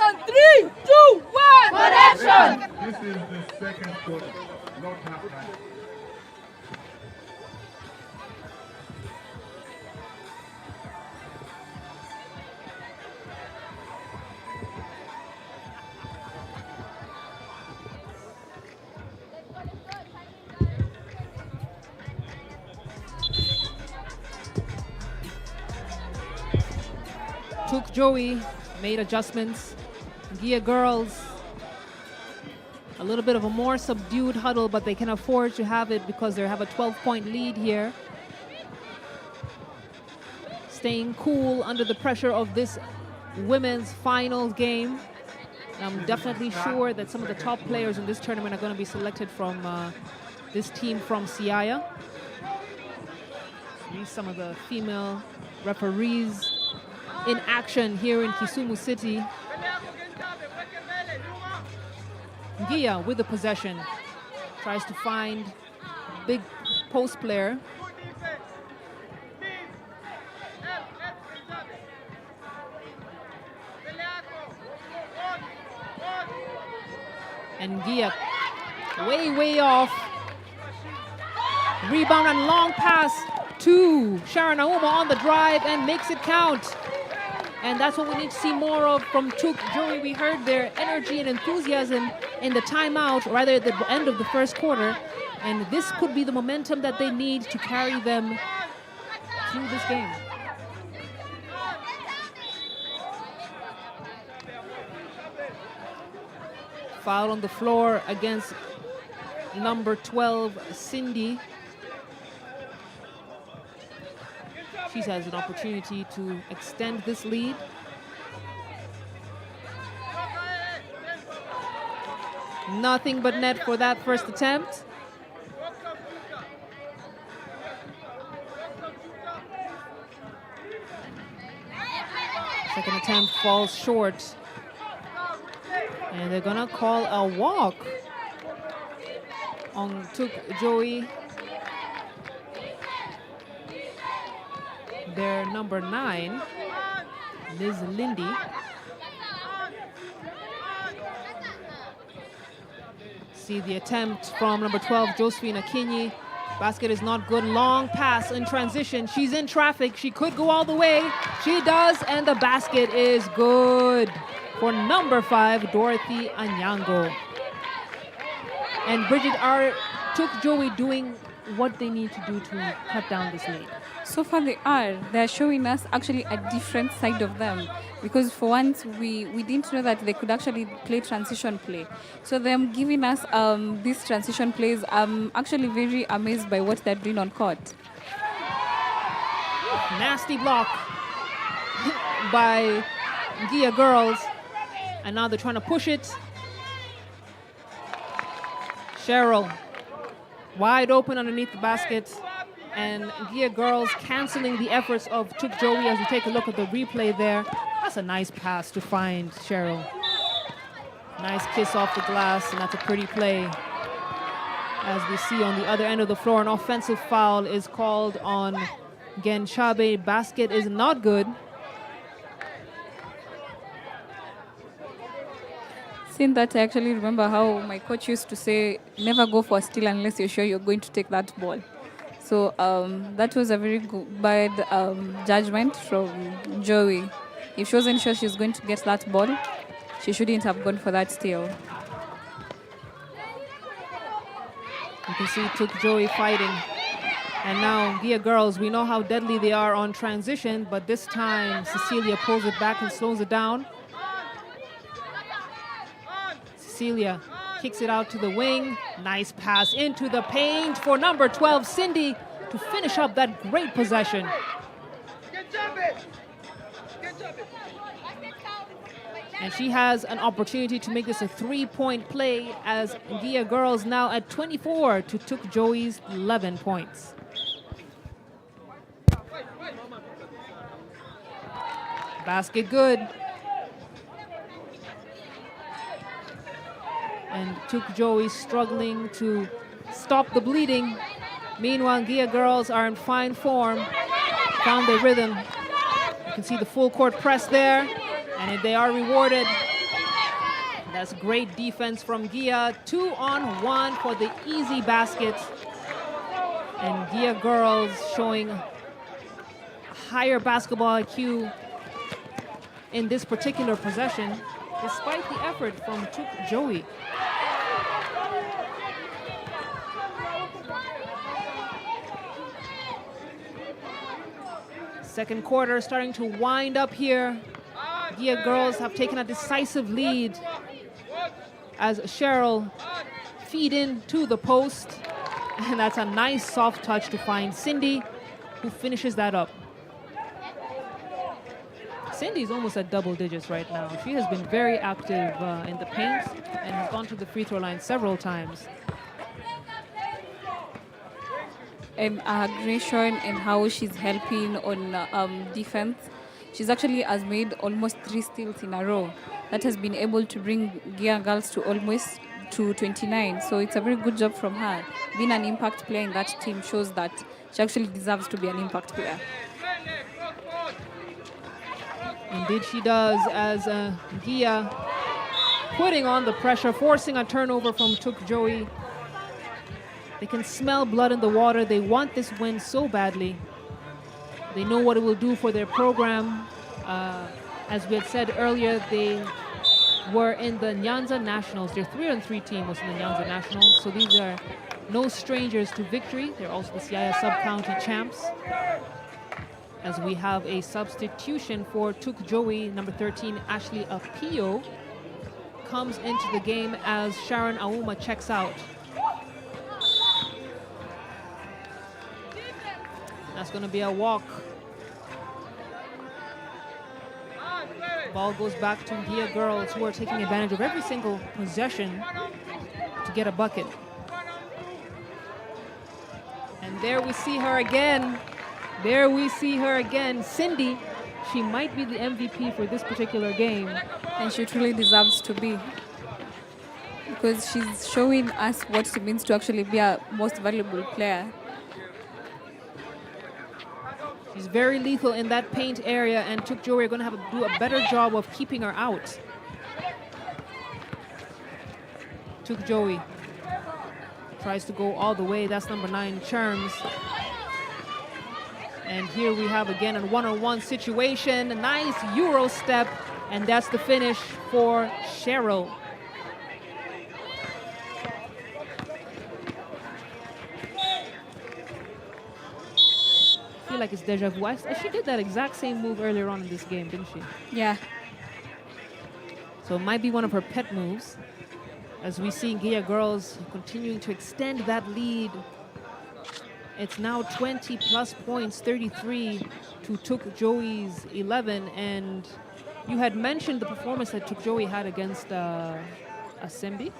On 3, 2, 1, action!
This is the second quarter, not half time.
Took Joey, made adjustments. Gia girls, a little bit of a more subdued huddle, but they can afford to have it because they have a 12-point lead here. Staying cool under the pressure of this women's finals game. And I'm definitely sure that some of the top players in this tournament are going to be selected from this team from Siaya. See some of the female referees in action here in Kisumu City. Gia with the possession, tries to find big post player. And Gia way off. Rebound and long pass to Sharon Auma on the drive and makes it count. And that's what we need to see more of from Tuk Joey. We heard their energy and enthusiasm in the timeout, rather at the end of the first quarter. And this could be the momentum that they need to carry them through this game. Foul on the floor against number 12, Cindy. She has an opportunity to extend this lead. Nothing but net for that first attempt. Second attempt falls short. And they're gonna call a walk on Tuk Joey. Their number 9, Liz Lindy. See the attempt from number 12, Josephine Akinyi. Basket is not good. Long pass in transition. She's in traffic. She could go all the way. She does, and the basket is good for number 5, Dorothy Anyango. And Bridget, are Tuk Joey doing what they need to do to cut down this lead?
So far they are. They're showing us actually a different side of them. Because for once, we didn't know that they could actually play transition play. So them giving us these transition plays, I'm actually very amazed by what they're doing on court.
Nasty block by Gia girls. And now they're trying to push it. Cheryl, wide open underneath the basket. And Gia girls canceling the efforts of Tuk Joey as we take a look at the replay there. That's a nice pass to find Cheryl. Nice kiss off the glass, and that's a pretty play. As we see on the other end of the floor, an offensive foul is called on Genchabe. Basket is not good.
Seeing that, I actually remember how my coach used to say, never go for a steal unless you're sure you're going to take that ball. So that was a very bad judgment from Joey. If she wasn't sure she was going to get that ball, she shouldn't have gone for that steal.
You can see Tuk Joey fighting. And now Gia girls, we know how deadly they are on transition, but this time Cecilia pulls it back and slows it down. Cecilia kicks it out to the wing. Nice pass into the paint for number 12, Cindy, to finish up that great possession. And she has an opportunity to make this a 3-point play as Gia girls now at 24 to Tuk Joey's 11 points. Basket good. And Tuk Joey struggling to stop the bleeding. Meanwhile, Gia girls are in fine form, found their rhythm. You can see the full court press there, and they are rewarded. That's great defense from Gia. 2-on-1 for the easy basket. And Gia girls showing higher basketball IQ in this particular possession, despite the effort from Tuk Joey. Second quarter starting to wind up here. Gia girls have taken a decisive lead as Cheryl feed in to the post. And that's a nice soft touch to find Cindy, who finishes that up. Cindy's almost at double digits right now. She has been very active in the paint and has gone to the free throw line several times.
Aggression and how she's helping on defense. She's actually has made almost 3 steals in a row. That has been able to bring Gia girls to almost to 29. So it's a very good job from her. Being an impact player in that team shows that she actually deserves to be an impact player.
Indeed she does, as Gia putting on the pressure, forcing a turnover from Tuk Joey. They can smell blood in the water. They want this win so badly. They know what it will do for their program. As we had said earlier, they were in the NYANZA Nationals. Their 3-on-3 team was in the NYANZA Nationals. So these are no strangers to victory. They're also the Siaya Sub-County champs. As we have a substitution for Tuk Joey, number 13, Ashley Apio, comes into the game as Sharon Auma checks out. That's going to be a walk. Ball goes back to Gia girls, who are taking advantage of every single possession to get a bucket. And there we see her again. There we see her again. Cindy, she might be the MVP for this particular game.
And she truly deserves to be. Because she's showing us what it means to actually be a most valuable player.
She's very lethal in that paint area, and Tuk Joey are going to have to do a better job of keeping her out. Tuk Joey tries to go all the way. That's number 9, Charms. And here we have again a one-on-one situation. A nice Euro step, and that's the finish for Cheryl. I feel like it's deja vu. She did that exact same move earlier on in this game, didn't she?
Yeah.
So it might be one of her pet moves. As we see Gia girls continuing to extend that lead. It's now 20 plus points, 33 to Tuk Joey's 11. And you had mentioned the performance that Tuk Joey had against Asimbi.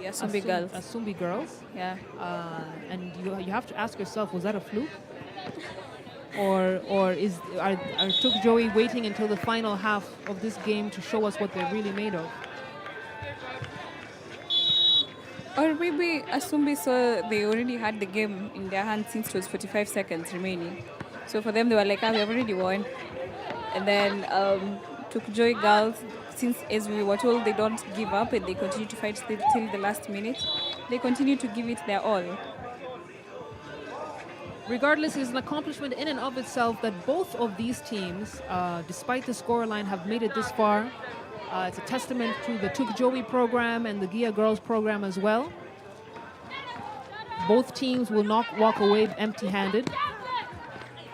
Asumbi girls.
Yeah.
And you have to ask yourself, was that a fluke? Or are Tuk Joey waiting until the final half of this game to show us what they're really made of?
Or maybe Asumbi saw they already had the game in their hands since it was 45 seconds remaining. So for them, they were like, we have already won. And then Tuk Joey girls, since as we were told they don't give up and they continue to fight till the last minute, they continue to give it their all.
Regardless, it's an accomplishment in and of itself that both of these teams, despite the scoreline, have made it this far. It's a testament to the Tuk Joey program and the Gia girls program as well. Both teams will not walk away empty-handed.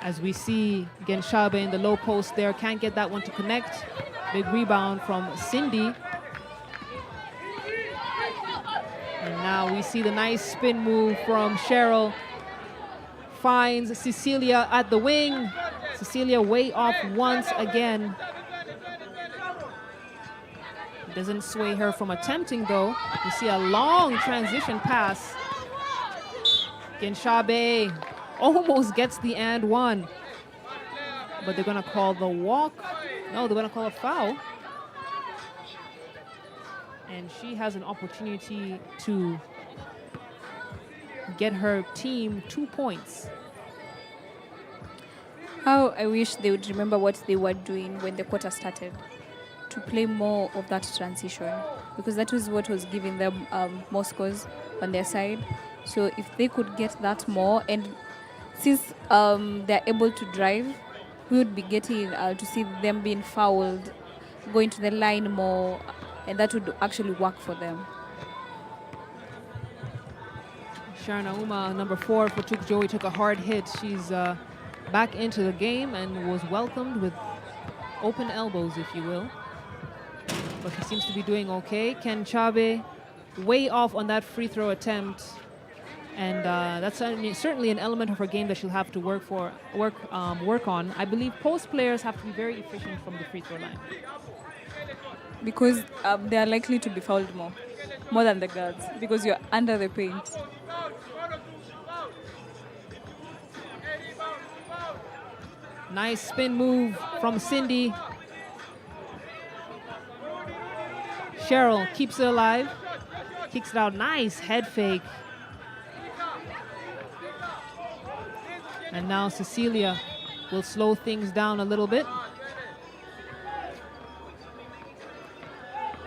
As we see, again, Shabe in the low post there, can't get that one to connect. Big rebound from Cindy. And now we see the nice spin move from Cheryl. Finds Cecilia at the wing. Cecilia way off once again. Doesn't sway her from attempting though. You see a long transition pass. Genshabe almost gets the and one. But they're gonna call the walk. No, they're gonna call a foul. And she has an opportunity to get her team 2 points.
How I wish they would remember what they were doing when the quarter started, to play more of that transition, because that was what was giving them more scores on their side. So if they could get that more, and since they're able to drive, we would be getting to see them being fouled, going to the line more, and that would actually work for them.
Sharna Uma, number 4 for Tuk Joey, took a hard hit. She's back into the game and was welcomed with open elbows, if you will. But she seems to be doing okay. Ken Chabe way off on that free throw attempt. And that's certainly an element of her game that she'll have to work on. I believe post players have to be very efficient from the free throw line.
Because they are likely to be fouled more than the guards, because you're under the paint.
Nice spin move from Cindy. Cheryl keeps it alive. Kicks it out. Nice head fake. And now Cecilia will slow things down a little bit.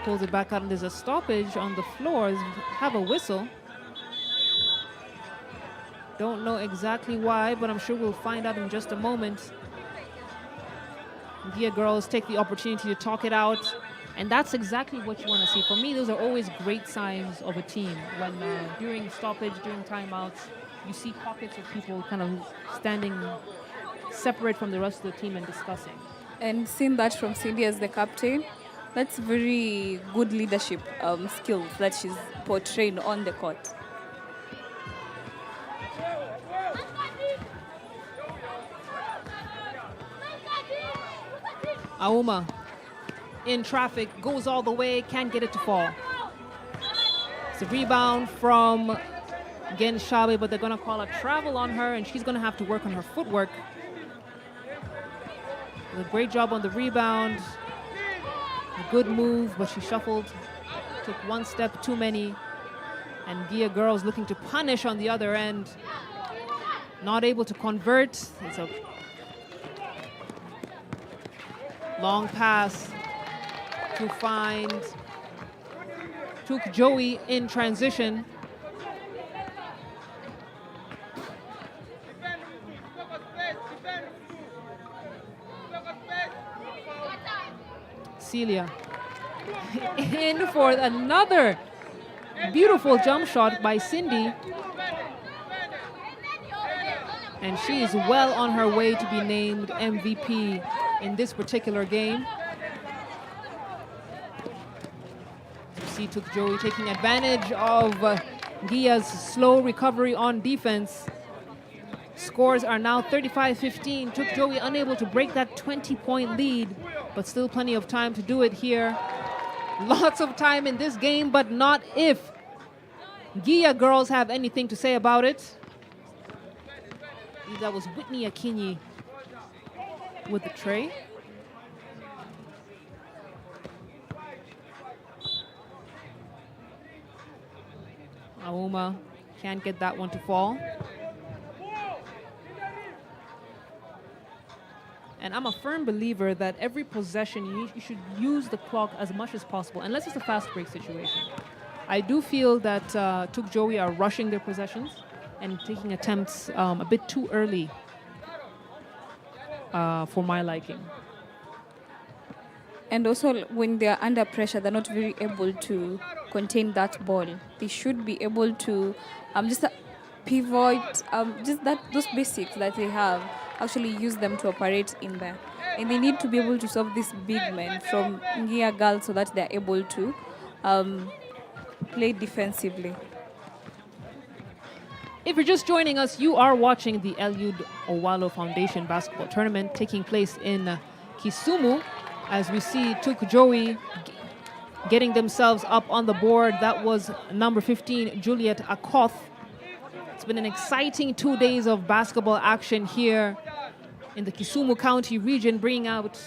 Pulls it back out, and there's a stoppage on the floor. Have a whistle. Don't know exactly why, but I'm sure we'll find out in just a moment. Gia girls take the opportunity to talk it out, and that's exactly what you want to see. For me, those are always great signs of a team. When during stoppage, during timeouts, you see pockets of people kind of standing separate from the rest of the team and discussing.
And seeing that from Cindy as the captain, that's very good leadership skills that she's portraying on the court. Auma
in traffic, goes all the way, can't get it to fall. It's a rebound from Genshabe, but they're going to call a travel on her, and she's going to have to work on her footwork. A great job on the rebound. A good move, but she shuffled. Took one step too many. And Gia girls looking to punish on the other end. Not able to convert. It's a long pass to find Took Joey in transition. Celia in for another beautiful jump shot by Cindy. And she is well on her way to be named MVP in this particular game. You see Took Joey taking advantage of Gia's slow recovery on defense. Scores are now 35-15. Took Joey unable to break that 20-point lead, but still plenty of time to do it here. Lots of time in this game, but not if Gia girls have anything to say about it. That was Whitney Akinyi with the tray. Auma can't get that one to fall. And I'm a firm believer that every possession, you should use the clock as much as possible, unless it's a fast break situation. I do feel that Took Joey are rushing their possessions and taking attempts a bit too early for my liking.
And also, when they're under pressure, they're not very able to contain that ball. They should be able to just pivot, just those basics that they have, actually use them to operate in there. And they need to be able to solve this big men from Gia girls so that they're able to play defensively.
If you're just joining us, you are watching the Eliud Owalo Foundation basketball tournament taking place in Kisumu. As we see Took Joey getting themselves up on the board. That was number 15, Juliet Akoth. It's been an exciting 2 days of basketball action here in the Kisumu County region, bringing out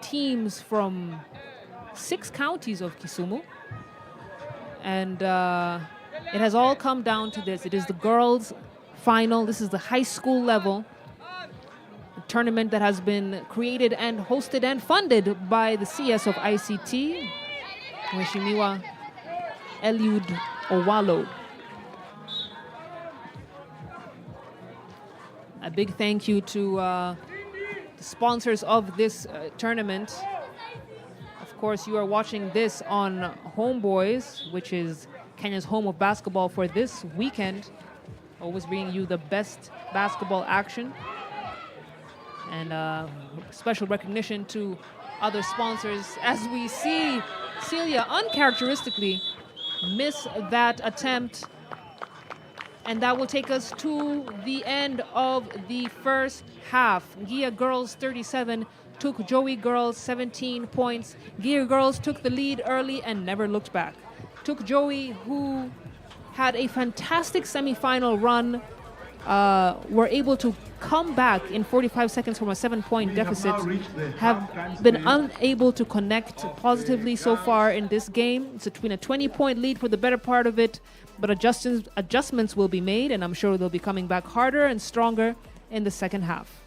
teams from 6 counties of Kisumu. And it has all come down to this. It is the girls' final. This is the high school level. A tournament that has been created and hosted and funded by the CS of ICT, Mheshimiwa Eliud Owalo. A big thank you to the sponsors of this tournament. Of course, you are watching this on Homeboys, which is Kenya's home of basketball for this weekend. Always bringing you the best basketball action. And special recognition to other sponsors as we see Celia uncharacteristically miss that attempt. And that will take us to the end of the first half. Gia girls 37, Took Joey girls 17 points. Gia girls took the lead early and never looked back. Took Joey, who had a fantastic semifinal run, were able to come back in 45 seconds from a 7-point deficit, have been unable to connect positively so far in this game. It's between a 20-point lead for the better part of it, but adjustments will be made, and I'm sure they'll be coming back harder and stronger in the second half.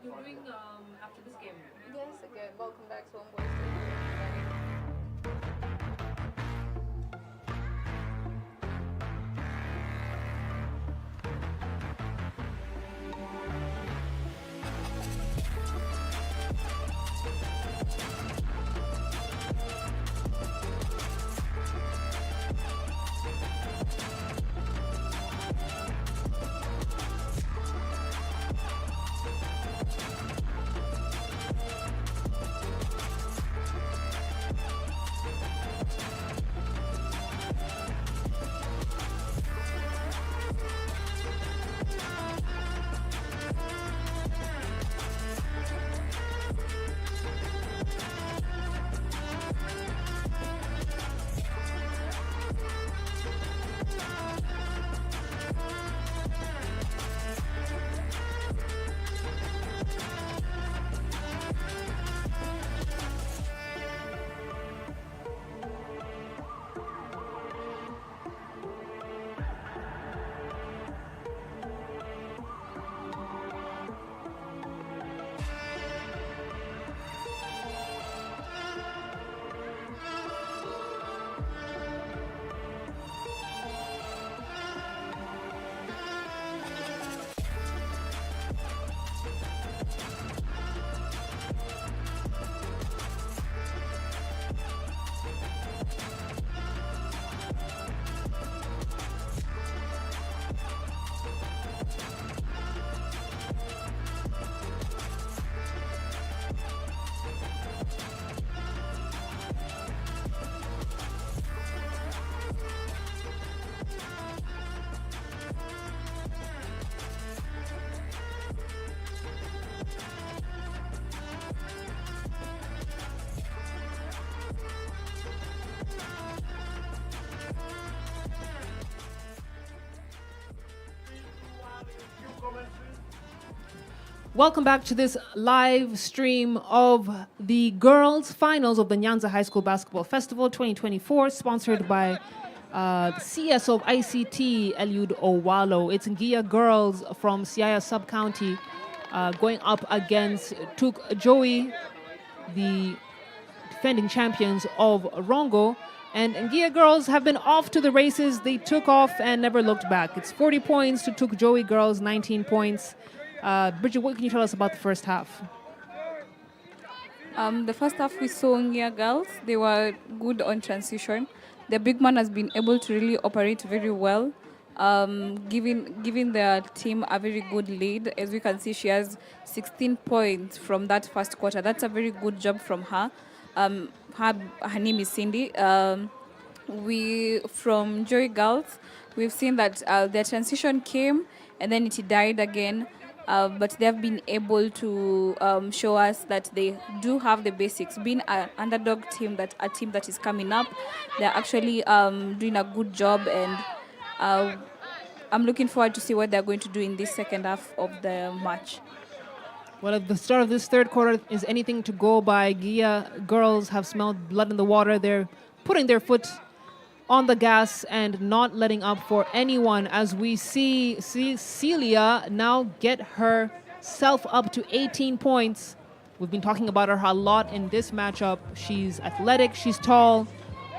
You're doing after this game?
Yes, again, welcome back to Homeboys.
Welcome back to this live stream of the girls' finals of the NYANZA High School Basketball Festival 2024, sponsored by the CS of ICT, Eliud Owalo. It's Ngia girls from Siaya Sub-County going up against Tuk Joey, the defending champions of Rongo. And Ngia girls have been off to the races. They took off and never looked back. It's 40 points to Tuk Joey girls, 19 points. Bridget, what can you tell us about the first half?
The first half we saw Ngia girls. They were good on transition. The big man has been able to really operate very well, giving their team a very good lead. As we can see, she has 16 points from that first quarter. That's a very good job from her. Her name is Cindy. From Joy Girls, we've seen that their transition came and then it died again. But they've been able to show us that they do have the basics. Being an underdog team, a team that is coming up, they're actually doing a good job, and I'm looking forward to see what they're going to do in this second half of the match.
Well, at the start of this third quarter is anything to go by. Gia girls have smelled blood in the water. They're putting their foot on the gas and not letting up for anyone, as we see Celia now get herself up to 18 points. We've been talking about her a lot in this matchup. She's athletic, she's tall,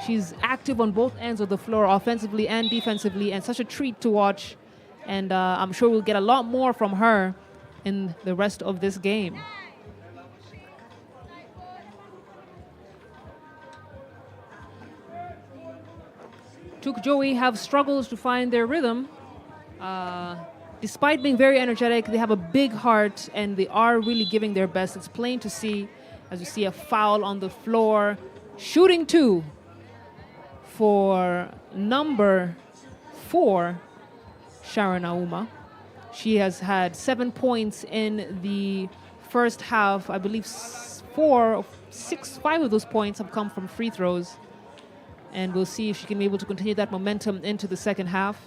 she's active on both ends of the floor, offensively and defensively, and such a treat to watch. And I'm sure we'll get a lot more from her in the rest of this game. Tuk Joey have struggles to find their rhythm. Despite being very energetic, they have a big heart and they are really giving their best. It's plain to see, as you see a foul on the floor. Shooting two for number 4, Sharon Auma. She has had 7 points in the first half. I believe 5 of those points have come from free throws. And we'll see if she can be able to continue that momentum into the second half.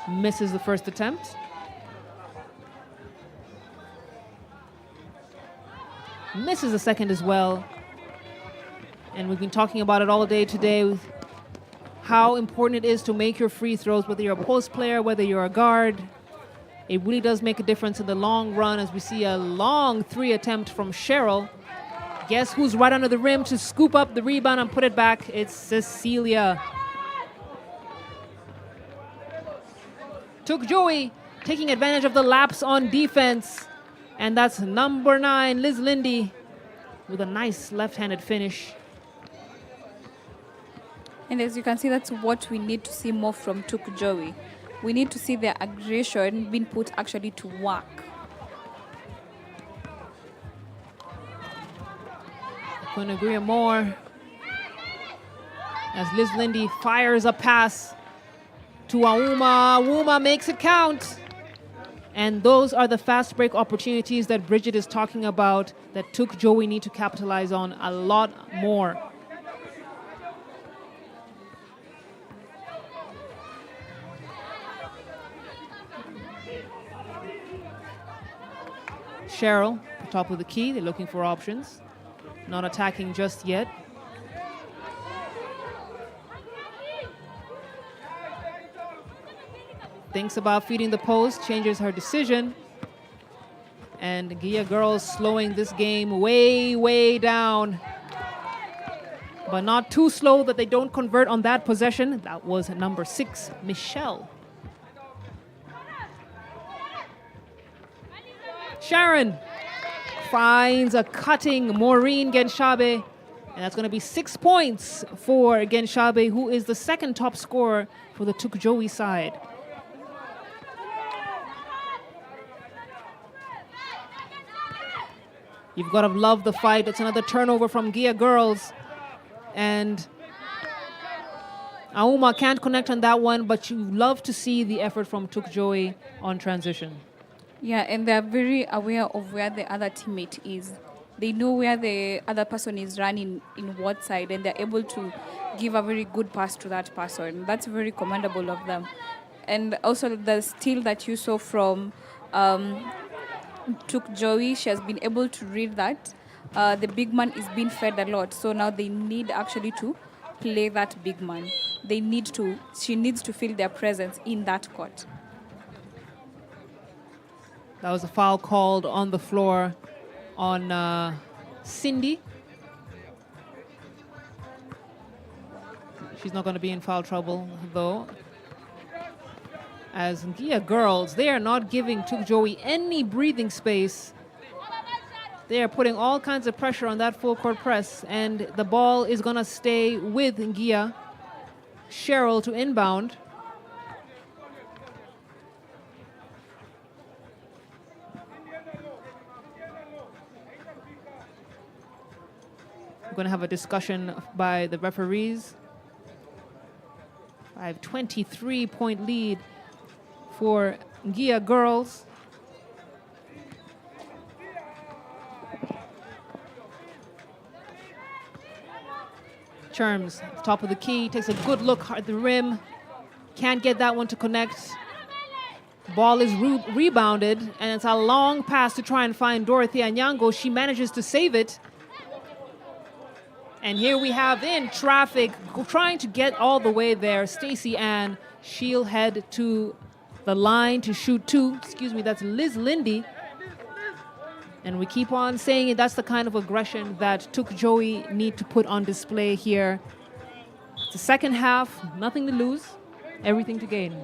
Misses the first attempt. Misses the second as well. And we've been talking about it all day today, with how important it is to make your free throws, whether you're a post player, whether you're a guard. It really does make a difference in the long run as we see a long 3 attempt from Cheryl. Guess who's right under the rim to scoop up the rebound and put it back? It's Cecilia. Took Joey taking advantage of the lapse on defense. And that's number 9, Liz Lindy, with a nice left-handed finish.
And as you can see, that's what we need to see more from Took Joey. We need to see their aggression being put actually to work.
Couldn't agree more. As Liz Lindy fires a pass to Auma. Auma makes it count. And those are the fast break opportunities that Bridget is talking about that Took Joey need to capitalize on a lot more. Cheryl, top of the key, they're looking for options. Not attacking just yet. Thinks about feeding the post, changes her decision. And Gia girls slowing this game way, way down. But not too slow that they don't convert on that possession. That was number 6, Michelle. Sharon finds a cutting Maureen Genshabe. And that's going to be 6 points for Genshabe, who is the second top scorer for the Took Joey side. You've got to love the fight. It's another turnover from Gia girls. And Auma can't connect on that one, but you love to see the effort from Took Joey on transition.
Yeah, and they're very aware of where the other teammate is. They know where the other person is running in what side, and they're able to give a very good pass to that person. That's very commendable of them. And also the steal that you saw from Took Joey, she has been able to read that. The big man is being fed a lot, so now they need actually to play that big man. She needs to feel their presence in that court.
That was a foul called on the floor on Cindy. She's not going to be in foul trouble, though. As Gia girls, they are not giving Took Joey any breathing space. They are putting all kinds of pressure on that full court press, and the ball is going to stay with Gia. Cheryl to inbound. We're going to have a discussion by the referees. I have 23-point lead for Gia girls. Cherms, top of the key, takes a good look at the rim. Can't get that one to connect. Ball is rebounded, and it's a long pass to try and find Dorothea Nyango. She manages to save it. And here we have in traffic, trying to get all the way there, Stacey Ann. She'll head to the line to shoot 2. Excuse me, that's Liz Lindy. And we keep on saying it, that's the kind of aggression that Took Joey need to put on display here. It's the second half, nothing to lose, everything to gain.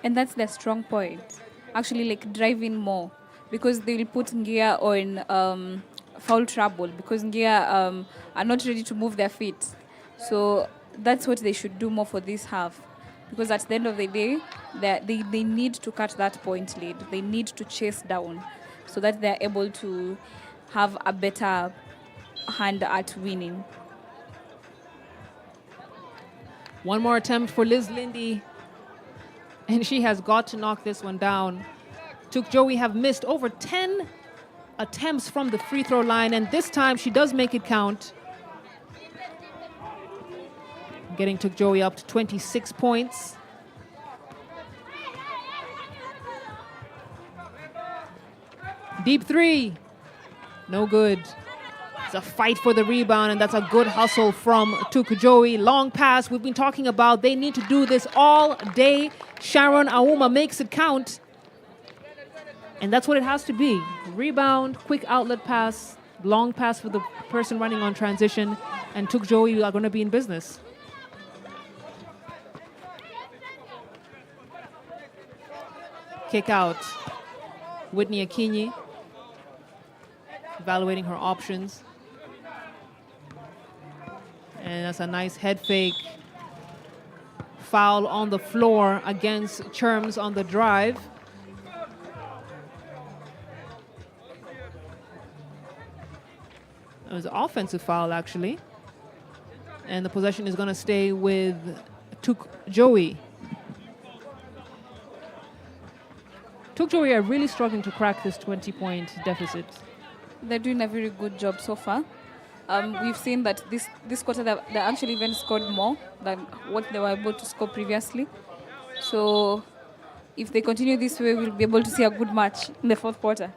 And that's their strong point. Actually, like driving more, because they'll put Gia on foul trouble, because Gia are not ready to move their feet. So that's what they should do more for this half. Because at the end of the day, they need to cut that point lead. They need to chase down so that they're able to have a better hand at winning.
One more attempt for Liz Lindy. And she has got to knock this one down. Took Joey have missed over 10 attempts from the free throw line, and this time she does make it count. Getting Took Joey up to 26 points. Deep 3. No good. It's a fight for the rebound, and that's a good hustle from Tuk Joey. Long pass we've been talking about. They need to do this all day. Sharon Auma makes it count. And that's what it has to be. Rebound, quick outlet pass, long pass for the person running on transition, and Tuk Joey are going to be in business. Kick out. Whitney Akinyi evaluating her options. And that's a nice head fake. Foul on the floor against Cherms on the drive. It was an offensive foul, actually. And the possession is going to stay with Tuk Joey. Tuk Joey are really struggling to crack this 20-point deficit.
They're doing a very good job so far. We've seen that this quarter they actually even scored more than what they were able to score previously. So if they continue this way, we'll be able to see a good match in the fourth quarter.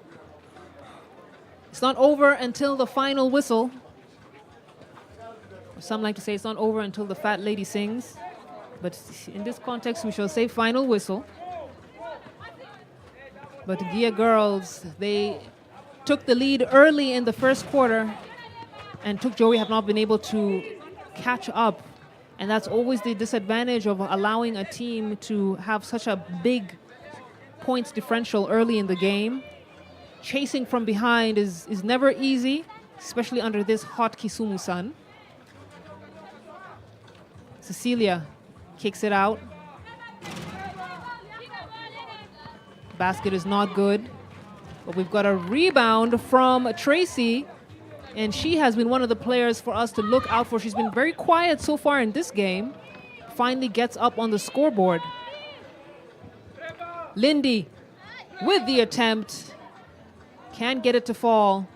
It's not over until the final whistle. Some like to say it's not over until the fat lady sings. But in this context, we shall say final whistle. But Gia girls, they took the lead early in the first quarter, and Tuk Joey have not been able to catch up. And that's always the disadvantage of allowing a team to have such a big points differential early in the game. Chasing from behind is never easy, especially under this hot Kisumu sun. Cecilia kicks it out. Basket is not good, but we've got a rebound from Tracy, and she has been one of the players for us to look out for. She's been very quiet so far in this game. Finally gets up on the scoreboard. Lindy with the attempt. Can't get it to fall.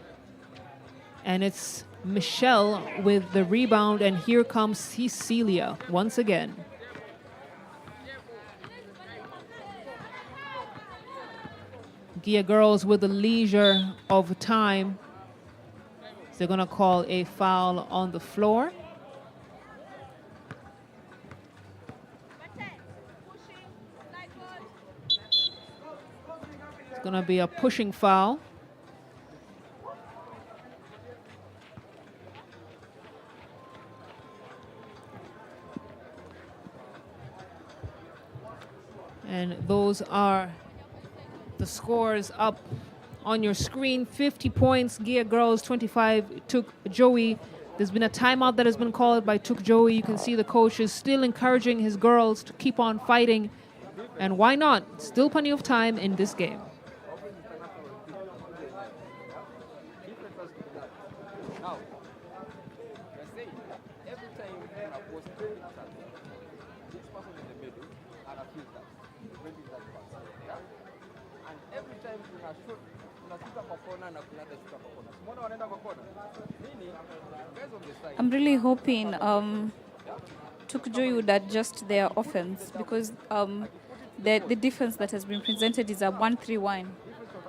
And it's Michelle with the rebound, and here comes Cecilia once again. Gia girls with the leisure of time. So they're going to call a foul on the floor. It's going to be a pushing foul. And those are the scores up on your screen. 50 points, Gia girls, 25 Tuk Joey. There's been a timeout that has been called by Tuk Joey. You can see the coach is still encouraging his girls to keep on fighting. And why not? Still plenty of time in this game.
I'm really hoping Tuk Joey would adjust their offense, because the defense that has been presented is a 1-3-1.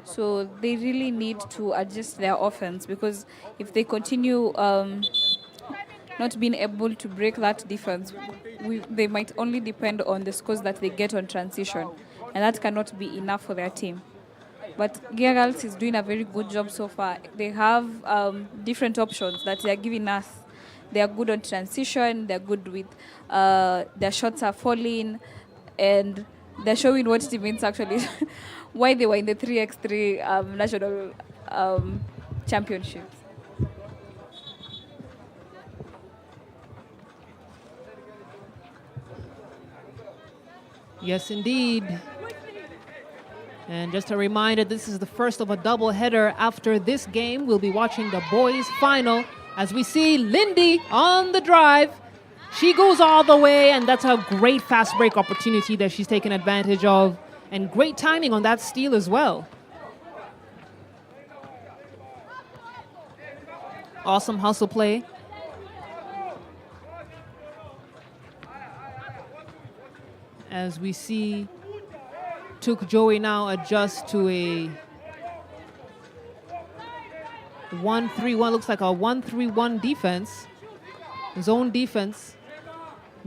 So they really need to adjust their offense, because if they continue not being able to break that defense, they might only depend on the scores that they get on transition, and that cannot be enough for their team. But Gia Girls is doing a very good job so far. They have different options that they are giving us. They are good on transition, they're good with, their shots are falling, and they're showing what it means actually, why they were in the 3x3 national championships.
Yes, indeed. And just a reminder, this is the first of a double-header. After this game, we'll be watching the boys' final as we see Lindy on the drive. She goes all the way, and that's a great fast break opportunity that she's taken advantage of. And great timing on that steal as well. Awesome hustle play. As we see Tuk Joey now adjust to a 1-3-1 looks like a 1-3-1 defense. Zone defense.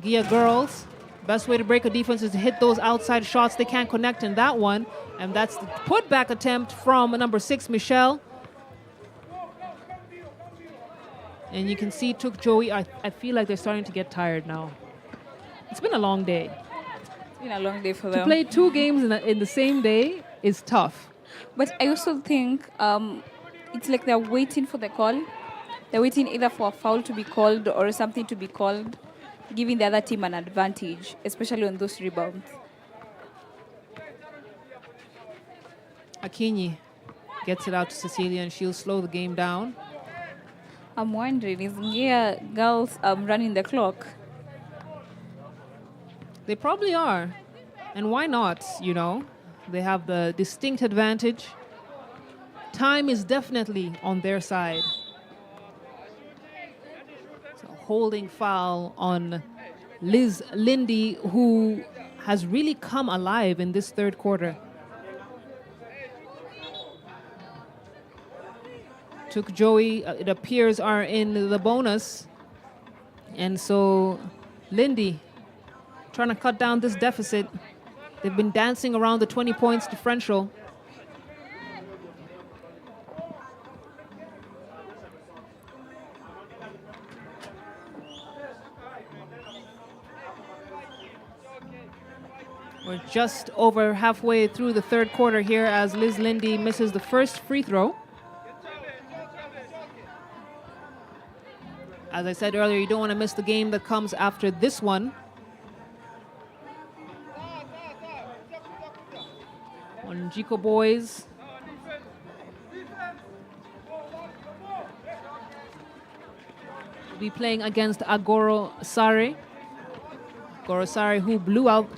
Gia girls, best way to break a defense is to hit those outside shots. They can't connect in that one. And that's the putback attempt from number 6, Michelle. And you can see Took Joey. I feel like they're starting to get tired now. It's been a long day.
It's been a long day for them.
To play 2 games in the same day is tough.
But I also think it's like they're waiting for the call. They're waiting either for a foul to be called or something to be called, giving the other team an advantage, especially on those rebounds.
Akinyi gets it out to Cecilia, and she'll slow the game down.
I'm wondering, is Ngia girls running the clock?
They probably are. And why not, you know? They have the distinct advantage. Time is definitely on their side. So holding foul on Liz Lindy, who has really come alive in this third quarter. Took Joey, it appears, are in the bonus. And so Lindy trying to cut down this deficit. They've been dancing around the 20 points differential. We're just over halfway through the third quarter here as Liz Lindy misses the first free throw. As I said earlier, you don't want to miss the game that comes after this one. On Jiko boys. Be playing against Agoro Sare. Agoro Sare, who blew out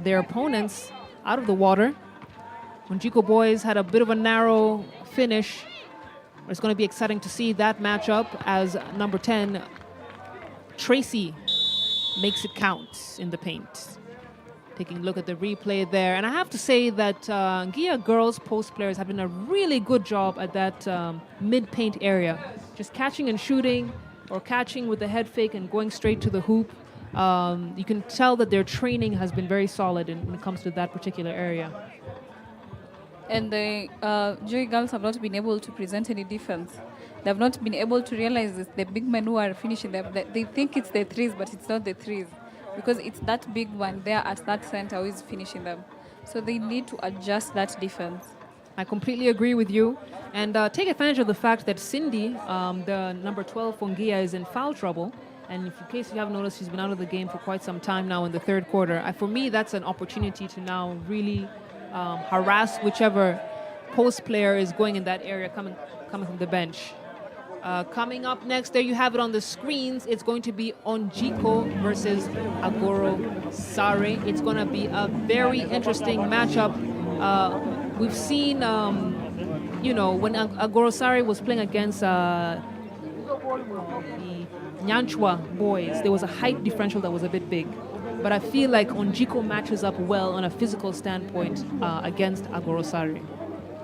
their opponents out of the water. When Jiko boys had a bit of a narrow finish. It's going to be exciting to see that matchup as number 10, Tracy, makes it count in the paint. Taking a look at the replay there. And I have to say that Gia girls post players have done a really good job at that mid-paint area. Just catching and shooting or catching with the head fake and going straight to the hoop. You can tell that their training has been very solid when it comes to that particular area.
And the Joey girls have not been able to present any defense. They have not been able to realize that the big men who are finishing them, they think it's the threes, but it's not the threes. Because it's that big one there at that center who is finishing them. So they need to adjust that defense.
I completely agree with you. And take advantage of the fact that Cindy, the number 12 Fongia, is in foul trouble. And in case you haven't noticed, she's been out of the game for quite some time now in the third quarter. For me, that's an opportunity to now really harass whichever post player is going in that area coming from the bench. Coming up next, there you have it on the screens. It's going to be Onjiko versus Agoro Sare. It's going to be a very interesting matchup. We've seen, when Agoro Sare was playing against the Nyanchwa boys, there was a height differential that was a bit big. But I feel like Onjiko matches up well on a physical standpoint against Agoro Sare.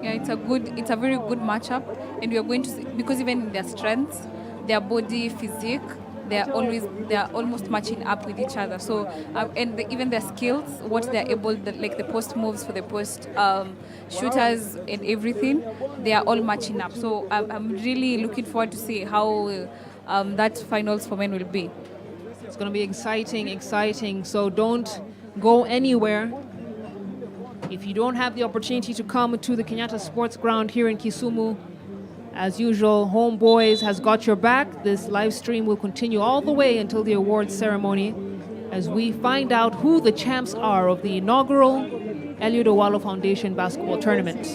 Yeah, it's a very good matchup, and we are going to see, because even in their strengths, their body physique, they are almost matching up with each other. So even their skills, what they are able, like the post moves for the post shooters and everything, they are all matching up. So I'm really looking forward to see how that finals for men will be.
It's going to be exciting. So don't go anywhere. If you don't have the opportunity to come to the Kenyatta Sports Ground here in Kisumu, as usual, Homeboys has got your back. This live stream will continue all the way until the awards ceremony as we find out who the champs are of the inaugural Eliud Owalo Foundation basketball tournament.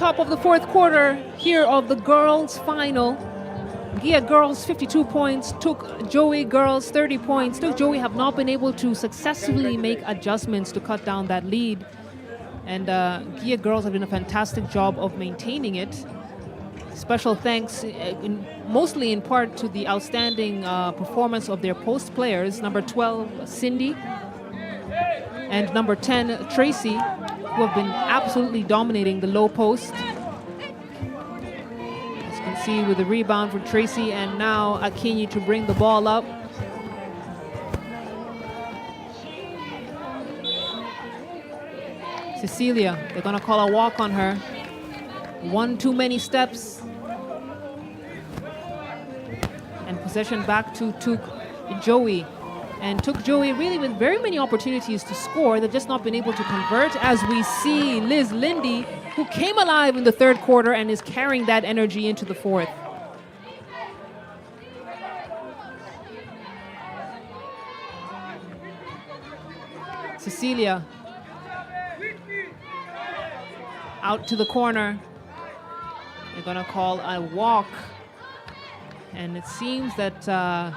top of the fourth quarter here of the girls' final. Gia girls 52 points, took Joey girls 30 points. Took Joey have not been able to successfully make adjustments to cut down that lead. And Gia girls have done a fantastic job of maintaining it. Special thanks mostly in part to the outstanding performance of their post players, number 12, Cindy, and number 10, Tracy, who have been absolutely dominating the low post. As you can see with the rebound from Tracy, and now Akinyi to bring the ball up. Cecilia, they're gonna call a walk on her. One too many steps. And possession back to Joey. And took Joey really with very many opportunities to score. They've just not been able to convert, as we see Liz Lindy, who came alive in the third quarter and is carrying that energy into the fourth. Cecilia out to the corner. They're gonna call a walk. And it seems that the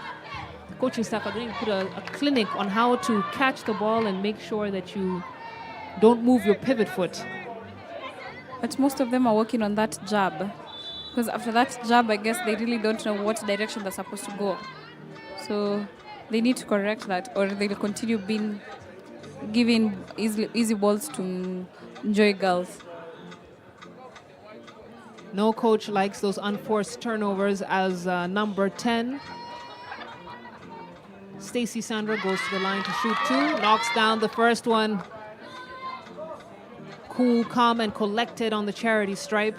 coaching staff are going to put a clinic on how to catch the ball and make sure that you don't move your pivot foot.
But most of them are working on that jab. Because after that jab, I guess they really don't know what direction they're supposed to go. So they need to correct that, or they'll continue giving easy balls to Joy girls.
No coach likes those unforced turnovers, as number 10, Stacy Sandra, goes to the line to shoot two, knocks down the first one. Cool, calm, and collected on the charity stripe.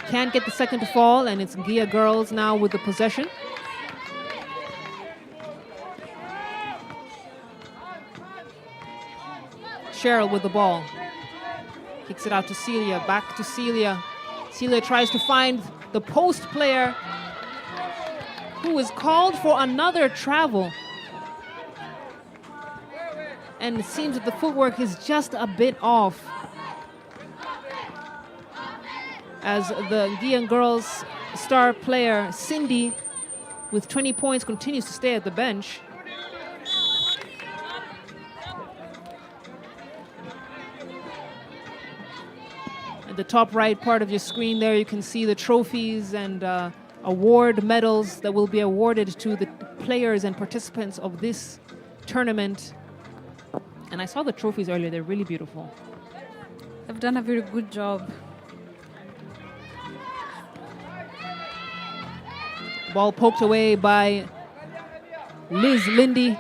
Can't get the second to fall, and it's Gia girls now with the possession. Cheryl with the ball. Kicks it out to Celia, back to Celia. Celia tries to find the post player, who is called for another travel. And it seems that the footwork is just a bit off, as the Guian girls star player Cindy, with 20 points, continues to stay at the bench. At the top right part of your screen there, you can see the trophies and award medals that will be awarded to the players and participants of this tournament. And I saw the trophies earlier, they're really beautiful.
They've done a very good job.
Ball poked away by Liz Lindy.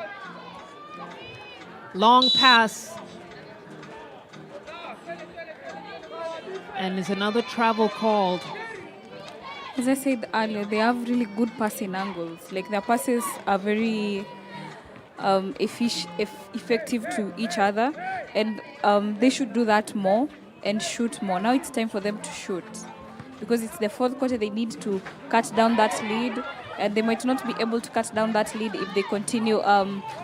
Long pass. And there's another travel called.
As I said earlier, they have really good passing angles. Like, their passes are very effective to each other, and they should do that more and shoot more. Now it's time for them to shoot, because it's the fourth quarter. They need to cut down that lead, and they might not be able to cut down that lead if they continue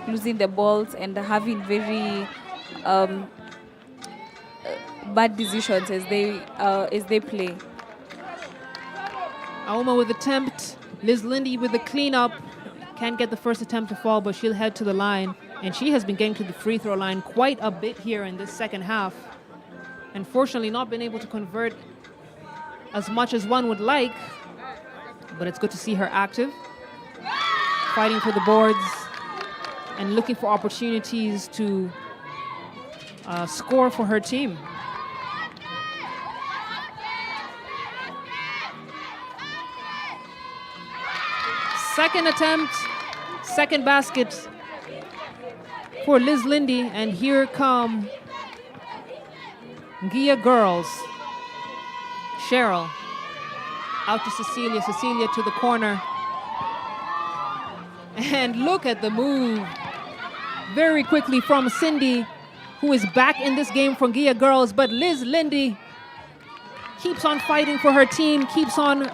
losing the balls and having very bad decisions as they play.
Auma with attempt. Liz Lindy with the cleanup. Can't get the first attempt to fall, but she'll head to the line. And she has been getting to the free throw line quite a bit here in this second half. Unfortunately, not been able to convert as much as one would like, but it's good to see her active, fighting for the boards and looking for opportunities to score for her team. Second attempt, second basket for Liz Lindy, and here come Gia girls. Cheryl out to Cecilia, Cecilia to the corner. And look at the move very quickly from Cindy, who is back in this game from Gia girls, but Liz Lindy keeps on fighting for her team, keeps on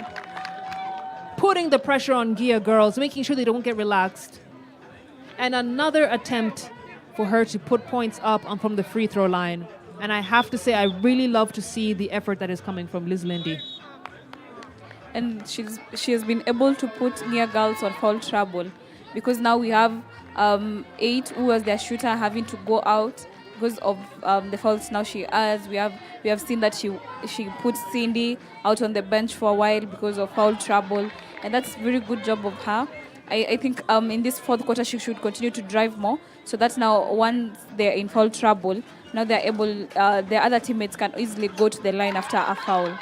putting the pressure on Gia girls, making sure they don't get relaxed. And another attempt for her to put points up from the free throw line. And I have to say, I really love to see the effort that is coming from Liz Lindy.
And she has been able to put Nia girls on foul trouble, because now we have 8 who was their shooter having to go out because of the fouls now she has. We have seen that she put Cindy out on the bench for a while because of foul trouble, and that's a very good job of her. I think in this fourth quarter she should continue to drive more, so that now once they're in foul trouble, now they're able, their other teammates can easily go to the line after a foul.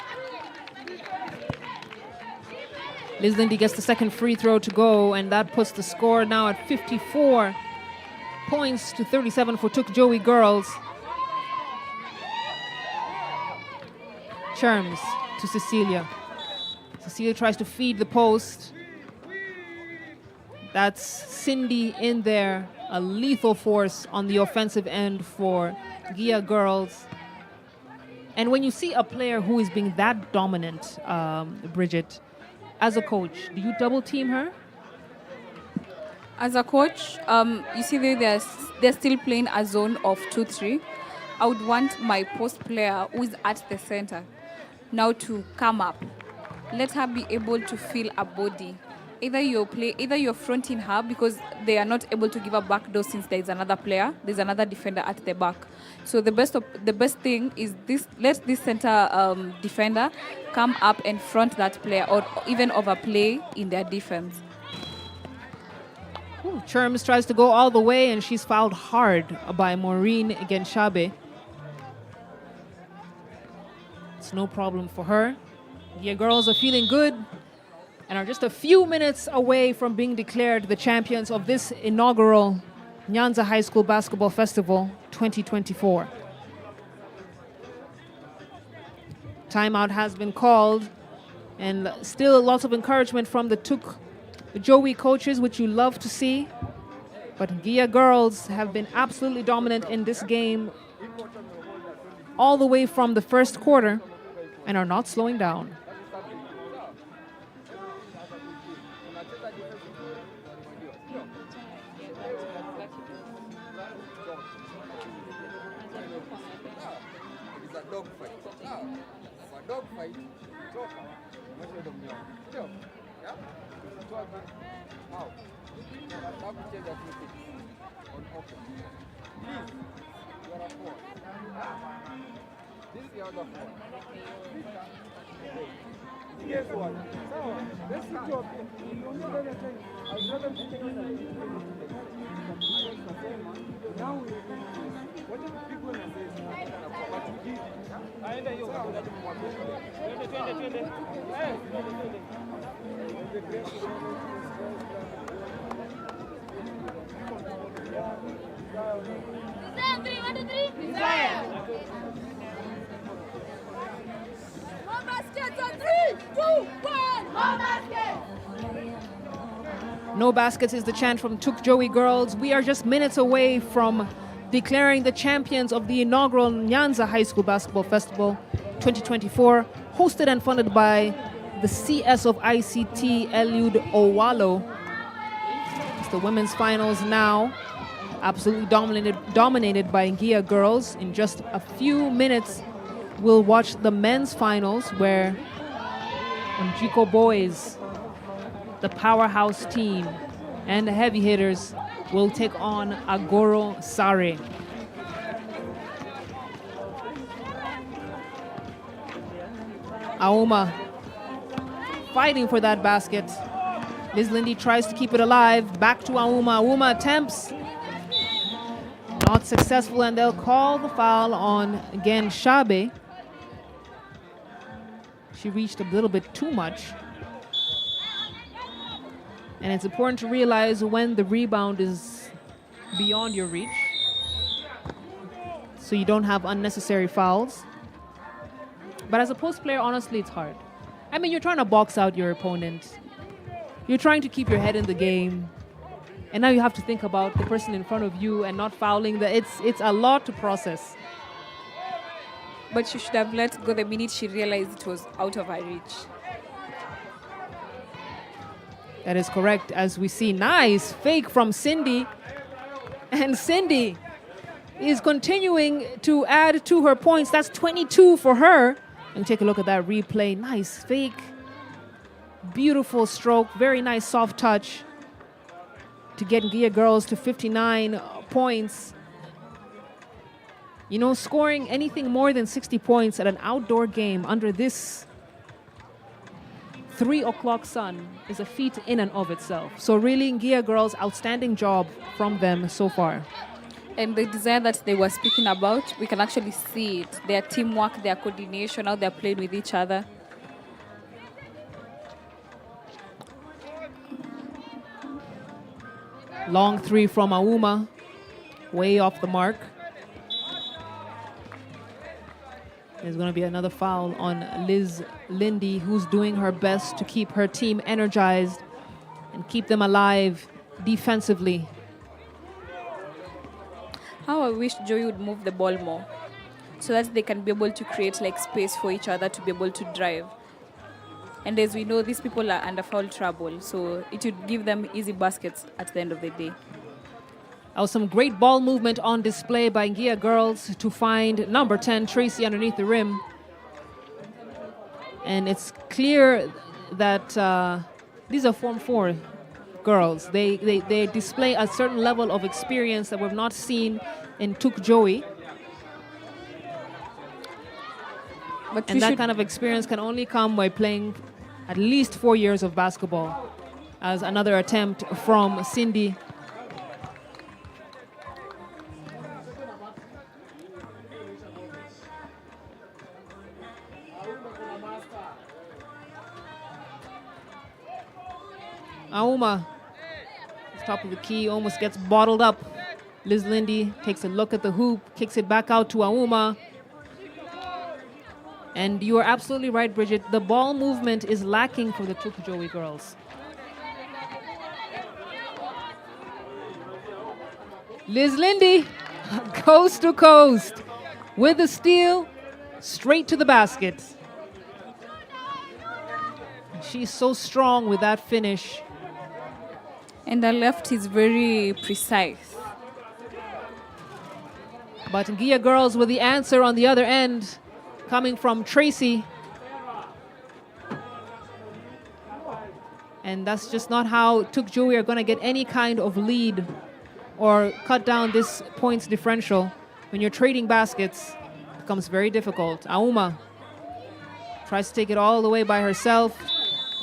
Liz Lindy gets the second free throw to go, and that puts the score now at 54 points to 37 for Tuk Joey girls. Cherms to Cecilia. Cecilia tries to feed the post. That's Cindy in there, a lethal force on the offensive end for Gia girls. And when you see a player who is being that dominant, Bridget, as a coach, do you double team her?
As a coach, you see they're still playing a zone of 2-3. I would want my post player who is at the center now to come up. Let her be able to feel a body. Either you're fronting her because they are not able to give a back door since there's another player, there's another defender at the back. So the best thing is let this center defender come up and front that player, or even overplay in their defense.
Ooh, Cherms tries to go all the way, and she's fouled hard by Maureen Genshabe. It's no problem for her. The girls are feeling good and are just a few minutes away from being declared the champions of this inaugural NYANZA High School Basketball Festival 2024. Timeout has been called, and still lots of encouragement from the Tuk Joey coaches, which you love to see. But Gia girls have been absolutely dominant in this game all the way from the first quarter and are not slowing down. No baskets is the chant from Tuk Joey girls. We are just minutes away from declaring the champions of the inaugural NYANZA High School Basketball Festival 2024, hosted and funded by the CS of ICT, Eliud Owalo. It's the women's finals now, absolutely dominated by Gia girls. In just a few minutes, we'll watch the men's finals where Njiko boys, the powerhouse team, and the heavy hitters will take on Agoro Sare. Auma fighting for that basket. Liz Lindy tries to keep it alive. Back to Auma. Auma attempts. Not successful, and they'll call the foul on again Shabe. She reached a little bit too much. And it's important to realize when the rebound is beyond your reach, so you don't have unnecessary fouls. But as a post player, honestly, it's hard. I mean, you're trying to box out your opponent. You're trying to keep your head in the game. And now you have to think about the person in front of you and not fouling. It's a lot to process.
But she should have let go the minute she realized it was out of her reach.
That is correct, as we see. Nice fake from Cindy. And Cindy is continuing to add to her points. That's 22 for her. And take a look at that replay. Nice fake. Beautiful stroke. Very nice soft touch to get Gia girls to 59 points. You know, scoring anything more than 60 points at an outdoor game under this 3 o'clock sun is a feat in and of itself. So really, Gia girls, outstanding job from them so far.
And the desire that they were speaking about, we can actually see it. Their teamwork, their coordination, how they're playing with each other.
Long three from Auma, way off the mark. There's going to be another foul on Liz Lindy, who's doing her best to keep her team energized and keep them alive defensively.
How I wish Joey would move the ball more so that they can be able to create like space for each other to be able to drive. And as we know, these people are under foul trouble, so it would give them easy baskets at the end of the day.
Some great ball movement on display by Gia girls to find number 10, Tracy, underneath the rim. And it's clear that these are Form 4 girls. They display a certain level of experience that we've not seen in Tuk Joey. And that kind of experience can only come by playing at least 4 years of basketball. As another attempt from Cindy. Auma, top of the key, almost gets bottled up. Liz Lindy takes a look at the hoop, kicks it back out to Auma. And you are absolutely right, Bridget. The ball movement is lacking for the Tukujowi girls. Liz Lindy, coast to coast, with the steal, straight to the basket. She's so strong with that finish.
And the left is very precise.
But Gia girls with the answer on the other end, coming from Tracy. And that's just not how Tukjowi are going to get any kind of lead or cut down this points differential. When you're trading baskets, it becomes very difficult. Auma tries to take it all the way by herself,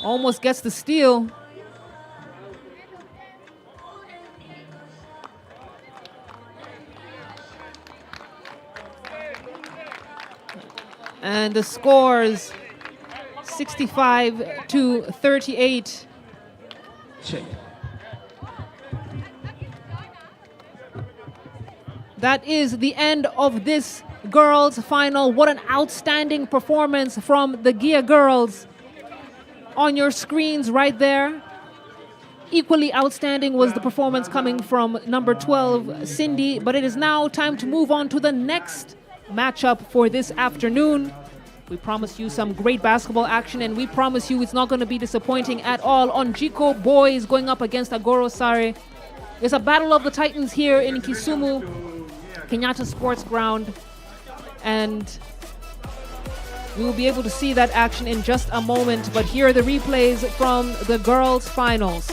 almost gets the steal. And the scores 65-38.
Check.
That is the end of this girls' final. What an outstanding performance from the Gia girls. On your screens right there. Equally outstanding was the performance coming from number 12, Cindy. But it is now time to move on to the next matchup for this afternoon. We promise you some great basketball action, and we promise you it's not going to be disappointing at all. On Jiko boys going up against Agoro Sare. It's a battle of the titans here in Kisumu, Kenyatta Sports Ground, and we will be able to see that action in just a moment. But here are the replays from the girls' finals.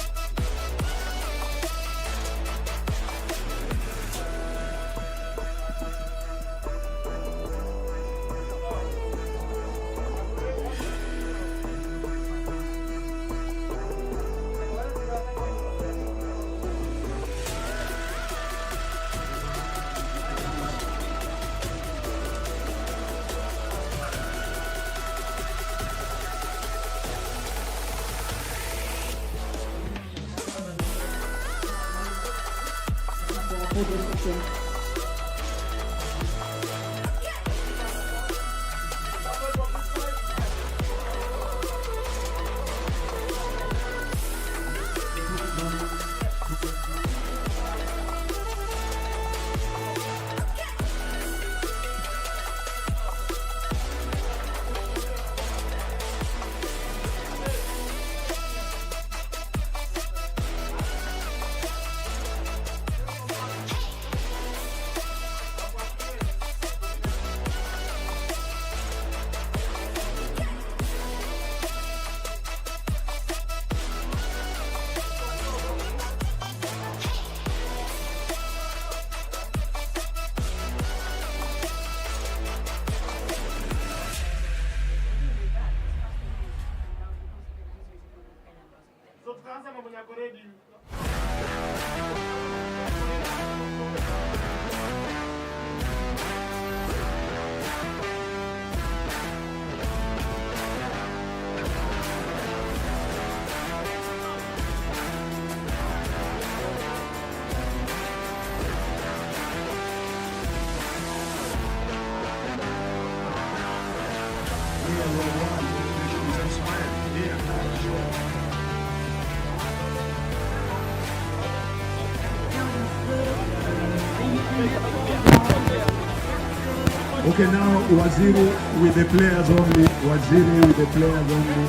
Okay, now Waziri with the players only. Waziri with the players only.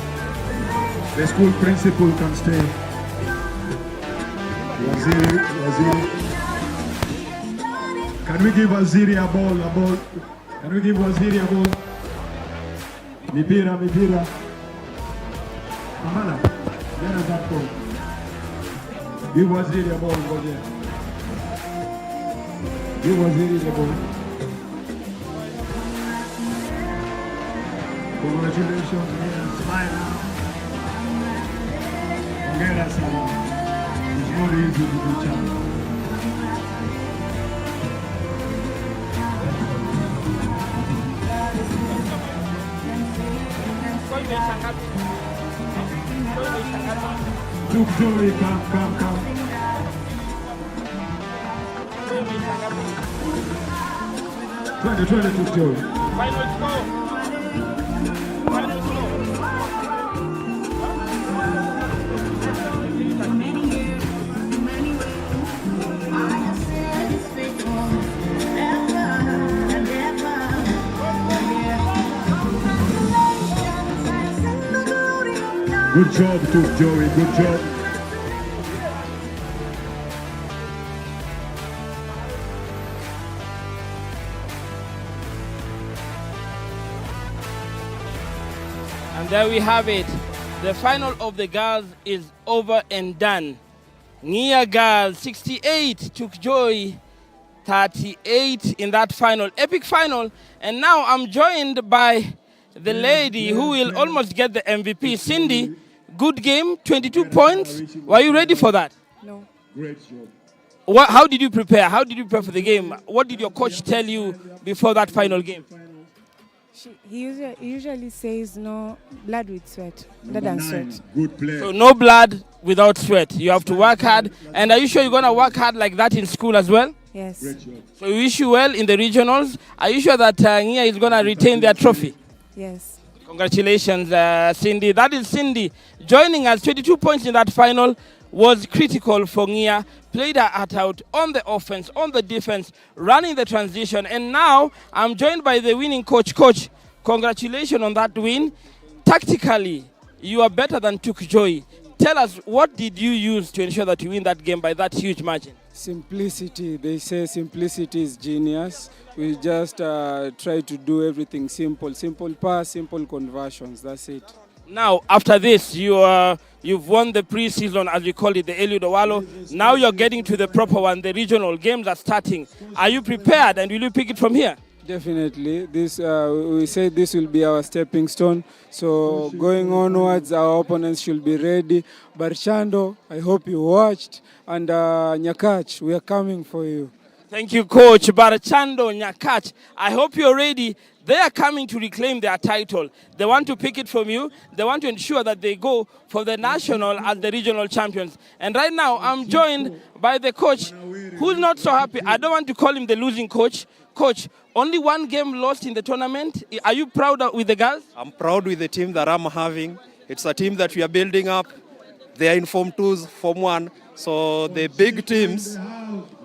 The school principal can stay. Waziri. Can we give Waziri a ball? Can we give Waziri a ball? Mipira. Amala, get us that ball. Give Waziri a ball, go there. Give Waziri the ball. Congratulations, smile now. Hongera sana. It's not easy to do champion. Look, Joey, come. Try to Joey.
Final score.
Good job, Joey. Good job.
And there we have it. The final of the girls is over and done. NYANZA girls 68 took joy 38 in that final, epic final. And now I'm joined by the lady who will almost get the MVP, Cindy. Good game, 22 points. Were you ready for that?
No.
Great job.
How did you prepare? How did you prepare for the game? What did your coach tell you before that final game?
He usually says no blood with sweat, blood and sweat.
Good play.
So no blood without sweat. You have to work hard. And are you sure you're going to work hard like that in school as well?
Yes.
Great job.
So we wish you well in the regionals. Are you sure that NYANZA is going to retain their trophy?
Yes.
Congratulations, Cindy. That is Cindy joining us. 22 points in that final was critical for NYANZA. Played her heart out on the offense, on the defense, running the transition. And now I'm joined by the winning coach. Coach, congratulations on that win. Tactically, you are better than Took Joy. Tell us, what did you use to ensure that you win that game by that huge margin?
Simplicity. They say simplicity is genius. We just try to do everything simple. Simple pass, simple conversions. That's it.
Now, after this, you've won the pre-season, as we call it, the Eliud Owalo. Now you're getting to the proper one. The regional games are starting. Are you prepared, and will you pick it from here?
Definitely. This we say this will be our stepping stone. So going onwards, our opponents should be ready. Barchando, I hope you watched. And Nyakach, we are coming for you.
Thank you, Coach. Barchando, Nyakach, I hope you're ready. They are coming to reclaim their title. They want to pick it from you. They want to ensure that they go for the national as the regional champions. And right now, I'm joined by the coach who's not so happy. I don't want to call him the losing coach. Coach, only one game lost in the tournament. Are you proud with the girls?
I'm proud with the team that I'm having. It's a team that we are building up. They are in Form 2s, Form 1. So the big teams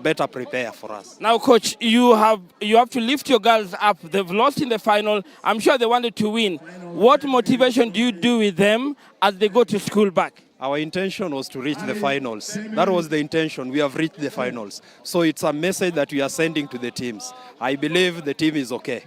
better prepare for us.
Now, Coach, you have to lift your girls up. They've lost in the final. I'm sure they wanted to win. What motivation do you do with them as they go to school back?
Our intention was to reach the finals. That was the intention. We have reached the finals. So it's a message that we are sending to the teams. I believe the team is okay.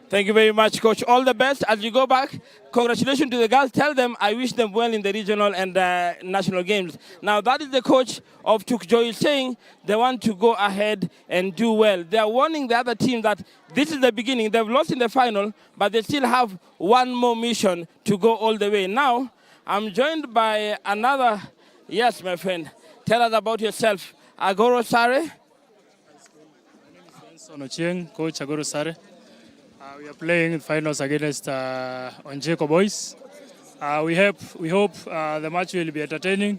Thank you very much, Coach. All the best as you go back. Congratulations to the girls. Tell them I wish them well in the regional and national games. Now, that is the coach of Took Joy saying they want to go ahead and do well. They are warning the other team that this is the beginning. They've lost in the final, but they still have one more mission to go all the way. Now, I'm joined by another, yes, my friend, Tell us about yourself. Agoro Sare.
Ochieng, Coach Agoro Sare. We are playing finals against Onjeko boys. We hope the match will be entertaining.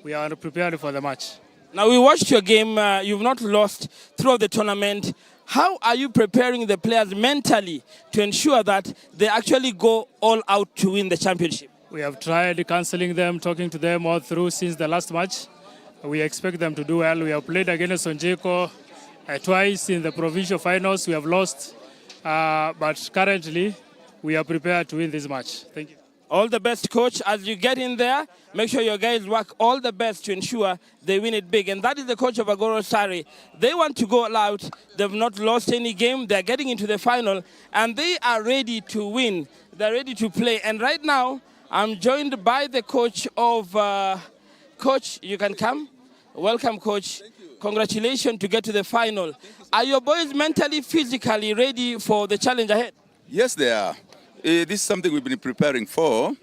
We are prepared for the match.
Now we watched your game. You've not lost throughout the tournament. How are you preparing the players mentally to ensure that they actually go all out to win the championship?
We have tried counseling them, talking to them all through since the last match. We expect them to do well. We have played against Onjeko twice in the provincial finals. We have lost, but currently we are prepared to win this match. Thank you.
All the best, Coach. As you get in there, make sure your guys work all the best to ensure they win it big. And that is the coach of Agoro Sari. They want to go all out. They've not lost any game. They're getting into the final, and they are ready to win. They're ready to play. And right now, I'm joined by the coach of... Coach, you can come. Welcome, Coach. Congratulations to get to the final. Are your boys mentally, physically ready for the challenge ahead?
Yes, they are. This is something we've been preparing for,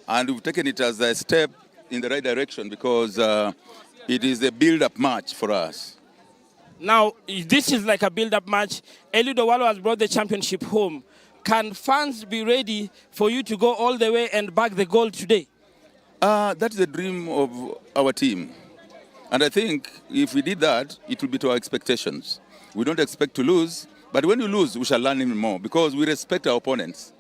and we've taken it as a step in the right direction because it is a build-up match for us.
Now, this is like a build-up match. Eliud Owalo has brought the championship home. Can fans be ready for you to go all the way and back the goal today?
That's the dream of our team. And I think if we did that, it will be to our expectations. We don't expect to lose, but when we lose, we shall learn even more because we respect our opponents.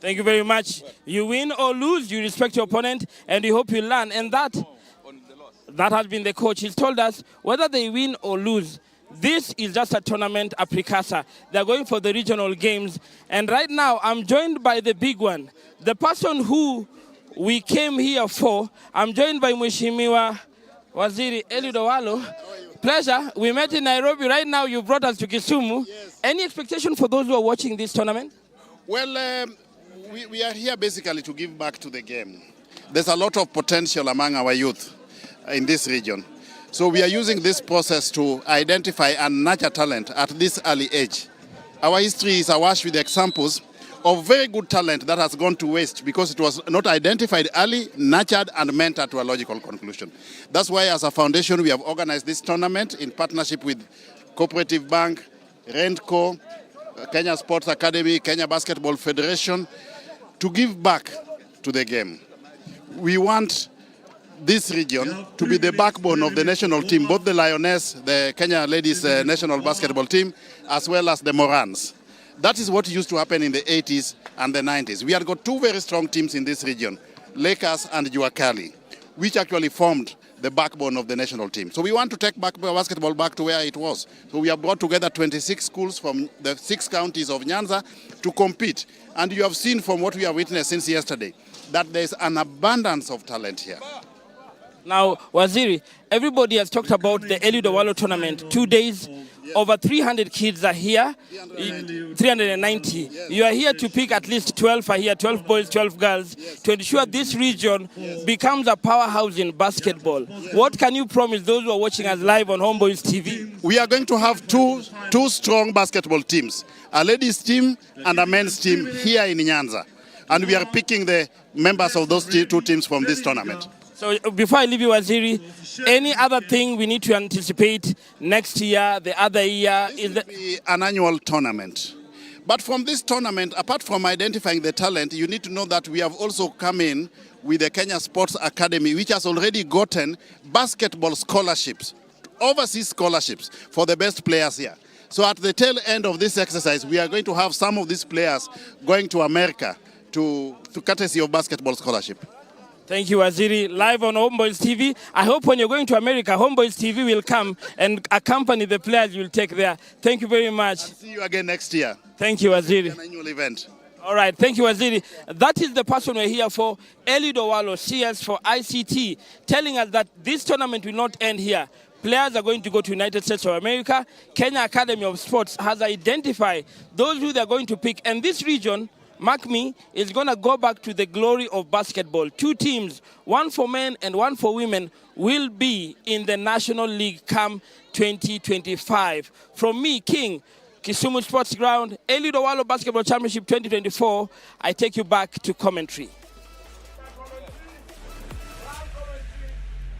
Thank you very much. You win or lose, you respect your opponent, and we hope you learn. And that has been the coach. He's told us whether they win or lose, this is just a tournament, a precursor. They're going for the regional games. And right now, I'm joined by the big one, the person who we came here for. I'm joined by Mheshimiwa Waziri Eliud Owalo. Pleasure. We met in Nairobi. Right now, you brought us to Kisumu. Yes. Any expectation for those who are watching this tournament?
Well, we are here basically to give back to the game. There's a lot of potential among our youth in this region. So we are using this process to identify and nurture talent at this early age. Our history is awash with examples of very good talent that has gone to waste because it was not identified early, nurtured, and mentored to a logical conclusion. That's why as a foundation we have organized this tournament in partnership with Cooperative Bank, Rentco, Kenya Sports Academy, Kenya Basketball Federation, to give back to the game. We want this region to be the backbone of the national team, both the Lioness, the Kenya Ladies National Basketball Team, as well as the Morans. That is what used to happen in the 80s and the 90s. We had got two very strong teams in this region, Lakers and Juakali, which actually formed the backbone of the national team. So we want to take basketball back to where it was. So we have brought together 26 schools from the 6 counties of Nyanza to compete. And you have seen from what we have witnessed since yesterday that there's an abundance of talent here.
Now, Waziri, everybody has talked about the Eliud Owalo tournament. 2 days, over 300 kids are here, 390. Yes. You are here to pick at least 12 are here, 12 boys, 12 girls, to ensure this region becomes a powerhouse in basketball. What can you promise those who are watching us live on Homeboys TV?
We are going to have two strong basketball teams, a ladies team and a men's team here in Nyanza. And we are picking the members of those two teams from this tournament.
So before I leave you, Waziri, any other thing we need to anticipate next year, the other year?
This will be an annual tournament. But from this tournament, apart from identifying the talent, you need to know that we have also come in with the Kenya Sports Academy, which has already gotten basketball scholarships, overseas scholarships for the best players here. So at the tail end of this exercise, we are going to have some of these players going to America to courtesy of basketball scholarship.
Thank you, Waziri. Live on Homeboys TV. I hope when you're going to America, Homeboys TV will come and accompany the players you'll take there. Thank you very much.
I'll see you again next year.
Thank you, Waziri.
An annual event.
All right, thank you, Waziri. That is the person we're here for, Eliud Owalo, CS for ICT, telling us that this tournament will not end here. Players are going to go to United States of America. Kenya Academy of Sports has identified those who they're going to pick. And this region, mark me, is going to go back to the glory of basketball. 2 teams, one for men and one for women, will be in the National League come 2025. From me, King, Kisumu Sports Ground, Eliud Owalo Basketball Championship 2024, I take you back to commentary.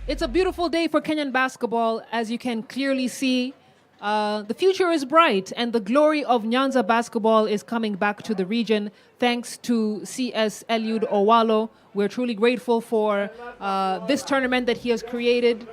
It's a beautiful day for Kenyan basketball, as you can clearly see. The future is bright, and the glory of NYANZA basketball is coming back to the region thanks to CS Eliud Owalo. We're truly grateful for this tournament that he has created,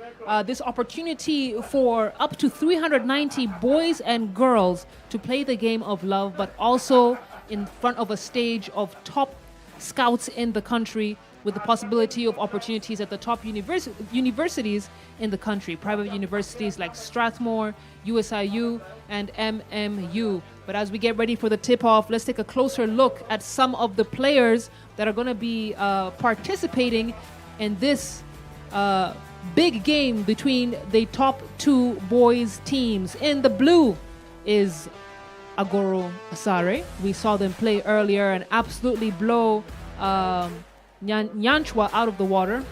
this opportunity for up to 390 boys and girls to play the game of love, but also in front of a stage of top scouts in the country, with the possibility of opportunities at the top universities in the country, private universities like Strathmore, USIU, and MMU. But as we get ready for the tip-off, let's take a closer look at some of the players that are going to be participating in this big game between the top two boys teams. In the blue is Agoro Asare. We saw them play earlier and absolutely blow Nyanchwa out of the water.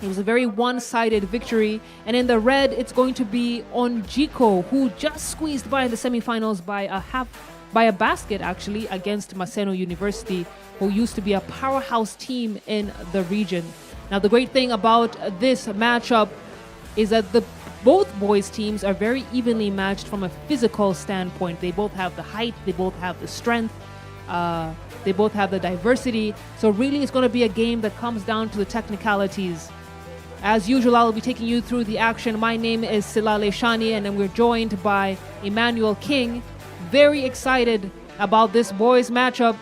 It was a very one-sided victory. And in the red, it's going to be Onjiko, who just squeezed by in the semifinals by a basket, actually, against Maseno University, who used to be a powerhouse team in the region. Now, the great thing about this matchup is that both boys' teams are very evenly matched from a physical standpoint. They both have the height, they both have the strength, they both have the diversity. So really, it's going to be a game that comes down to the technicalities. As usual, I'll be taking you through the action. My name is Silale Shani, and then we're joined by Emmanuel King. Very excited about this boys' matchup.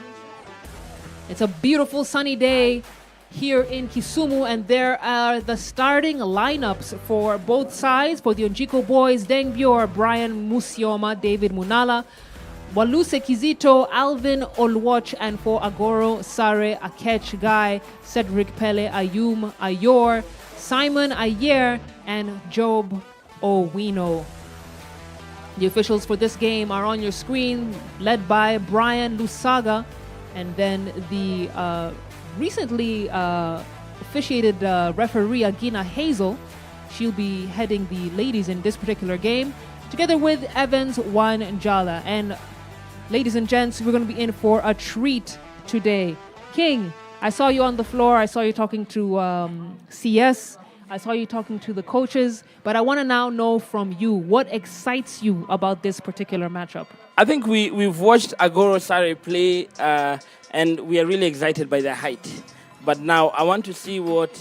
It's a beautiful sunny day here in Kisumu, and there are the starting lineups for both sides. For the Onjiko boys, Deng Bior, Brian Musioma, David Munala, Waluse Kizito, Alvin Olwach, and for Agoro Sare, Akech Guy, Cedric Pele, Ayum Ayor, Simon Ayer, and Job Owino. The officials for this game are on your screen, led by Brian Lusaga, and then the recently officiated referee Agina Hazel. She'll be heading the ladies in this particular game, together with Evans Wan Njala. And ladies and gents, we're going to be in for a treat today. King, I saw you on the floor. I saw you talking to CS. I saw you talking to the coaches. But I want to now know from you, what excites you about this particular matchup?
I think we've watched Agoro Sare play, and we are really excited by their height. But now I want to see what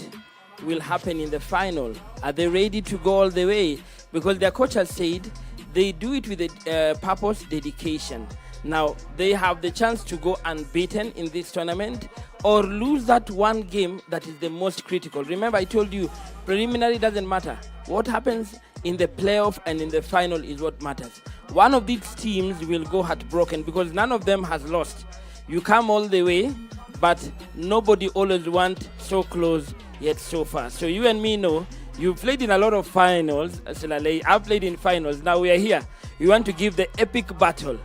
will happen in the final. Are they ready to go all the way? Because their coach has said they do it with a purpose, dedication. Now, they have the chance to go unbeaten in this tournament or lose that one game that is the most critical. Remember, I told you, preliminary doesn't matter. What happens in the playoff and in the final is what matters. One of these teams will go heartbroken because none of them has lost. You come all the way, but nobody always went so close yet so far. So you and me know, you played in a lot of finals. I've played in finals. Now we are here. We want to give the epic battle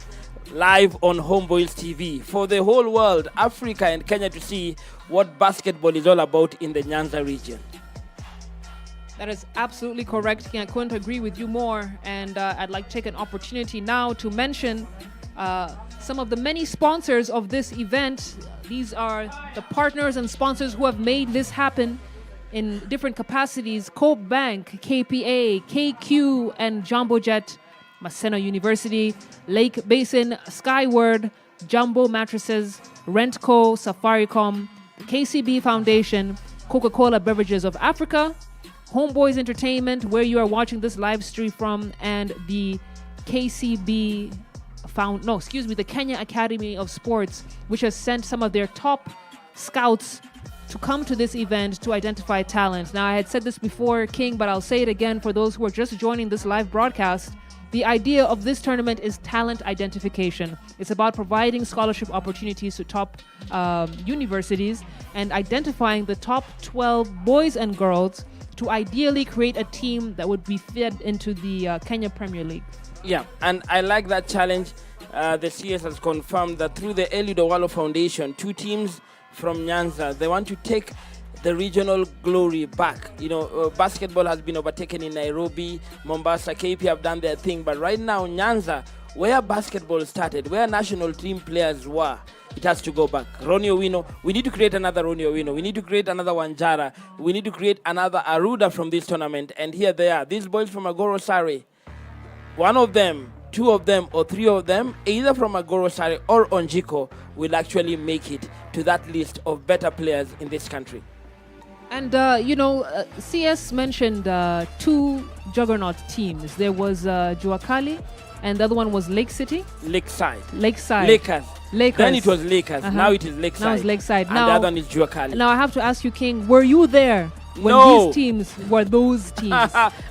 live on Homeboys TV for the whole world, Africa and Kenya, to see what basketball is all about in the Nyanza region.
That is absolutely correct, King. I couldn't agree with you more. And I'd like to take an opportunity now to mention some of the many sponsors of this event. These are the partners and sponsors who have made this happen in different capacities: Cope Bank, KPA, KQ, and Jumbo Jet, Maseno University, Lake Basin, Skyward, Jumbo Mattresses, Rentco, Safaricom, KCB Foundation, Coca-Cola Beverages of Africa, Homeboys Entertainment, where you are watching this live stream from, and the the Kenya Academy of Sports, which has sent some of their top scouts to come to this event to identify talent. Now, I had said this before, King, but I'll say it again for those who are just joining this live broadcast. The idea of this tournament is talent identification. It's about providing scholarship opportunities to top universities and identifying the top 12 boys and girls to ideally create a team that would be fed into the Kenya Premier League.
Yeah, and I like that challenge. The CS has confirmed that through the Eliud Owalo Foundation, 2 teams from Nyanza, they want to take the regional glory back. You know, basketball has been overtaken in Nairobi, Mombasa, KP have done their thing, but right now Nyanza, where basketball started, where national team players were, It has to go back. Ronnie Owino, we need to create another Ronnie Owino. We need to create another Wanjara. We need to create another Aruda from this tournament. And here they are. These boys from Agoro Sare. One of them, two of them, or three of them, either from Agoro Sare or Onjiko, will actually make it to that list of better players in this country.
And, CS mentioned two juggernaut teams. There was Juakali, and the other one was Lake City.
Lakeside.
Lakers.
Then it was Lakers. Now it is Lakeside.
Now it's Lakeside.
And
now,
the other one is Juakali.
Now I have to ask you, King, were you there when
No.
these teams were those teams?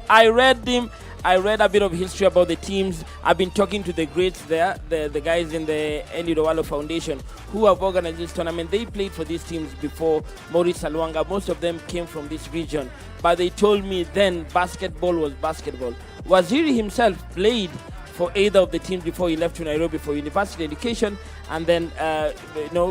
I read a bit of history about the teams. I've been talking to the greats there, the guys in the Eliud Owalo Foundation who have organized this tournament. They played for these teams before Maurice Salwanga. Most of them came from this region. But they told me then basketball was basketball. Waziri himself played for either of the teams before he left to Nairobi for university education, and then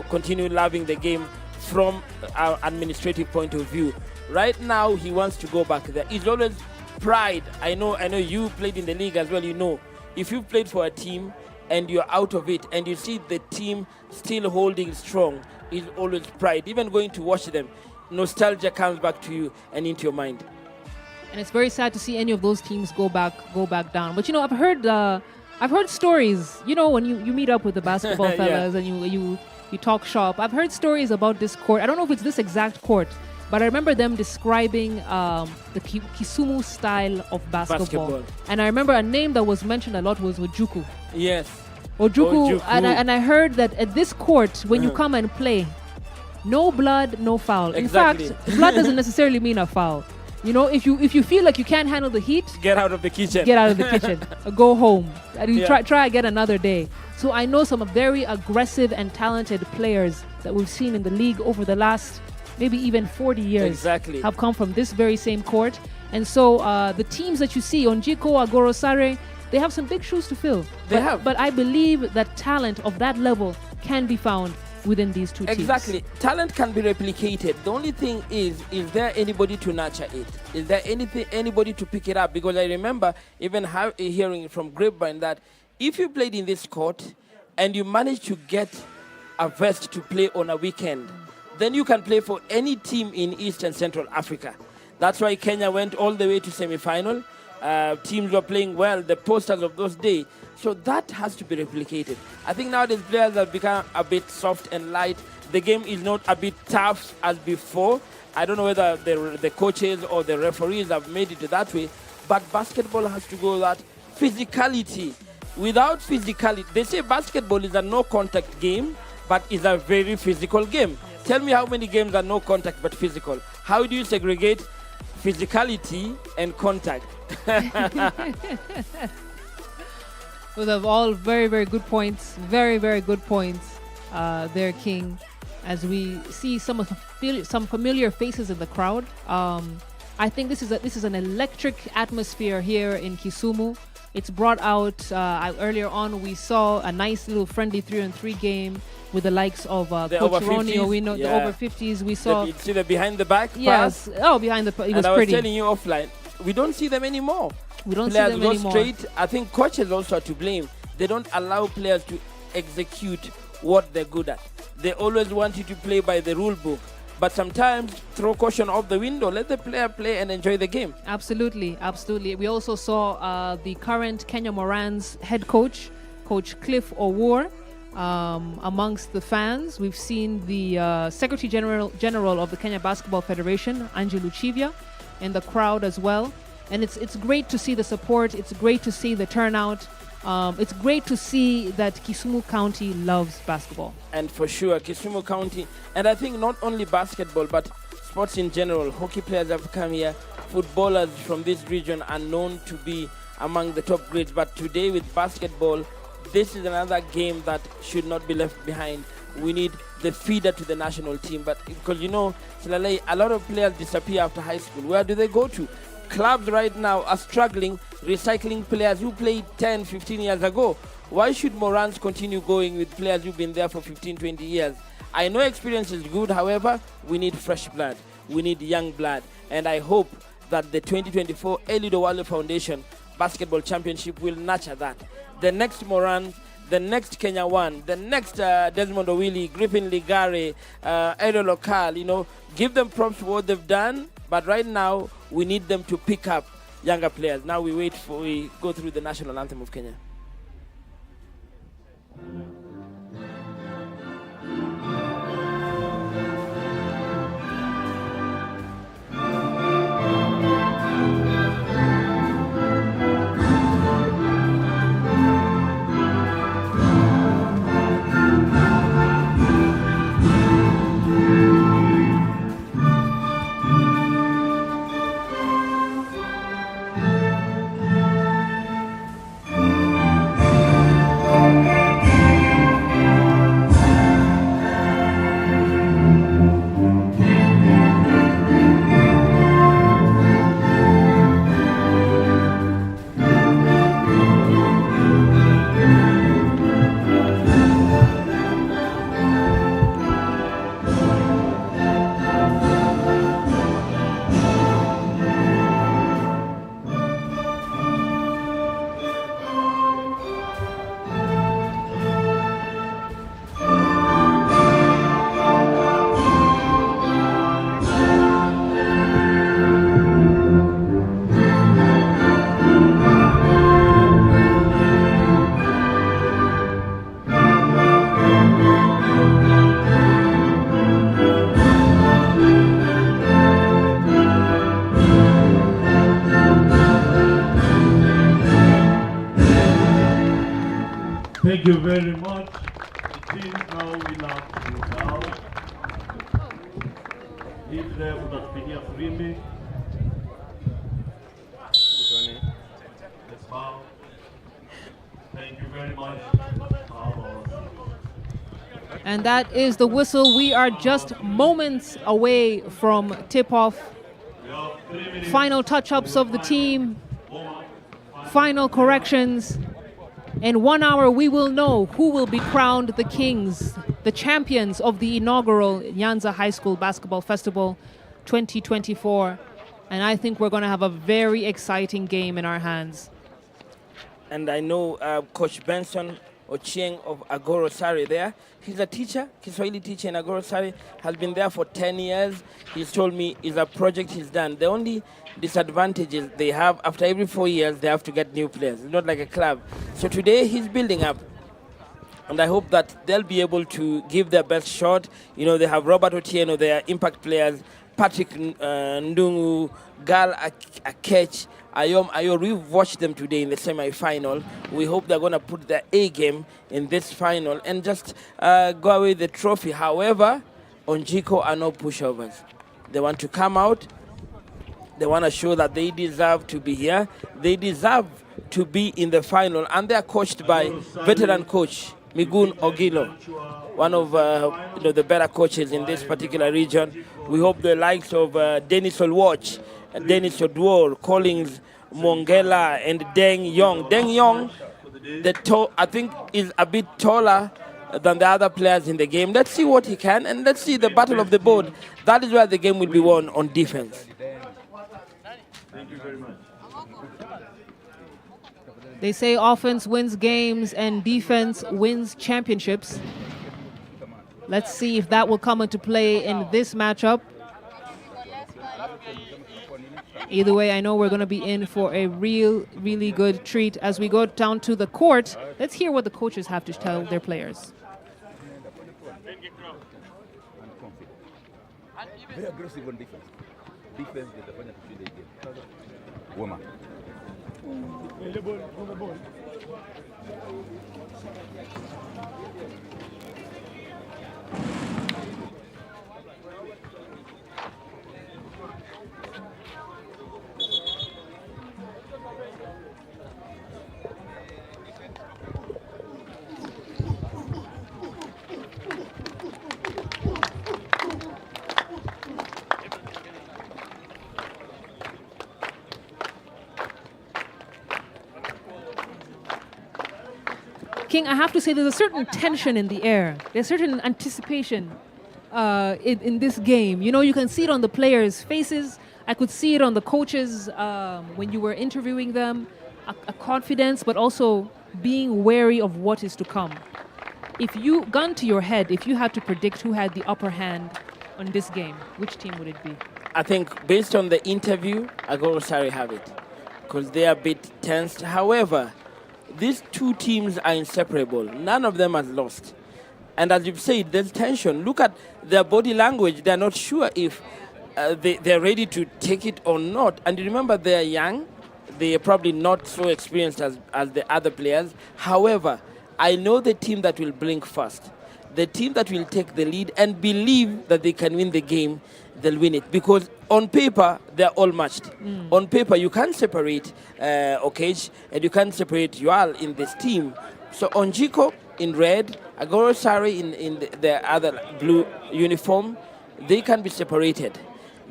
continued loving the game from our administrative point of view. Right now, he wants to go back there. He's always pride. I know you played in the league as well. You know, if you've played for a team and you're out of it and you see the team still holding strong, it's always pride. Even going to watch them, nostalgia comes back to you and into your mind.
And it's very sad to see any of those teams go back down. But I've heard stories. When you meet up with the basketball fellas and you talk shop. I've heard stories about this court. I don't know if it's this exact court, but I remember them describing the Kisumu style of basketball. And I remember a name that was mentioned a lot was Ojuku.
Yes.
Ojuku. And I heard that at this court, when you come and play, no blood, no foul.
Exactly.
In fact, blood doesn't necessarily mean a foul. If you feel like you can't handle the heat,
get out of the kitchen.
Get out of the kitchen. Go home. And you try again another day. So I know some very aggressive and talented players that we've seen in the league over the last maybe even 40 years have come from this very same court. And so the teams that you see, Onjiko, Agoro Sare, they have some big shoes to fill. But I believe that talent of that level can be found within these two teams.
Exactly. Talent can be replicated. The only thing is there anybody to nurture it? Is there anybody to pick it up? Because I remember even hearing from Grapevine that if you played in this court and you managed to get a vest to play on a weekend, then you can play for any team in East and Central Africa. That's why Kenya went all the way to semi-final. Teams were playing well, the posters of those days. So that has to be replicated. I think nowadays players have become a bit soft and light. The game is not a bit tough as before. I don't know whether the coaches or the referees have made it that way, but basketball has to go that physicality. Without physicality, they say basketball is a no-contact game, but is a very physical game. Tell me how many games are no contact but physical. How do you segregate physicality and contact?
Those are all very, very good points. Very, very good points there, King. As we see some familiar faces in the crowd. I think this is an electric atmosphere here in Kisumu. It's brought out, earlier on we saw a nice little friendly 3-on-3 game with the likes of Coach Ronnie Owino, the over 50s. We saw...
You see the behind the back
Yes.
pass?
Oh, behind the pass. It was
and
pretty.
I was telling you offline, we don't see them anymore.
We don't
players
see them
go
anymore.
Straight. I think coaches also are to blame. They don't allow players to execute what they're good at. They always want you to play by the rule book. But sometimes throw caution off the window. Let the player play and enjoy the game.
Absolutely, absolutely. We also saw the current Kenya Morans head coach, Coach Cliff Owuor, amongst the fans. We've seen the Secretary General of the Kenya Basketball Federation, Angelo Chivya, in the crowd as well. And it's great to see the support. It's great to see the turnout. It's great to see that Kisumu County loves basketball.
And for sure, Kisumu County, and I think not only basketball, but sports in general. Hockey players have come here. Footballers from this region are known to be among the top grades. But today with basketball, this is another game that should not be left behind. We need the feeder to the national team. But because, Silalei, a lot of players disappear after high school. Where do they go to? Clubs right now are struggling, recycling players who played 10, 15 years ago. Why should Morans continue going with players who've been there for 15, 20 years? I know experience is good, however, we need fresh blood. We need young blood. And I hope that the 2024 Eliud Owalo Foundation Basketball Championship will nurture that. The next Moran, the next Kenya One, the next Desmond Owili, Griffin Ligare, Edo Lokal, give them props for what they've done. But right now, we need them to pick up younger players. Now we go through the national anthem of Kenya.
Thank you very much. It is now we have to bow. If there utatupigia filimbi. Let's bow. Thank you very much.
And that is the whistle. We are just moments away from tip-off. Final touch-ups of the team. Final corrections. In 1 hour, we will know who will be crowned the kings, the champions of the inaugural NYANZA High School Basketball Festival 2024. And I think we're going to have a very exciting game in our hands.
And I know Coach Benson Ochieng of Agoro Sari there. He's a teacher, Kiswahili teacher in Agoro Sari, has been there for 10 years. He's told me it's a project he's done. The only disadvantages they have, after every 4 years, they have to get new players. It's not like a club. So today he's building up. And I hope that they'll be able to give their best shot. They have Robert Otieno, their impact players, Patrick Ndungu, Gal Akech, Ayom Ayor. We've watched them today in the semi-final. We hope they're going to put their A game in this final and just go away with the trophy. However, Onjiko are no pushovers. They want to come out. They want to show that they deserve to be here. They deserve to be in the final. And they're coached by veteran coach Migun Ogilo, one of the better coaches in this particular region. We hope the likes of Dennis Olwatch, Dennis Odwor, Collins Mongela, and Deng Yong. Deng Yong, I think, is a bit taller than the other players in the game. Let's see what he can, and let's see the battle of the board. That is where the game will be won, on defense.
Thank you very much.
They say offense wins games and defense wins championships. Let's see if that will come into play in this matchup. Either way, I know we're going to be in for a really good treat as we go down to the court. Let's hear what the coaches have to tell their players.
Very aggressive on defense. Defense, they're woman.
King, I have to say there's a certain tension in the air. There's certain anticipation in this game. You can see it on the players' faces. I could see it on the coaches when you were interviewing them. A confidence, but also being wary of what is to come. If you, gun to your head, if you had to predict who had the upper hand on this game, which team would it be?
I think based on the interview, I go Sari have it because they are a bit tensed. However, these two teams are inseparable. None of them has lost. And as you've said, there's tension. Look at their body language. They're not sure if they're ready to take it or not. And remember, they're young. They are probably not so experienced as the other players. However, I know the team that will blink first. The team that will take the lead and believe that they can win the game, they'll win it. Because on paper, they're all matched. On paper, you can't separate Okage and you can't separate Yoal in this team. So Onjiko in red, Agoro Sari in the other blue uniform, they can be separated.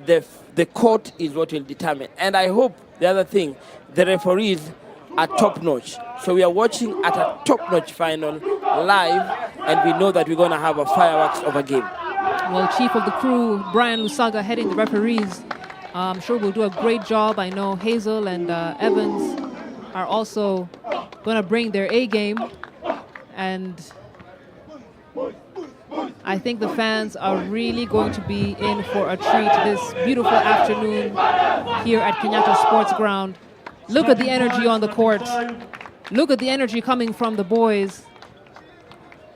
The court is what will determine. And I hope, the other thing, the referees are top-notch. So we are watching at a top-notch final live, and we know that we're going to have a fireworks of a game.
Well, Chief of the Crew, Brian Lusaga, heading the referees, I'm sure will do a great job. I know Hazel and Evans are also going to bring their A game. And I think the fans are really going to be in for a treat this beautiful afternoon here at Kenyatta Sports Ground. Look at the energy on the court. Look at the energy coming from the boys.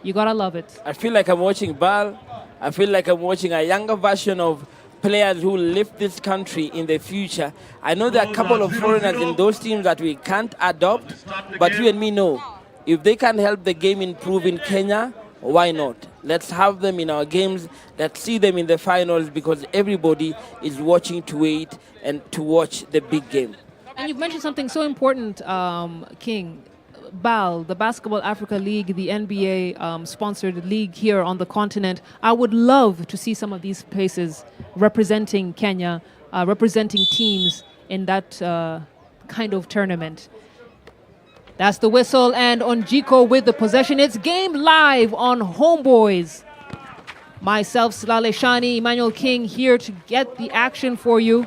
You gotta love it.
I feel like I'm watching ball. I feel like I'm watching a younger version of players who lift this country in the future. I know there are a couple of foreigners in those teams that we can't adopt, but you and me know, if they can help the game improve in Kenya, why not? Let's have them in our games. Let's see them in the finals because everybody is watching to wait and to watch the big game.
And you've mentioned something so important, King. BAL, the Basketball Africa League, the NBA sponsored league here on the continent. I would love to see some of these places representing Kenya, representing teams in that kind of tournament. That's the whistle, and Onjiko with the possession. It's game live on Homeboys. Myself, Salale Shani, Emmanuel King here to get the action for you.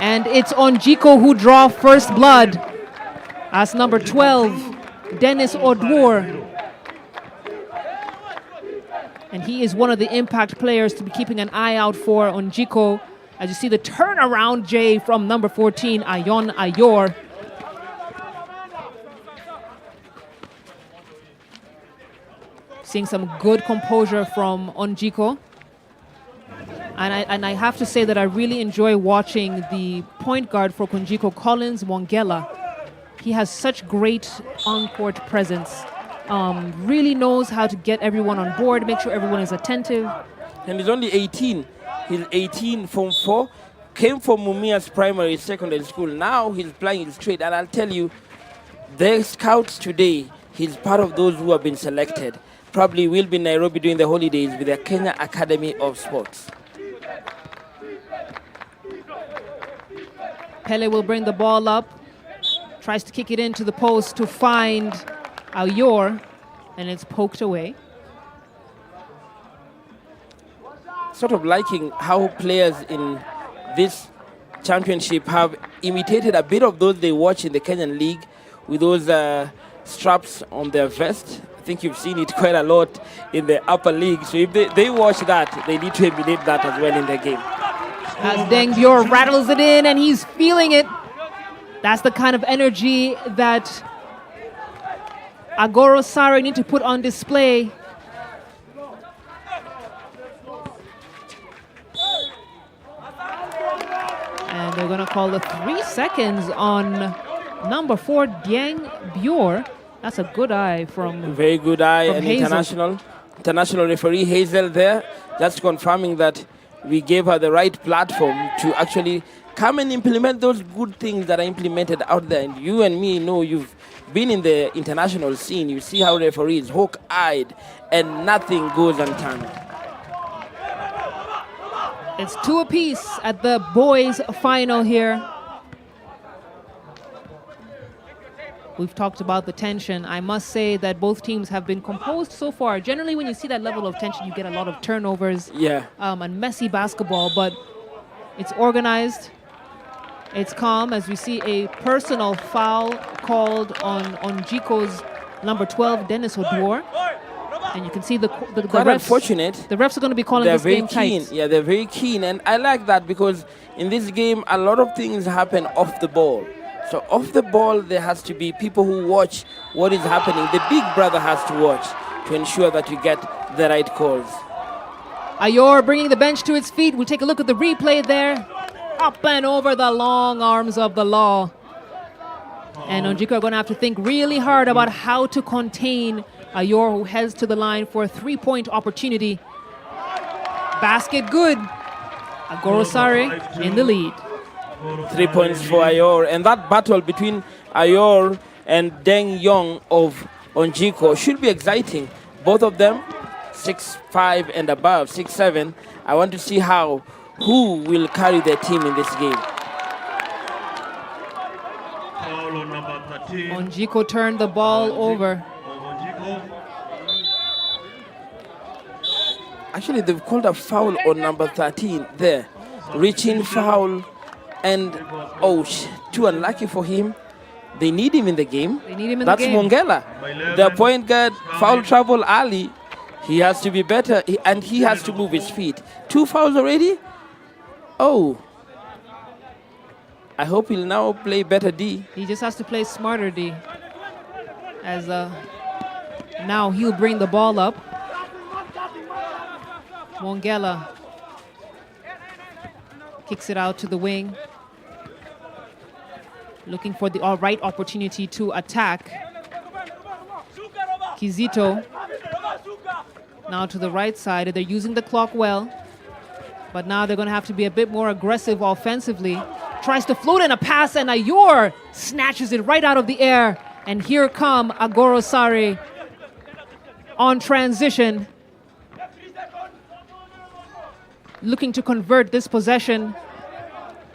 And it's Onjiko who draw first blood. As number 12, Dennis Odwor. And he is one of the impact players to be keeping an eye out for Onjiko. As you see the turnaround J from number 14, Ayon Ayor. Seeing some good composure from Onjiko. And I have to say that I really enjoy watching the point guard for Onjiko, Collins Mongela. He has such great on-court presence. Really knows how to get everyone on board, make sure everyone is attentive.
And he's only 18. He's 18 from 4. Came from Mumia's primary secondary school. Now he's playing straight. And I'll tell you, the scouts today, he's part of those who have been selected. Probably will be in Nairobi during the holidays with the Kenya Academy of Sports.
Pele will bring the ball up. Tries to kick it into the post to find Ayor, and it's poked away.
Sort of liking how players in this championship have imitated a bit of those they watch in the Kenyan League with those straps on their vest. I think you've seen it quite a lot in the upper league. So if they watch that, they need to emulate that as well in their game.
As Deng Dior rattles it in, and he's feeling it. That's the kind of energy that Agoro Sari need to put on display. And they're going to call the 3 seconds on number 4, Dieng Bior. That's a good eye from
very good eye, and
Hazel.
international referee Hazel there, just confirming that we gave her the right platform to actually come and implement those good things that are implemented out there. And you and me know you've been in the international scene. You see how referees hawk-eyed and nothing goes unturned.
It's 2 apiece at the boys' final here. We've talked about the tension. I must say that both teams have been composed so far. Generally, when you see that level of tension, you get a lot of turnovers and messy basketball, but it's organized. It's calm as we see a personal foul called on Jiko's number 12, Dennis Odwar. And you can see the
Quite
refs.
Unfortunate.
The refs are going to be calling
They're
this game
very keen.
tight.
Yeah, they're very keen. And I like that because in this game, a lot of things happen off the ball. So off the ball, there has to be people who watch what is happening. The big brother has to watch to ensure that you get the right calls.
Ayor bringing the bench to its feet. We'll take a look at the replay there. Up and over the long arms of the law. And Onjiko are going to have to think really hard about how to contain Ayor, who heads to the line for a 3-point opportunity. Basket good. Agorosare in the lead.
3 points for Ayor. And that battle between Ayor and Deng Yong of Onjiko should be exciting. Both of them 6'5" and above, 6'7". I want to see who will carry their team in this game.
Onjiko turned the ball over.
Actually, they've called a foul on number 13 there. Reaching foul, and too unlucky for him. They need him in the game.
They need him in
That's
the game.
Mongela. The point guard, foul trouble early. He has to be better, and he has to move his feet. 2 fouls already? Oh. I hope he'll now play better D.
He just has to play smarter D. As now he'll bring the ball up. Mongela kicks it out to the wing. Looking for the right opportunity to attack. Kizito now to the right side. They're using the clock well. But now they're going to have to be a bit more aggressive offensively. Tries to float in a pass, and Ayor snatches it right out of the air. And here come Agorosare on transition. Looking to convert this possession.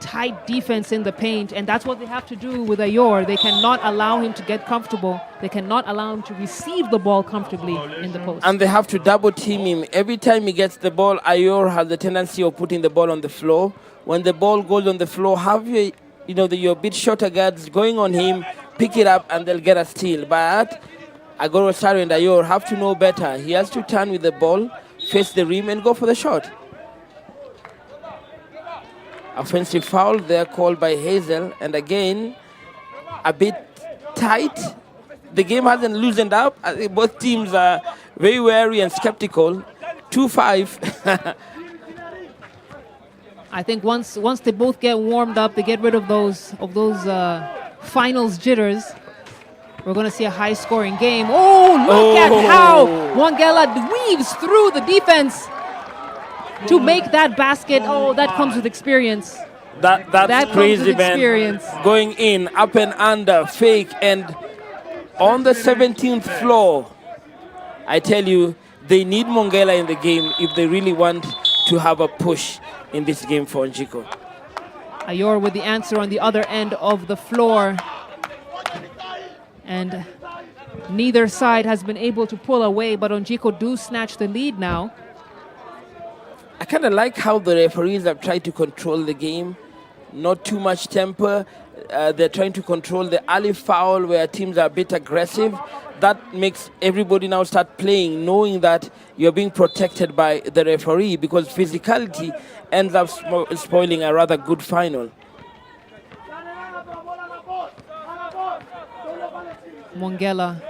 Tight defense in the paint, and that's what they have to do with Ayor. They cannot allow him to get comfortable. They cannot allow him to receive the ball comfortably in the post.
And they have to double team him. Every time he gets the ball, Ayor has the tendency of putting the ball on the floor. When the ball goes on the floor, have your bit shorter guards going on him, pick it up, and they'll get a steal. But Agorosare and Ayor have to know better. He has to turn with the ball, face the rim, and go for the shot. Offensive foul there called by Hazel, and again a bit tight. The game hasn't loosened up. I think both teams are very wary and skeptical. 2-5.
I think once they both get warmed up, they get rid of those finals jitters. We're going to see a high-scoring game. Oh, look at how Wangela weaves through the defense to make that basket. Oh, that comes with experience.
That's crazy, man.
Experience.
Going in, up and under, fake, and on the 17th floor. I tell you, they need Mongela in the game if they really want to have a push in this game for Onjiko.
Ayor with the answer on the other end of the floor. And neither side has been able to pull away, but Onjiko do snatch the lead now.
I kind of like how the referees have tried to control the game. Not too much temper. They're trying to control the early foul where teams are a bit aggressive. That makes everybody now start playing, knowing that you're being protected by the referee, because physicality ends up spoiling a rather good final.
Mongela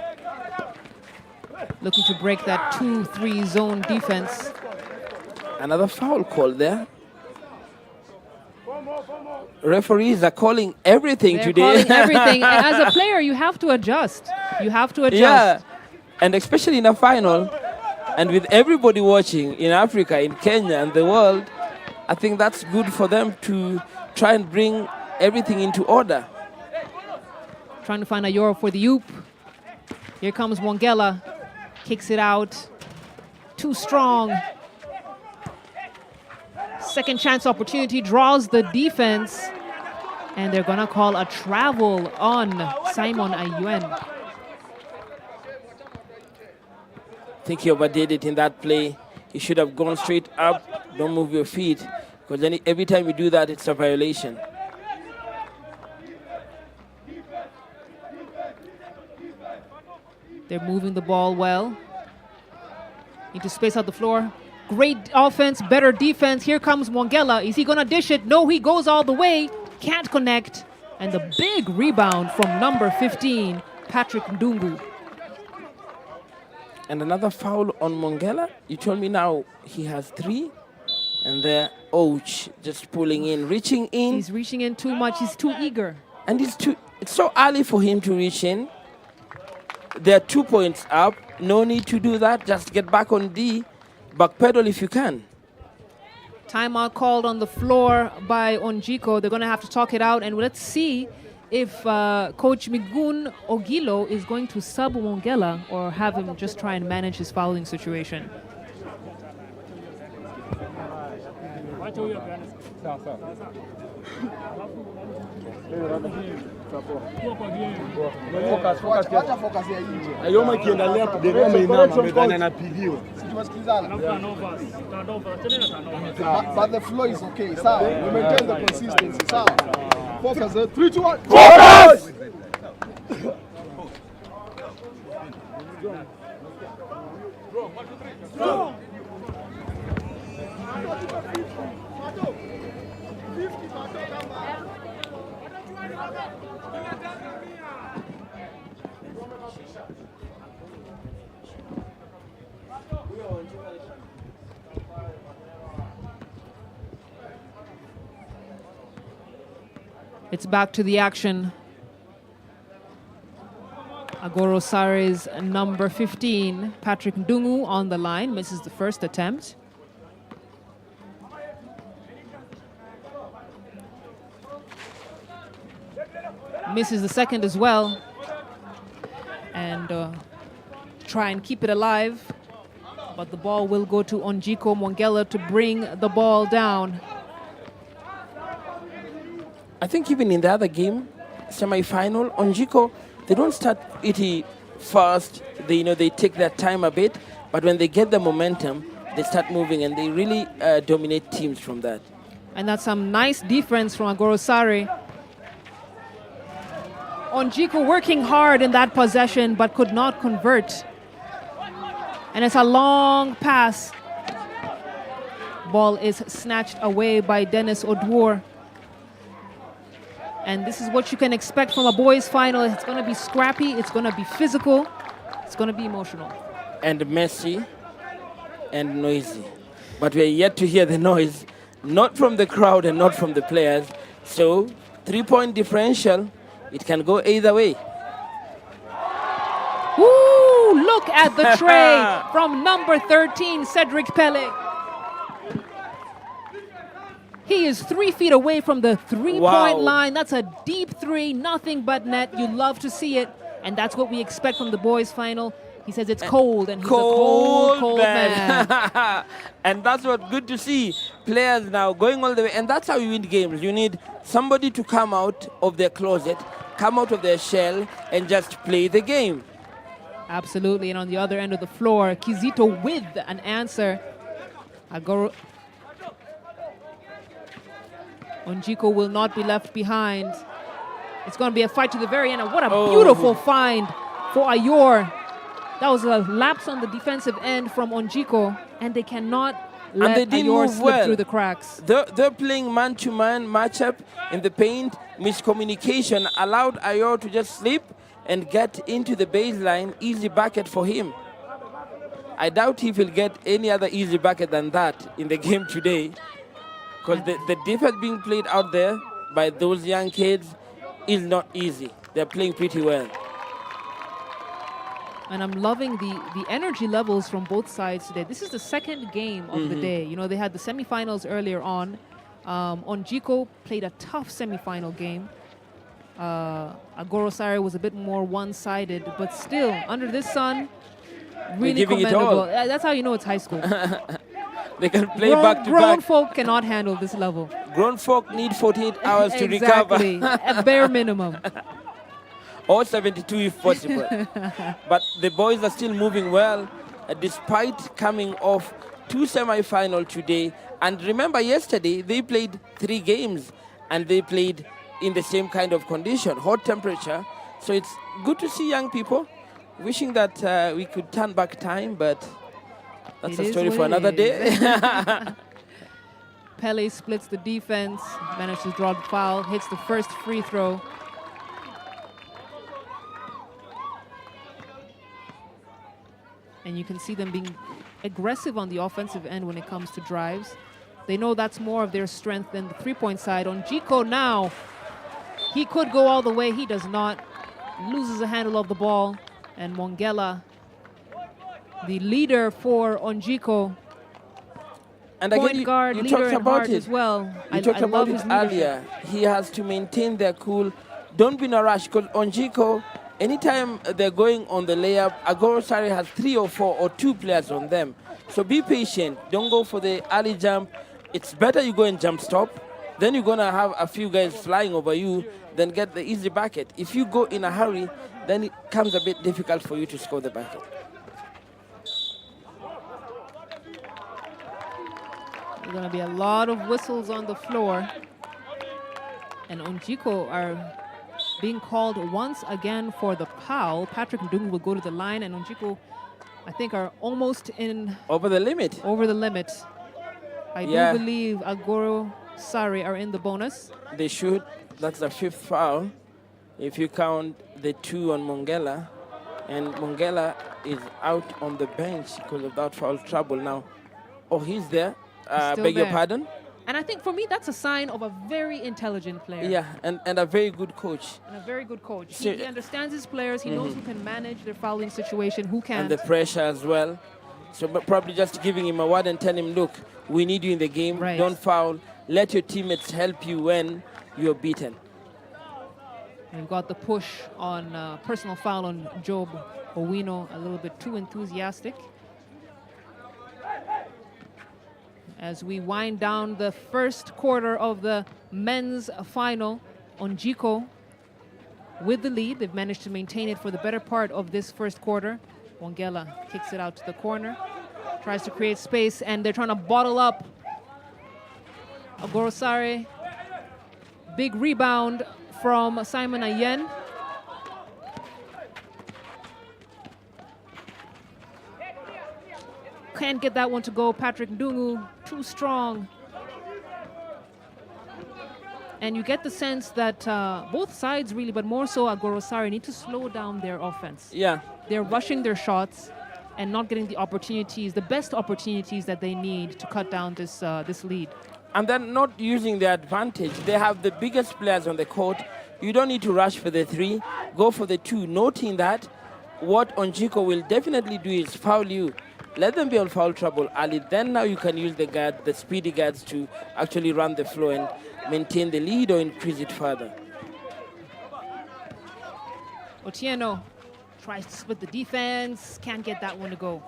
looking to break that 2-3 zone defense.
Another foul call there. Referees are calling everything
They're
today.
calling everything. And as a player, you have to adjust. You have to adjust.
Yeah, and especially in a final, and with everybody watching in Africa, in Kenya, and the world, I think that's good for them to try and bring everything into order.
Trying to find a Ayor for the oop. Here comes Wangela. Kicks it out. Too strong. Second chance opportunity, draws the defense. And they're going to call a travel on Simon Ayuen.
I think he overdid it in that play. He should have gone straight up. Don't move your feet. Because every time you do that, it's a violation.
They're moving the ball well. Need to space out the floor. Great offense, better defense. Here comes Mwangela. Is he going to dish it? No, he goes all the way. Can't connect. And the big rebound from number 15, Patrick Ndungu.
And another foul on Mwangela. You told me now he has 3. And there, ouch, just pulling in, reaching in.
He's reaching in too much. He's too eager.
And it's so early for him to reach in. They're 2 points up. No need to do that. Just get back on D. Backpedal if you can.
Timeout called on the floor by Onjiko. They're going to have to talk it out. And let's see if Coach Migun Ogilo is going to sub Mwangela or have him just try and manage his fouling situation.
Ayoma ikiendelea kudegea ameinama amedhani anapigiwa.
But the flow is okay. Sawa. We maintain the consistency. Sawa. Focus. 3, 2, 1.
Focus!
It's back to the action. Agoro Sare's number 15, Patrick Ndungu, on the line. Misses the first attempt. Misses the second as well. And try and keep it alive. But the ball will go to Onjiko Mwangela to bring the ball down.
I think even in the other game, semi-final, Onjiko, they don't start it fast. They take their time a bit, but when they get the momentum, they start moving and they really dominate teams from that.
And that's some nice defense from Agoro Sare. Onjiko working hard in that possession, but could not convert. And it's a long pass. Ball is snatched away by Dennis Odwor. And this is what you can expect from a boys' final. It's going to be scrappy. It's going to be physical. It's going to be emotional.
And messy and noisy. But we're yet to hear the noise, not from the crowd and not from the players. So, 3-point differential, it can go either way.
Woo! Look at the tray from number 13, Cedric Pele. He is 3 feet away from the three-point line. That's a deep 3, nothing but net. You love to see it. And that's what we expect from the boys' final. He says it's cold, and he's a cold man.
And that's what good to see. Players now going all the way. And that's how you win games. You need somebody to come out of their closet, come out of their shell, and just play the game.
Absolutely. And on the other end of the floor, Kizito with an answer. Onjiko will not be left behind. It's going to be a fight to the very end. And what a beautiful find for Ayor. That was a lapse on the defensive end from Onjiko, and they cannot let Ayor slip through the cracks.
They're playing man-to-man matchup in the paint. Miscommunication allowed Ayor to just slip and get into the baseline. Easy bucket for him. I doubt he will get any other easy bucket than that in the game today. Because the defense being played out there by those young kids is not easy. They're playing pretty well.
And I'm loving the energy levels from both sides today. This is the second game of the day. You know, they had the semifinals earlier on. Onjiko played a tough semifinal game. Agoro Sare was a bit more one-sided, but still, under this sun, really commendable. That's how you know it's high school.
They can play back to back.
Grown folk cannot handle this level.
Grown folk need 48 hours to recover.
Exactly, at bare minimum.
Or 72 if possible. But the boys are still moving well, despite coming off 2 semi-finals today. And remember, yesterday they played 3 games, and they played in the same kind of condition, hot temperature. So it's good to see young people Wishing that we could turn back time, but that's
It
a
is
story
what
for
it
another
is.
day.
Pele splits the defense, manages to draw the foul, hits the first free throw. And you can see them being aggressive on the offensive end when it comes to drives. They know that's more of their strength than the three-point side. On Onjiko now, he could go all the way. He does not. Loses the handle of the ball. And Mongela, the leader for Onjiko,
And
point
again,
guard,
you
leader
talked
in
about
heart
it.
as well.
You talked about
love
it
his leadership.
earlier. He has to maintain their cool. Don't be in a rush, because Onjiko, anytime they're going on the layup, Agoro Sari has 3 or 4 or 2 players on them. So be patient. Don't go for the early jump. It's better you go and jump stop. Then you're going to have a few guys flying over you, then get the easy bucket. If you go in a hurry, then it becomes a bit difficult for you to score the bucket.
There's going to be a lot of whistles on the floor. And Onjiko are being called once again for the foul. Patrick Ndungu will go to the line, and Onjiko, I think, are almost in...
Over the limit.
Over the limit. I do believe Agoro Sari are in the bonus.
They should. That's the 5th foul. If you count the 2 on Mongela. And Mongela is out on the bench because of that foul trouble now. Oh, he's there.
Still
Beg your
there.
pardon?
And I think for me, that's a sign of a very intelligent player.
Yeah, and a very good coach.
And a very good coach.
So-
He understands his players. He knows who can manage their fouling situation, who
And
can't.
the pressure as well. So probably just giving him a word and telling him, look, we need you in the game.
Right.
Don't foul. Let your teammates help you when you're beaten.
We've got the push on personal foul on Job Owino, a little bit too enthusiastic. As we wind down the first quarter of the men's final, Onjiko with the lead. They've managed to maintain it for the better part of this first quarter. Wongela kicks it out to the corner, tries to create space, and they're trying to bottle up Agoro Sari. Big rebound from Simon Ayen. Can't get that one to go. Patrick Ndungu, too strong. And you get the sense that both sides really, but more so Agoro Sari, need to slow down their offense.
Yeah.
They're rushing their shots and not getting the opportunities, the best opportunities that they need to cut down this this lead.
And they're not using their advantage. They have the biggest players on the court. You don't need to rush for the 3. Go for the 2, noting that what Onjiko will definitely do is foul you. Let them be on foul trouble early. Then now you can use the speedy guards to actually run the floor and maintain the lead or increase it further.
Otieno tries to split the defense, can't get that one to go.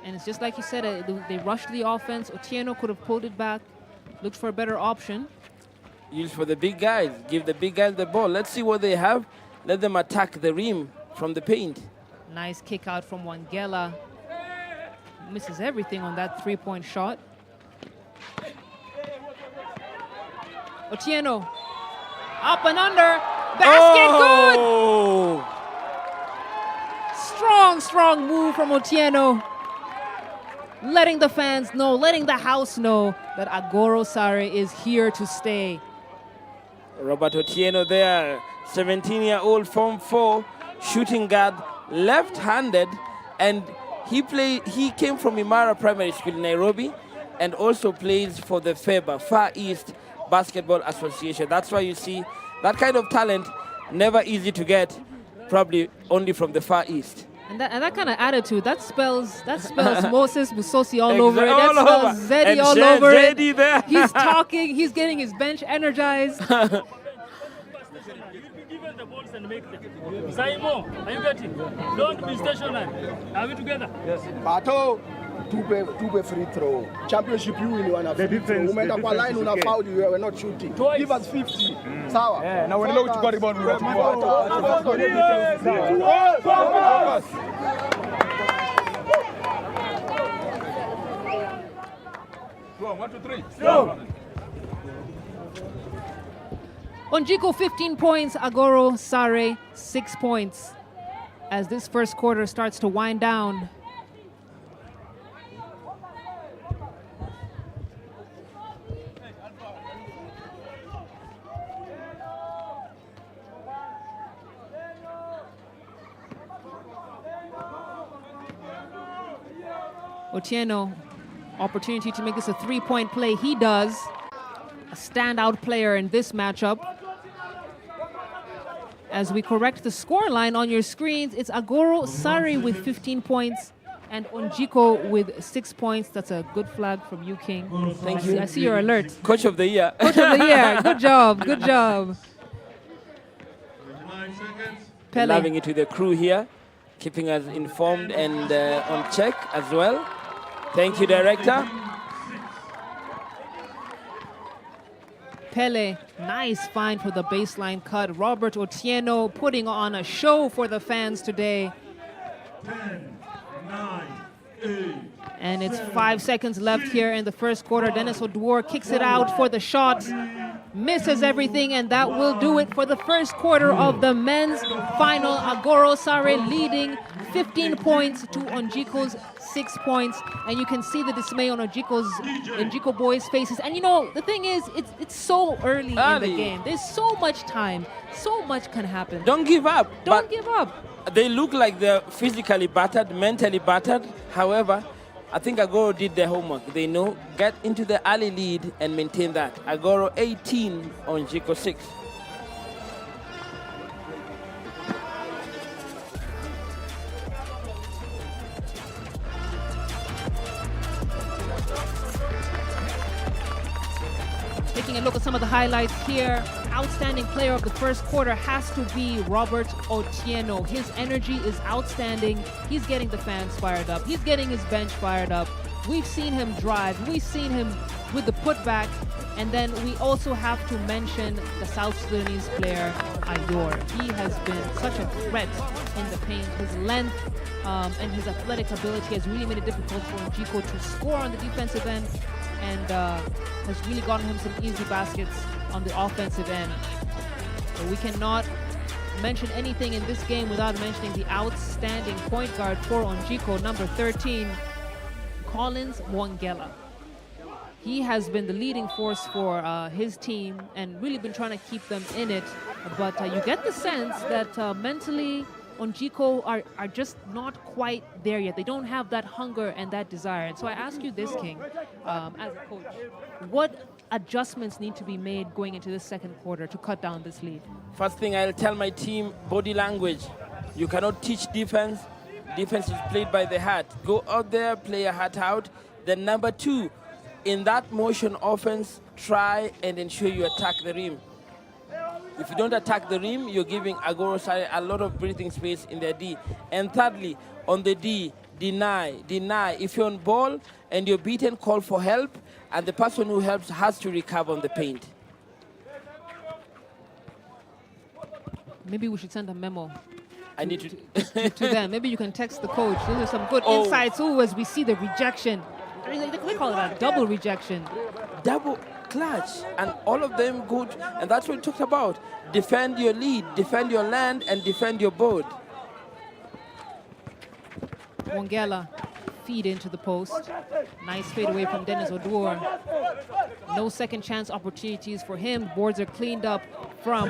And it's just like you said, they rushed the offense. Otieno could have pulled it back, looked for a better option.
Use for the big guys. Give the big guys the ball. Let's see what they have. Let them attack the rim from the paint.
Nice kick out from Wongela. Misses everything on that three-point shot. Otieno, up and under. Basket, good! Strong move from Otieno. Letting the fans know, letting the house know that Agoro Sari is here to stay.
Robert Otieno there, 17-year-old Form 4 shooting guard, left-handed, and he came from Imara Primary School in Nairobi and also plays for the FEBA, Far East Basketball Association. That's why you see that kind of talent, never easy to get, probably only from the Far East.
And that kind of attitude, that spells Moses Musosi all over it.
All
That spells
over.
Zeddy
And
all over
Zeddy
it.
there.
He's talking, he's getting his bench energized.
Simon, are you getting? Don't be stationary. Are we together?
Yes. Bato, two free throw. Championship you win one free throw. Umenda kwa line una foul you were not shooting.
Twice.
Give us 50. Sawa.
Yeah, now when you got rebound we want
Go on, 1, 2, 3.
Onjiko 15 points, Agoro Sare 6 points. As this first quarter starts to wind down. Otieno, opportunity to make this a three-point play. He does. A standout player in this matchup. As we correct the scoreline on your screens, it's Agoro Sare with 15 points and Onjiko with 6 points. That's a good flag from you, King.
Thank you.
I see your alert.
Coach of the year.
Coach of the year. Good job. Good job. Pele.
Loving it with the crew here, keeping us informed and on check as well. Thank you, Director.
Pele, nice find for the baseline cut. Robert Otieno putting on a show for the fans today.
10, 9, 8.
And it's 5 seconds left here in the first quarter. Dennis Oduor kicks it out for the shot. Misses everything, and that will do it for the first quarter of the men's final. Agoro Sare leading 15 points to Onjiko's 6 points. And you can see the dismay on Onjiko boys' faces. And you know, the thing is, it's so early in the game. There's so much time. So much can happen.
Don't give up.
Don't give up.
They look like they're physically battered, mentally battered. However, I think Agoro did their homework. They know, get into the early lead and maintain that. Agoro 18, Onjiko 6.
Taking a look at some of the highlights here. Outstanding player of the first quarter has to be Robert Otieno. His energy is outstanding. He's getting the fans fired up. He's getting his bench fired up. We've seen him drive. We've seen him with the putback. And then we also have to mention the South Sudanese player, Ayor. He has been such a threat in the paint. His length and his athletic ability has really made it difficult for Onjiko to score on the defensive end, and has really gotten him some easy baskets on the offensive end. So we cannot mention anything in this game without mentioning the outstanding point guard for Onjiko, number 13, Collins Mwangela. He has been the leading force for his team and really been trying to keep them in it. But you get the sense that mentally, Onjiko are just not quite there yet. They don't have that hunger and that desire. And so I ask you this, King, as a coach, what adjustments need to be made going into this second quarter to cut down this lead?
First thing I'll tell my team, body language. You cannot teach defense. Defense is played by the heart. Go out there, play your heart out. Then number two, in that motion offense, try and ensure you attack the rim. If you don't attack the rim, you're giving Agoro Sare a lot of breathing space in their D. And thirdly, on the D, deny. If you're on ball and you're beaten, call for help, and the person who helps has to recover on the paint.
Maybe we should send a memo.
I need to
them. Maybe you can text the coach. Those are some good insights. Ooh, as we see the rejection. They call it a double rejection.
Double clutch, and all of them good. And that's what we talked about. Defend your lead, defend your land, and defend your board.
Mwangela feed into the post. Nice fade away from Dennis Oduor. No second chance opportunities for him. Boards are cleaned up from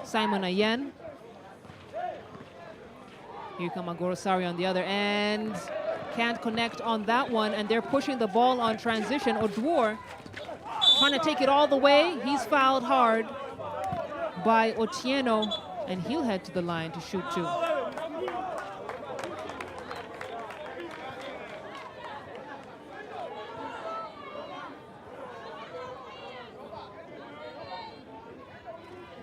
Simon Ayen. Here come Agoro Sare on the other end. Can't connect on that one, and they're pushing the ball on transition. Oduor trying to take it all the way. He's fouled hard by Otieno, and he'll head to the line to shoot two.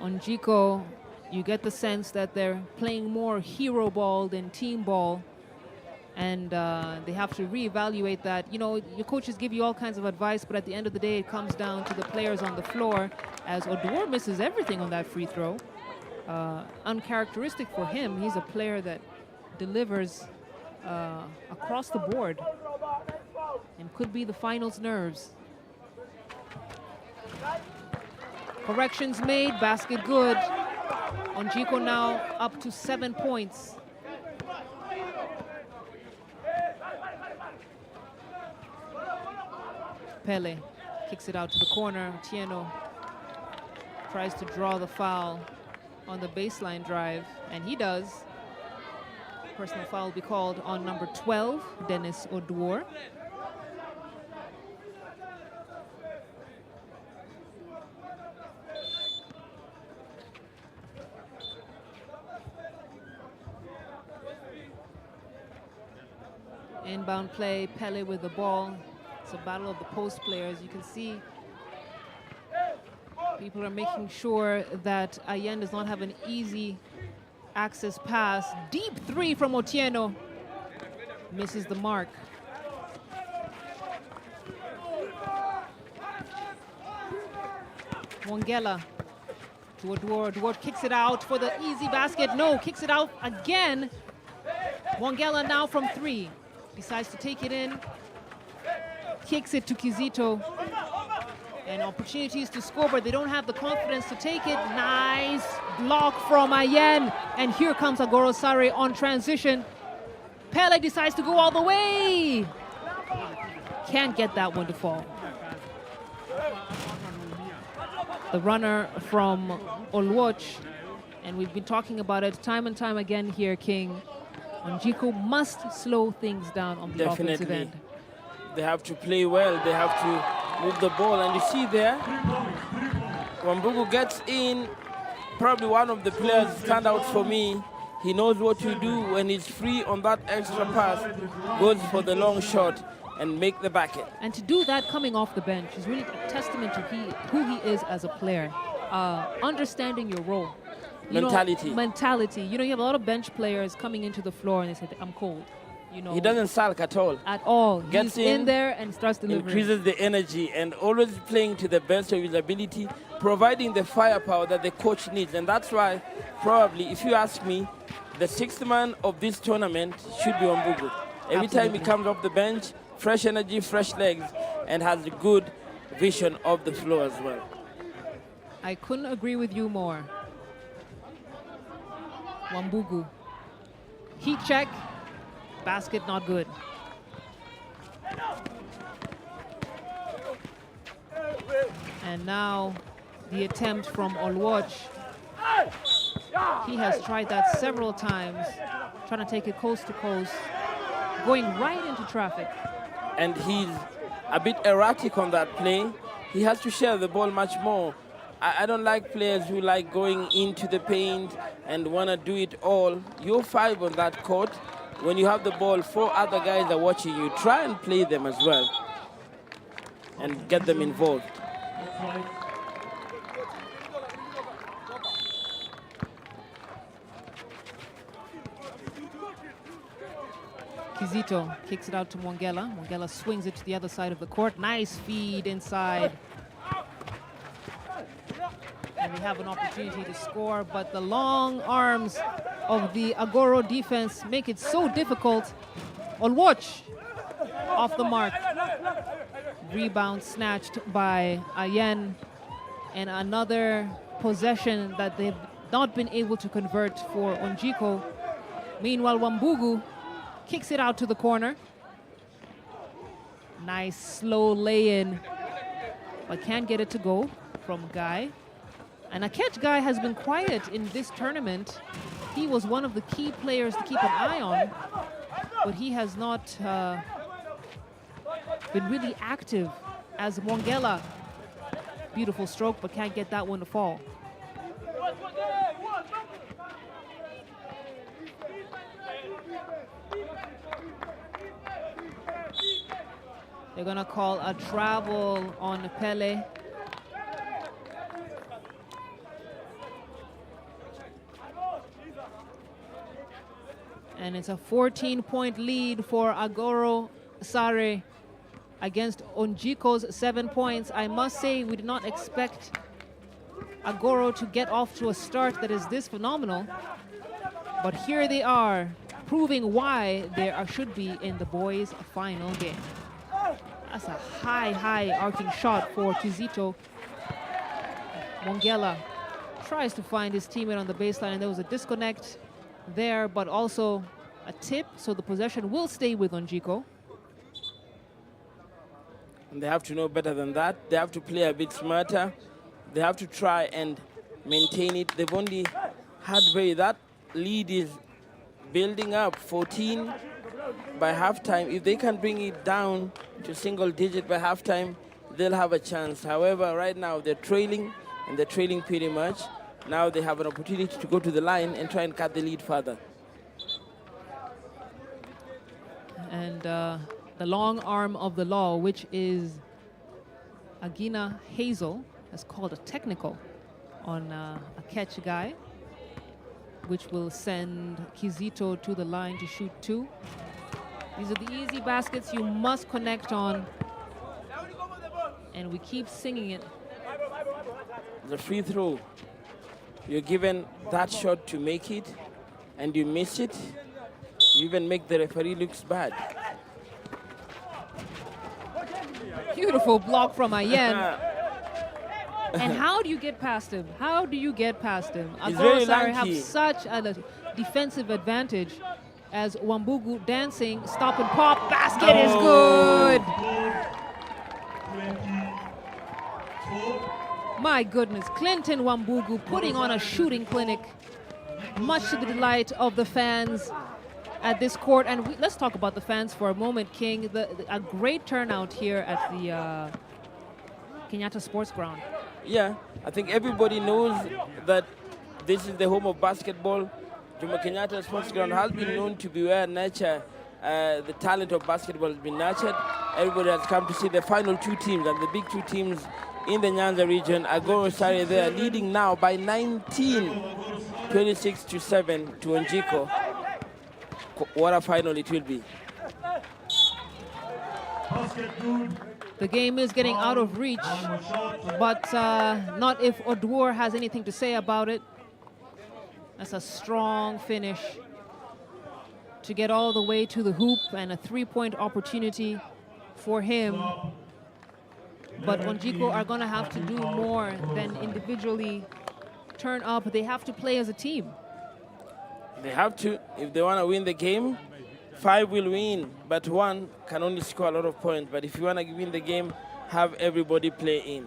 Onjiko, you get the sense that they're playing more hero ball than team ball. And they have to reevaluate that. You know, your coaches give you all kinds of advice, but at the end of the day, it comes down to the players on the floor, as Oduor misses everything on that free throw. Uncharacteristic for him. He's a player that delivers across the board and could be the finals nerves. Corrections made, basket good. Onjiko now up to 7 points. Pele kicks it out to the corner. Otieno tries to draw the foul on the baseline drive, and he does. Personal foul will be called on number 12, Dennis Oduor. Inbound play, Pele with the ball. It's a battle of the post players. You can see people are making sure that Ayen does not have an easy access pass. Deep three from Otieno. Misses the mark. Wongela to Oduor. Oduor kicks it out for the easy basket. No, kicks it out again. Wongela now from 3. Decides to take it in. Kicks it to Kizito. And opportunities to score, but they don't have the confidence to take it. Nice block from Ayen. And here comes Agoro Sare on transition. Pele decides to go all the way. Can't get that one to fall. The runner from Olwoch, and we've been talking about it time and time again here, King. Onjiko must slow things down on the offensive end.
They have to play well. They have to move the ball. And you see there, Wambugu gets in. Probably one of the players stand out for me. He knows what to do when he's free on that extra pass. Goes for the long shot and make the bucket.
And to do that coming off the bench is really a testament to who he is as a player. Understanding your role. Mentality. You know, you have a lot of bench players coming into the floor and they say, I'm cold. You know,
he doesn't sulk at all.
At all.
Gets
He's in there and starts delivering.
Increases the energy and always playing to the best of his ability, providing the firepower that the coach needs. And that's why, probably, if you ask me, the 6th man of this tournament should be Wambugu. Every time he comes off the bench, fresh energy, fresh legs, and has a good vision of the floor as well.
I couldn't agree with you more. Wambugu. Heat check. Basket not good. And now the attempt from Olwoch. He has tried that several times, trying to take it coast to coast, going right into traffic.
And he's a bit erratic on that play. He has to share the ball much more. I don't like players who like going into the paint and want to do it all. You're 5 on that court. When you have the ball, 4 other guys are watching you. Try and play them as well and get them involved.
Kizito kicks it out to Mwangela. Mwangela swings it to the other side of the court. Nice feed inside. And we have an opportunity to score, but the long arms of the Agoro defense make it so difficult. Olwoch off the mark. Rebound snatched by Ayen. And another possession that they've not been able to convert for Onjiko. Meanwhile, Wambugu kicks it out to the corner. Nice slow lay-in, but can't get it to go from Guy. And Akech Guy has been quiet in this tournament. He was one of the key players to keep an eye on, but he has not been really active as Mwangela. Beautiful stroke, but can't get that one to fall. They're gonna call a travel on Pele. And it's a 14-point lead for Agoro Sare against Onjiko's 7 points. I must say we did not expect Agoro to get off to a start that is this phenomenal. But here they are, proving why they should be in the boys' final game. That's a high arcing shot for Kizito. Mongela tries to find his teammate on the baseline, and there was a disconnect there, but also a tip, so the possession will stay with Onjiko.
And they have to know better than that. They have to play a bit smarter. They have to try and maintain it. They've only had that lead is building up 14 by halftime. If they can bring it down to single digit by halftime, they'll have a chance. However, right now they're trailing, and they're trailing pretty much. Now they have an opportunity to go to the line and try and cut the lead further.
And the long arm of the law, which is Agina Hazel, has called a technical on a catch guy, which will send Kizito to the line to shoot 2. These are the easy baskets you must connect on. And we keep singing it.
The free throw. You're given that shot to make it, and you miss it. You even make the referee looks bad.
Beautiful block from Ayen. And how do you get past him? How do you get past him? Agoro Sare have such a defensive advantage as Wambugu dancing, stop and pop, basket is good. My goodness, Clinton Wambugu putting on a shooting clinic, much to the delight of the fans at this court. And let's talk about the fans for a moment, King. A great turnout here at the Kenyatta Sports Ground.
Yeah, I think everybody knows that this is the home of basketball. Jomo Kenyatta Sports Ground has been known to be where the talent of basketball has been nurtured. Everybody has come to see the final 2 teams, and the big 2 teams in the Nyanza region. Agoro Sare there leading now by 19, 26-7 to Onjiko. What a final it will be.
The game is getting out of reach, but not if Odwar has anything to say about it. That's a strong finish to get all the way to the hoop, and a 3-point opportunity for him. But Onjiko are going to have to do more than individually turn up. They have to play as a team.
They have to, if they want to win the game. 5 will win, but 1 can only score a lot of points. But if you want to win the game, have everybody play in.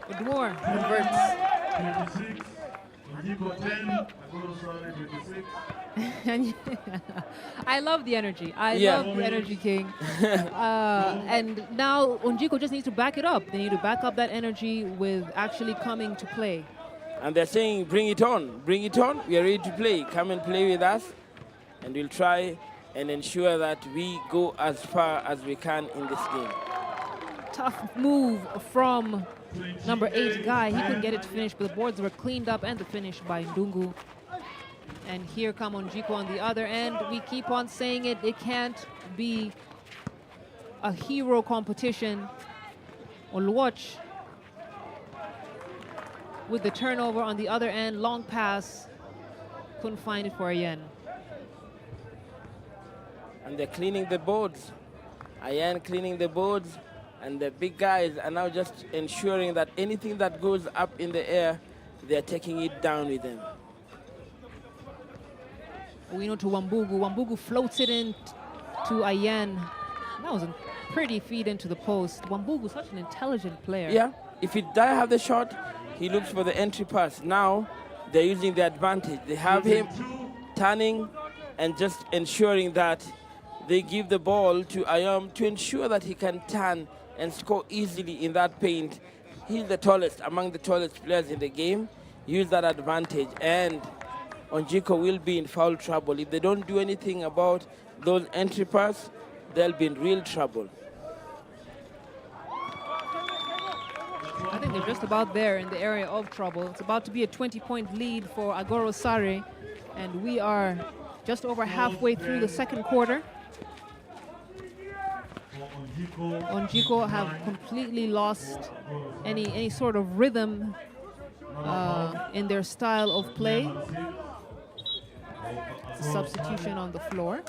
Odwar converts.
26, Onjiko 10, Agoro Sare 26.
I love the energy. I love the energy, King. And now Onjiko just needs to back it up. They need to back up that energy with actually coming to play.
And they're saying, bring it on, bring it on. We are ready to play. Come and play with us. And we'll try and ensure that we go as far as we can in this game.
Tough move from number 8 guy. He couldn't get it to finish, but the boards were cleaned up and the finish by Ndungu. And here come Onjiko on the other end. We keep on saying it. It can't be a hero competition. Oluoch with the turnover on the other end. Long pass. Couldn't find it for Ayen.
And they're cleaning the boards. Ayen cleaning the boards. And the big guys are now just ensuring that anything that goes up in the air, they're taking it down with them.
We know to Wambugu. Wambugu floats it in to Ayen. That was a pretty feed into the post. Wambugu, such an intelligent player.
Yeah, if he does have the shot, he looks for the entry pass. Now, they're using the advantage. They have him turning and just ensuring that they give the ball to Ayam to ensure that he can turn and score easily in that paint. He's the tallest, among the tallest players in the game. Use that advantage, and Onjiko will be in foul trouble. If they don't do anything about those entry passes, they'll be in real trouble.
I think they're just about there in the area of trouble. It's about to be a 20-point lead for Agoro Sare, and we are just over halfway through the second quarter. Onjiko have completely lost any sort of rhythm in their style of play. Substitution on the floor.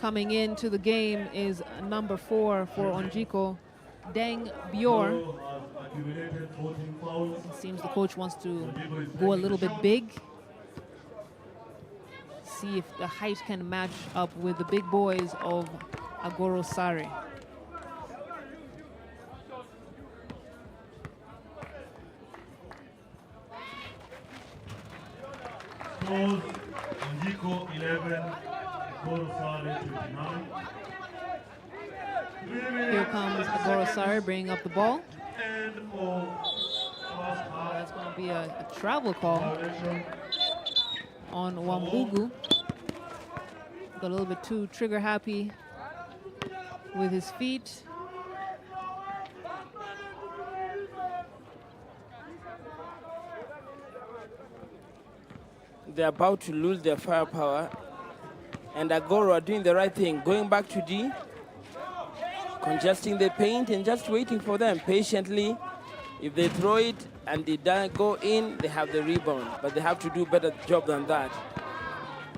Coming into the game is number 4 for Onjiko, Deng Bior. It seems the coach wants to go a little bit big. See if the height can match up with the big boys of Agoro Sare.
Scores, Onjiko 11, Agoro Sare 29.
Here comes Agoro Sare bringing up the ball.
And for
That's going to be a travel call on Wambugu. Got a little bit too trigger happy with his feet.
They're about to lose their firepower, and Agoro are doing the right thing, going back to D, congesting the paint and just waiting for them patiently. If they throw it and they don't go in, they have the rebound, but they have to do a better job than that,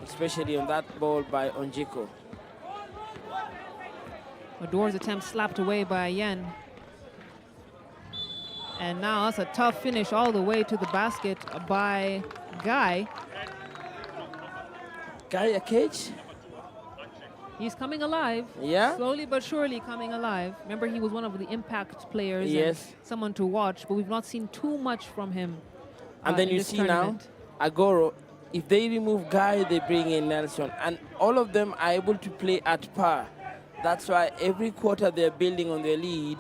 especially on that ball by Onjiko.
Ador's attempt slapped away by Yen. And now that's a tough finish all the way to the basket by Guy.
Guy Akage?
He's coming alive.
Yeah?
Slowly but surely coming alive. Remember, he was one of the impact players.
Yes.
And someone to watch, but we've not seen too much from him.
And then
in
you
this
see
tournament.
now, Agoro, if they remove Guy, they bring in Nelson. And all of them are able to play at par. That's why every quarter they're building on their lead.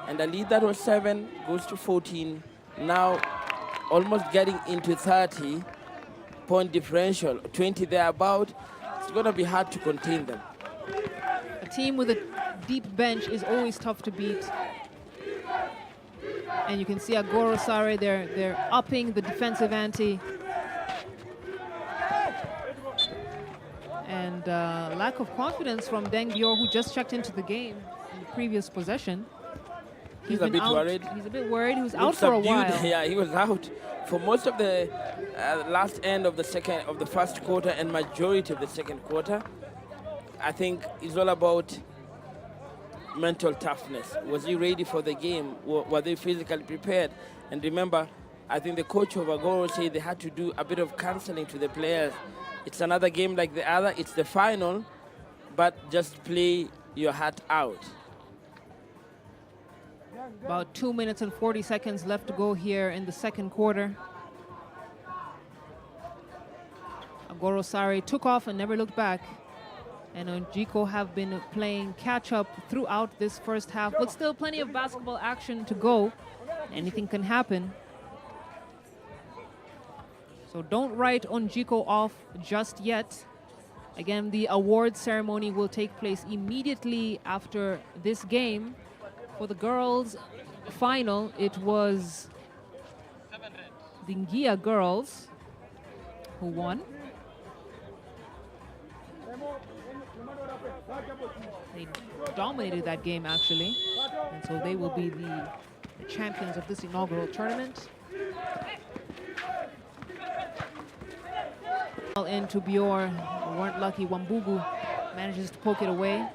And the lead that was 7 goes to 14. Now almost getting into 30-point differential, 20 thereabout. It's going to be hard to contain them.
A team with a deep bench is always tough to beat. And you can see Agoro Sare, they're upping the defensive ante. And lack of confidence from Deng Bior, who just checked into the game in the previous possession.
He's a bit worried.
He's a bit worried. He was out
Looks
for a
subdued.
while.
Yeah, he was out for most of the last end of the first quarter and majority of the second quarter. I think it's all about mental toughness. Was he ready for the game? Were they physically prepared? And remember, I think the coach of Agoro said they had to do a bit of counseling to the players. It's another game like the other. It's the final, but just play your heart out.
About 2 minutes and 40 seconds left to go here in the second quarter. Agoro Sare took off and never looked back. And Onjiko have been playing catch-up throughout this first half, but still plenty of basketball action to go. Anything can happen. So don't write Onjiko off just yet. Again, the award ceremony will take place immediately after this game. For the girls' final, it was the Ngia girls who won. They dominated that game, actually. And so they will be the champions of this inaugural tournament. Into Bior, weren't lucky. Wambugu manages to poke it away.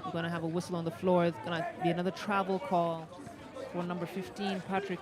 We're going to have a whistle on the floor. It's going to be another travel call for number 15, Patrick